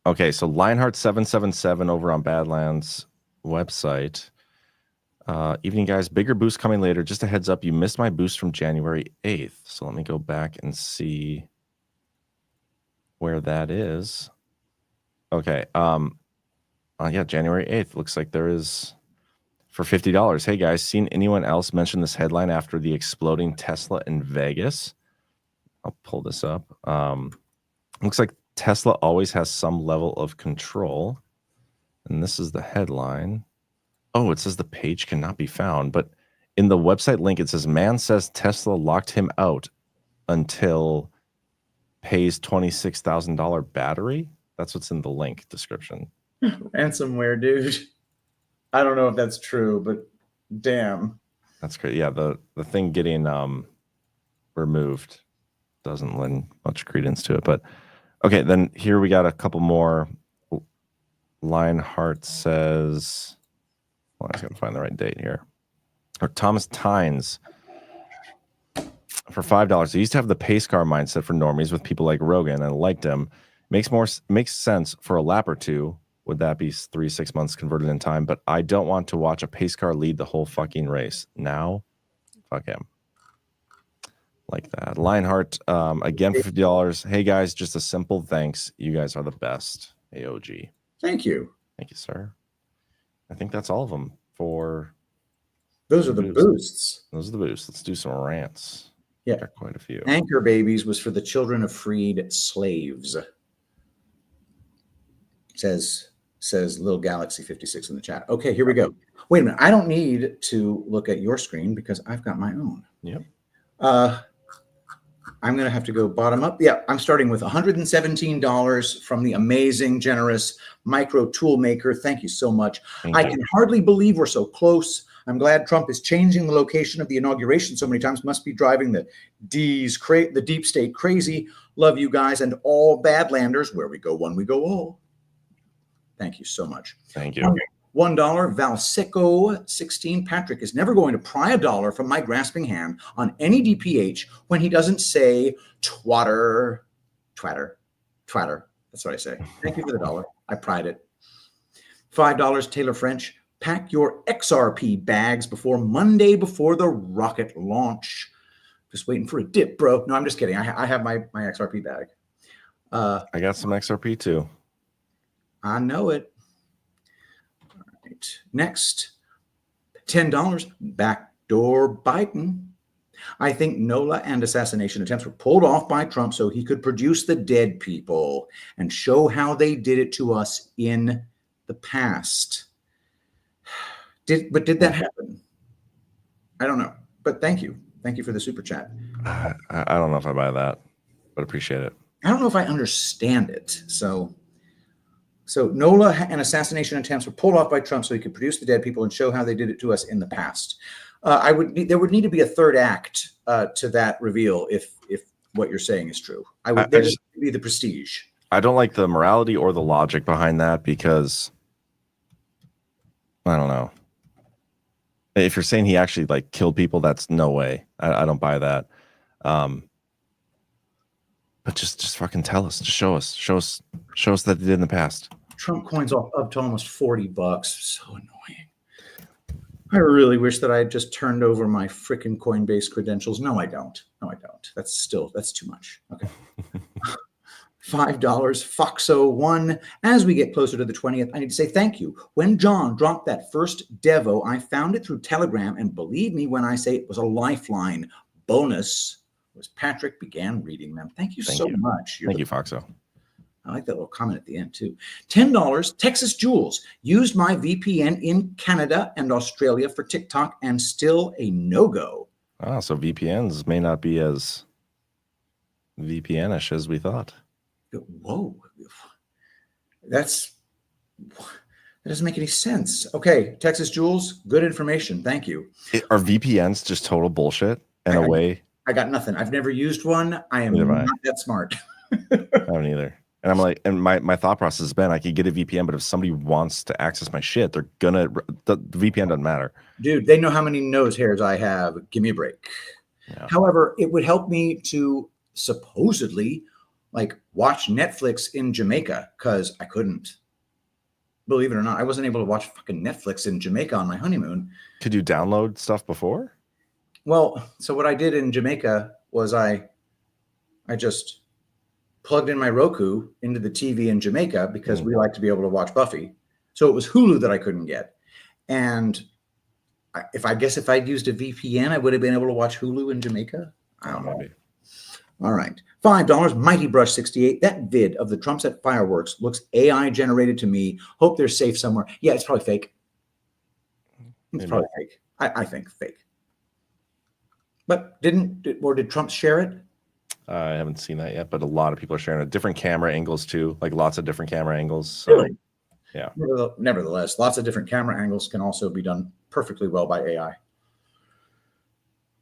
Okay, so Lionheart777 over on Badlands website. Evening, guys. Bigger boost coming later. Just a heads up, you missed my boost from January 8th. So let me go back and see where that is. Okay. Yeah, January 8th. Looks like there is for $50. Hey, guys, seen anyone else mention this headline after the exploding Tesla in Vegas? I'll pull this up. Looks like Tesla always has some level of control. And this is the headline. Oh, it says the page cannot be found. But in the website link, it says, man says Tesla locked him out until pays $26,000 battery. That's what's in the link description. Ransomware, dude. I don't know if that's true, but damn. That's great. Yeah, the thing getting removed doesn't lend much credence to it. But okay, then here we got a couple more. Lionheart says, well, I was going to find the right date here. Or Thomas Tynes for $5. He used to have the pace car mindset for normies with people like Rogan, and I liked him. Makes sense for a lap or two. Would that be 3-6 months converted in time? But I don't want to watch a pace car lead the whole fucking race. Now, fuck him. Like that. Lionheart, again for $50. Hey, guys, just a simple thanks. You guys are the best. AOG. Thank you. Thank you, sir. I think that's all of them for... Those are the boosts. Those are the boosts. Let's do some rants. Yeah. Got quite a few. Anchor Babies was for the children of freed slaves. Says Little Galaxy 56 in the chat. Okay, here we go. Wait a minute. I don't need to look at your screen because I've got my own. Yep. I'm going to have to go bottom up. Yeah, I'm starting with $117 from the amazing, generous Micro Tool Maker. Thank you so much. I can hardly believe we're so close. I'm glad Trump is changing the location of the inauguration so many times. Must be driving the deep state crazy. Love you guys and all Badlanders. Where we go one, we go all. Thank you so much. Thank you. $1, Valseco 16. Patrick is never going to pry a dollar from my grasping hand on any DPH when he doesn't say twatter. That's what I say. Thank you for the dollar. I pried it. $5, Taylor French. Pack your XRP bags before Monday before the rocket launch. Just waiting for a dip, bro. No, I'm just kidding. I have my XRP bag. I got some XRP too. I know it. All right. Next, $10, backdoor Biden. I think NOLA and assassination attempts were pulled off by Trump so he could produce the dead people and show how they did it to us in the past. Did that happen? I don't know. But thank you. Thank you for the super chat. I don't know if I buy that, but appreciate it. I don't know if I understand it. So So NOLA and assassination attempts were pulled off by Trump so he could produce the dead people and show how they did it to us in the past. There would need to be a third act to that reveal if what you're saying is true. There just be the prestige. I don't like the morality or the logic behind that because I don't know. If you're saying he actually like killed people, that's no way. I don't buy that. But just fucking tell us. Just show us that they did in the past. Trump coins up to almost $40. So annoying. I really wish that I had just turned over my frickin' Coinbase credentials. No, I don't. That's too much. Okay. $5, Foxo1. As we get closer to the 20th, I need to say thank you. When John dropped that first Devo, I found it through Telegram, and believe me when I say it was a lifeline. Bonus was Patrick began reading them. Thank you so much. Thank you, Foxo. I like that little comment at the end, too. $10, Texas Jules. Used my VPN in Canada and Australia for TikTok and still a no-go. Ah, so VPNs may not be as VPN-ish as we thought. Whoa. That doesn't make any sense. Okay, Texas Jules, good information. Thank you. Are VPNs just total bullshit in a way? I got nothing. I've never used one. I am not that smart. I don't either. And I'm like, and my thought process has been I could get a VPN, but if somebody wants to access my shit, the VPN doesn't matter. Dude, they know how many nose hairs I have. Give me a break. Yeah. However, it would help me to supposedly like watch Netflix in Jamaica because I couldn't. Believe it or not, I wasn't able to watch fucking Netflix in Jamaica on my honeymoon. Could you download stuff before? Well, so what I did in Jamaica was I just plugged in my Roku into the TV in Jamaica because we like to be able to watch Buffy. So it was Hulu that I couldn't get. And if I'd used a VPN, I would have been able to watch Hulu in Jamaica. I don't know. All right. $5, Mighty Brush 68. That vid of the Trumps at fireworks looks AI generated to me. Hope they're safe somewhere. Yeah, it's probably fake. It's probably fake. I think fake. But did Trump share it? I haven't seen that yet, but a lot of people are sharing it. Different camera angles too, like lots of different camera angles. So, really? Yeah. Nevertheless, lots of different camera angles can also be done perfectly well by AI.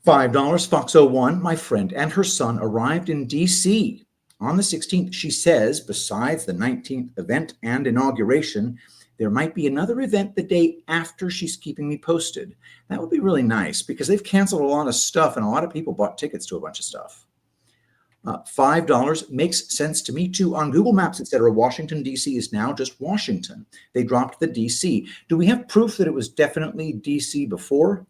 $5, Foxo1. My friend and her son arrived in D.C. on the 16th. She says, besides the 19th event and inauguration, there might be another event the day after. She's keeping me posted. That would be really nice because they've canceled a lot of stuff and a lot of people bought tickets to a bunch of stuff. $5 makes sense to me too. On Google Maps, etc., Washington, D.C. is now just Washington. They dropped the D.C. Do we have proof that it was definitely D.C. before?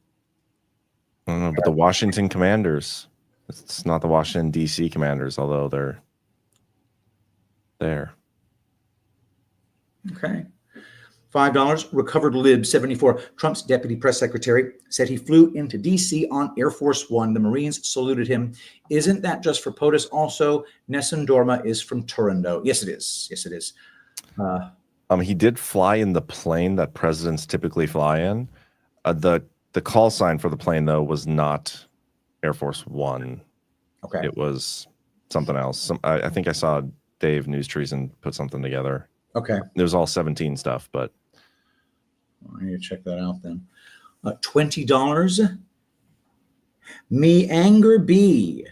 I don't know, but the Washington Commanders. It's not the Washington, D.C. Commanders, although they're there. Okay. $5, recovered lib 74. Trump's deputy press secretary said he flew into D.C. on Air Force One. The Marines saluted him. Isn't that just for POTUS? Also, Nessun Dorma is from Turandot. Yes, it is. Yes, it is. He did fly in the plane that presidents typically fly in. The call sign for the plane, though, was not Air Force One. Okay. It was something else. I think I saw Dave News Treason put something together. Okay. It was all 17 stuff, but I need to check that out then. $20. Me Anger B.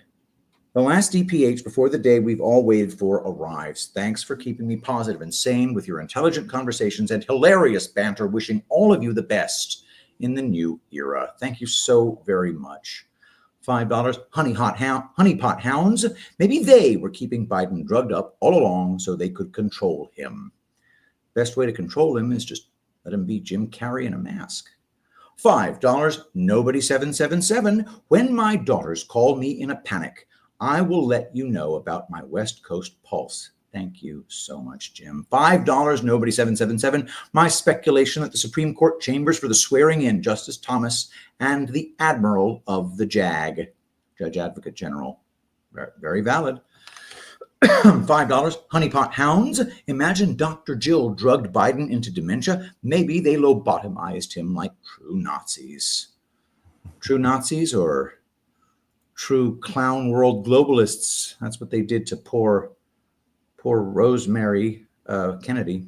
The last DPH before the day we've all waited for arrives. Thanks for keeping me positive and sane with your intelligent conversations and hilarious banter. Wishing all of you the best in the new era. Thank you so very much. $5. Honeypot hounds. Maybe they were keeping Biden drugged up all along so they could control him. Best way to control him is just let him be Jim Carrey in a mask. $5. Nobody 777. When my daughters call me in a panic, I will let you know about my West Coast pulse. Thank you so much, Jim. $5. Nobody 777. My speculation that the Supreme Court chambers for the swearing in Justice Thomas and the Admiral of the JAG, Judge Advocate General. Very valid. $5. Honeypot hounds. Imagine Dr. Jill drugged Biden into dementia. Maybe they lobotomized him like true Nazis. True Nazis or true clown world globalists. That's what they did to poor Rosemary Kennedy.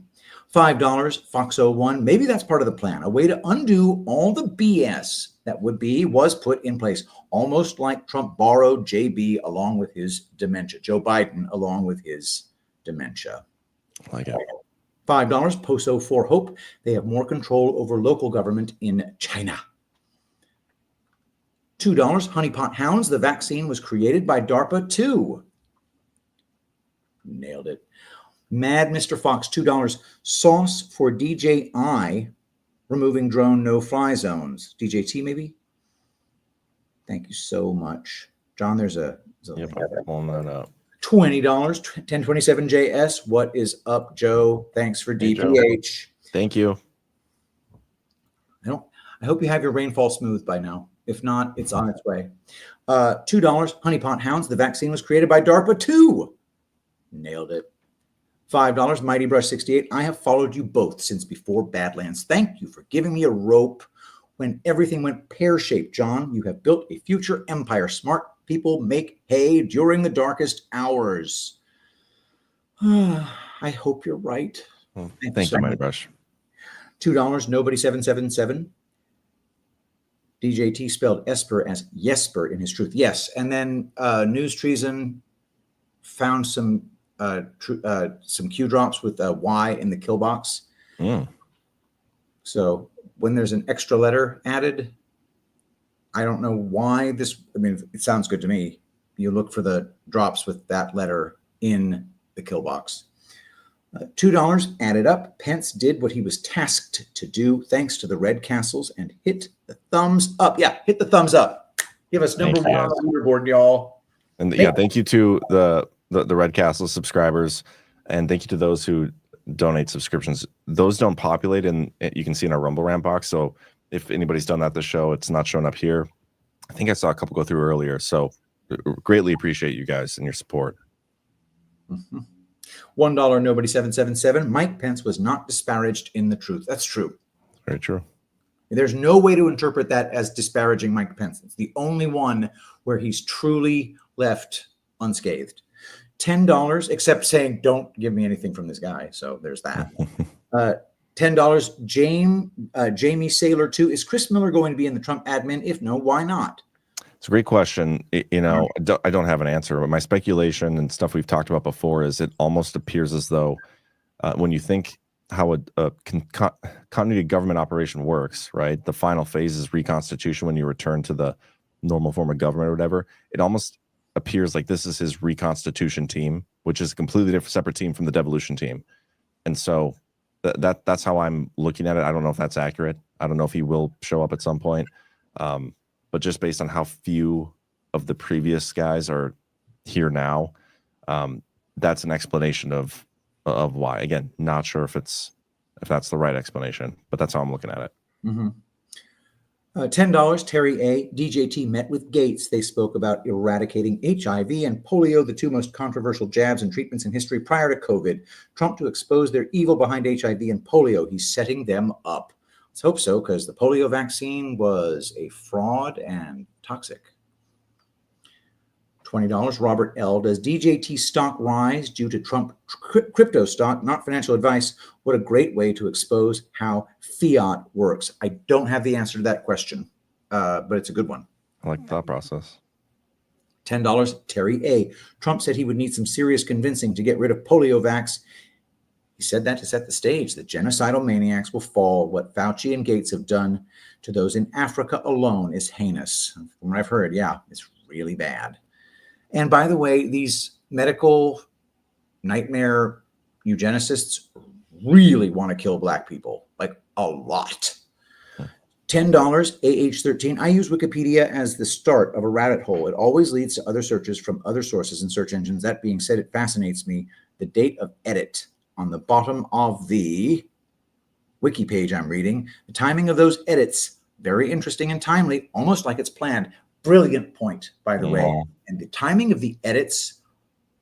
$5, Fox01. Maybe that's part of the plan. A way to undo all the BS that was put in place. Almost like Trump borrowed JB along with his dementia. Joe Biden along with his dementia. Like it. $5, Post04 Hope. They have more control over local government in China. $2, Honeypot Hounds. The vaccine was created by DARPA too. Nailed it. Mad Mr. Fox, $2. Sauce for DJI, removing drone no-fly zones. DJT, maybe? Thank you so much. John, there's a Yep, I'm pulling that up. $20, 1027JS. What is up, Joe? Thanks for Hey, Joe. DPH. Thank you. I hope you have your rainfall smooth by now. If not, it's on its way. $2, Honeypot Hounds. The vaccine was created by DARPA too. Nailed it. $5, Mighty Brush 68. I have followed you both since before Badlands. Thank you for giving me a rope when everything went pear-shaped, John. You have built a future empire. Smart people make hay during the darkest hours. I hope you're right. Well, thank you, Mighty Brush. $2, Nobody 777. DJT spelled Esper as Jesper in his truth. Yes, and then News Treason found some Q drops with a Y in the kill box. So when there's an extra letter added, I don't know why this. I mean, it sounds good to me. You look for the drops with that letter in the kill box. $2 added up. Pence did what he was tasked to do thanks to the red castles and hit the thumbs up. Yeah, hit the thumbs up. Give us number one on the leaderboard, y'all. And thank you to the Red Castle subscribers, and thank you to those who donate subscriptions. Those don't populate, and you can see in our Rumble Rant box. So if anybody's done that this show, it's not showing up here. I think I saw a couple go through earlier. So greatly appreciate you guys and your support. $1, Nobody 777. Mike Pence was not disparaged in the truth. That's true. Very true. There's no way to interpret that as disparaging Mike Pence. It's the only one where he's truly left unscathed. $10, except saying, don't give me anything from this guy. So there's that. $10, Jamie Sailor 2. Is Chris Miller going to be in the Trump admin? If no, why not? It's a great question. I don't have an answer, but my speculation and stuff we've talked about before is it almost appears as though when you think how a continuity of government operation works, right? The final phase is reconstitution when you return to the normal form of government or whatever. It almost appears like this is his reconstitution team, which is a completely different, separate team from the devolution team. And so that's how I'm looking at it. I don't know if that's accurate. I don't know if he will show up at some point. But just based on how few of the previous guys are here now, that's an explanation of why. Again, not sure if that's the right explanation, but that's how I'm looking at it. Mm-hmm. $10, Terry A. DJT met with Gates. They spoke about eradicating HIV and polio, the two most controversial jabs and treatments in history prior to COVID. Trump to expose their evil behind HIV and polio. He's setting them up. Let's hope so, because the polio vaccine was a fraud and toxic. $20, Robert L. Does DJT stock rise due to Trump crypto stock? Not financial advice. What a great way to expose how fiat works. I don't have the answer to that question, but it's a good one. I like the thought process. $10, Terry A. Trump said he would need some serious convincing to get rid of polio vax. He said that to set the stage. The genocidal maniacs will fall. What Fauci and Gates have done to those in Africa alone is heinous. From what I've heard, yeah, it's really bad. And by the way, these medical nightmare eugenicists really want to kill black people, like a lot. $10, AH13. I use Wikipedia as the start of a rabbit hole. It always leads to other searches from other sources and search engines. That being said, it fascinates me. The date of edit on the bottom of the wiki page I'm reading. The timing of those edits, very interesting and timely, almost like it's planned. Brilliant point, by the way. And the timing of the edits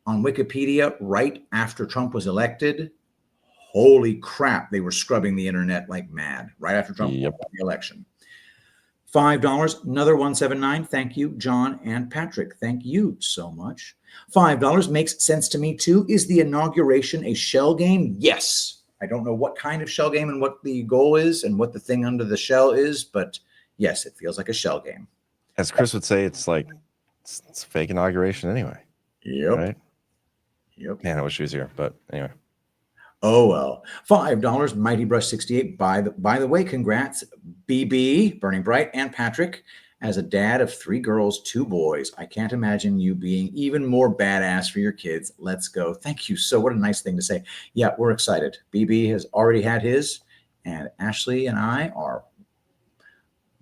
on Wikipedia right after Trump was elected, holy crap, they were scrubbing the internet like mad right after Trump won the election. $5, another 179. Thank you, John and Patrick. Thank you so much. $5 makes sense to me too. Is the inauguration a shell game? Yes. I don't know what kind of shell game and what the goal is and what the thing under the shell is, but yes, it feels like a shell game. As Chris would say, it's like it's fake inauguration anyway. Yep. Right? Yep. Man, I wish he was here, but anyway. Oh well. $5, Mighty Brush 68. By the way, congrats, BB, Burning Bright, and Patrick. As a dad of 3 girls, 2 boys, I can't imagine you being even more badass for your kids. Let's go. Thank you. So what a nice thing to say. Yeah, we're excited. BB has already had his, and Ashley and I are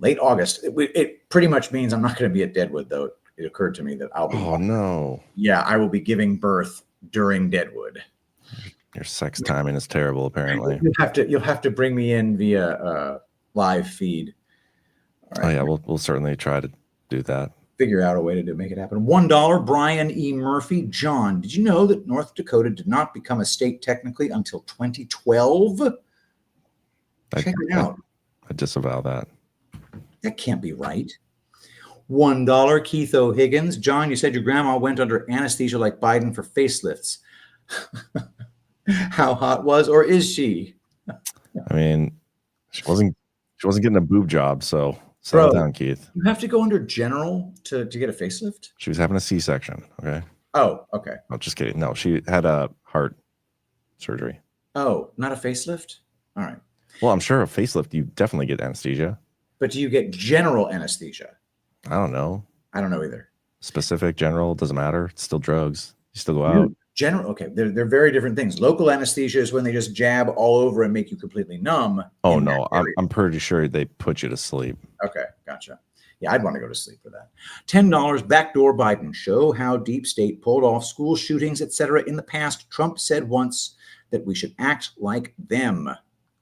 late August. It pretty much means I'm not going to be at Deadwood, though. It occurred to me that I'll be. Oh, no. Yeah, I will be giving birth during Deadwood. Your sex timing is terrible, apparently. You'll have to bring me in via live feed. All right. Oh, yeah, we'll certainly try to do that. Figure out a way to make it happen. $1, Brian E. Murphy. John, did you know that North Dakota did not become a state technically until 2012? Check it out. I disavow that. That can't be right. $1, Keith O'Higgins. John, you said your grandma went under anesthesia like Biden for facelifts. How hot was or is she? I mean, she wasn't getting a boob job, so settle down, Keith. You have to go under general to get a facelift? She was having a C-section, okay? Oh, okay. No, just kidding. No, she had a heart surgery. Oh, not a facelift? All right. Well, I'm sure a facelift, you definitely get anesthesia. But do you get general anesthesia? I don't know. I don't know either. Specific, general, doesn't matter. It's still drugs. You still go out. General, okay. They're very different things. Local anesthesia is when they just jab all over and make you completely numb. Oh, no. I'm pretty sure they put you to sleep. Okay, gotcha. Yeah, I'd want to go to sleep for that. $10, Backdoor Biden. Show how deep state pulled off school shootings, etc. in the past. Trump said once that we should act like them.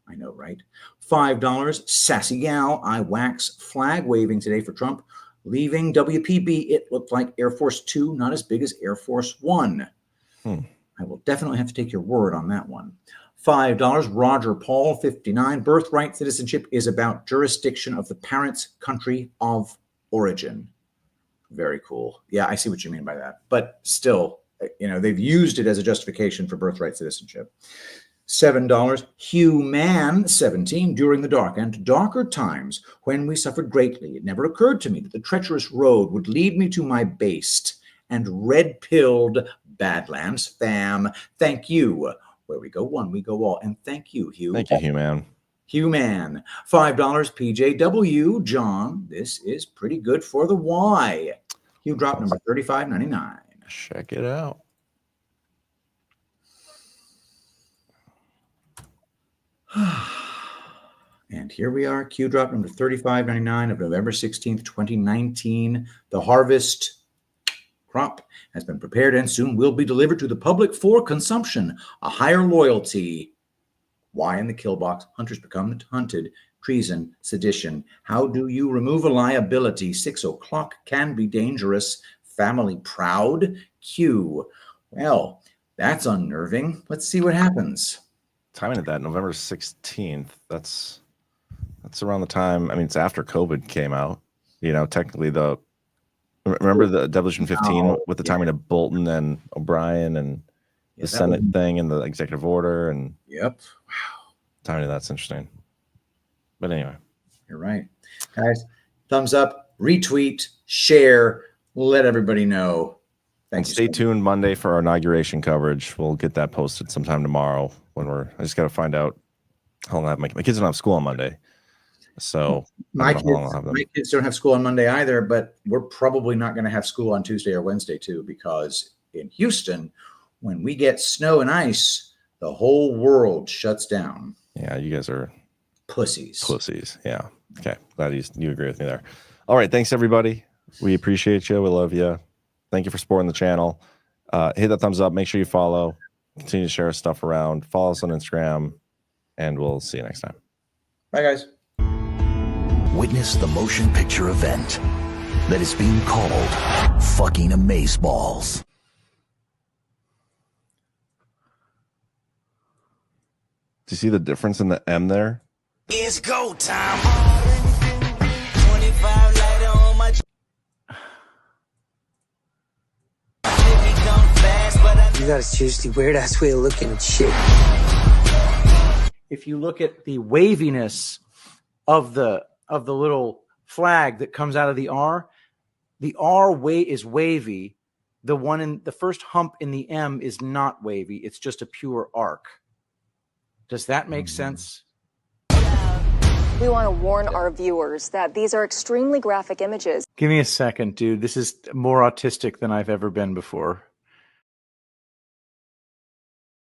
I know, right? $5, Sassy Gal. I wax flag waving today for Trump. Leaving WPB, it looked like Air Force 2, not as big as Air Force 1. I will definitely have to take your word on that one. $5, Roger Paul, 59. Birthright citizenship is about jurisdiction of the parent's country of origin. Very cool. Yeah, I see what you mean by that. But still, they've used it as a justification for birthright citizenship. $7, Human, 17. During the dark and darker times when we suffered greatly, it never occurred to me that the treacherous road would lead me to my based and red-pilled Badlands fam. Thank you. Where we go one, we go all. And thank you, Hugh. Thank you, Human. $5, PJW. John, this is pretty good for the Y. Hugh drop number 35.99. Check it out. And here we are, Q drop number 35.99 of November 16th, 2019. The harvest crop has been prepared and soon will be delivered to the public for consumption. A higher loyalty. Why in the kill box? Hunters become the hunted. Treason, sedition. How do you remove a liability? 6 o'clock can be dangerous. Family proud. Q. Well, that's unnerving. Let's see what happens. Timing of that, November 16th. That's around the time. I mean, it's after COVID came out. Technically remember the Devolution 15 with the timing of Bolton and O'Brien and the Senate thing and the executive order and yep. Wow. Timing of that's interesting. But anyway. You're right. Guys, thumbs up, retweet, share, let everybody know. And stay tuned Monday for our inauguration coverage. We'll get that posted sometime tomorrow I just got to find out how long I have my kids don't have school on Monday. So my kids don't have school on Monday either, but we're probably not going to have school on Tuesday or Wednesday too, because in Houston, when we get snow and ice, the whole world shuts down. Yeah, you guys are pussies. Yeah. Okay. Glad you agree with me there. All right. Thanks, everybody. We appreciate you. We love you. Thank you for supporting the channel. Hit that thumbs up. Make sure you follow. Continue to share our stuff around. Follow us on Instagram, and we'll see you next time. Bye, guys. Witness the motion picture event that is being called fucking amazeballs. Do you see the difference in the M there? It's go time. 25 later on my. You got a seriously weird ass way of looking at shit. if you look at the waviness of the little flag that comes out of the R is wavy. The one in the first hump in the M is not wavy. It's just a pure arc. Does that make sense? We want to warn our viewers that these are extremely graphic images. Give me a second, dude. This is more autistic than I've ever been before.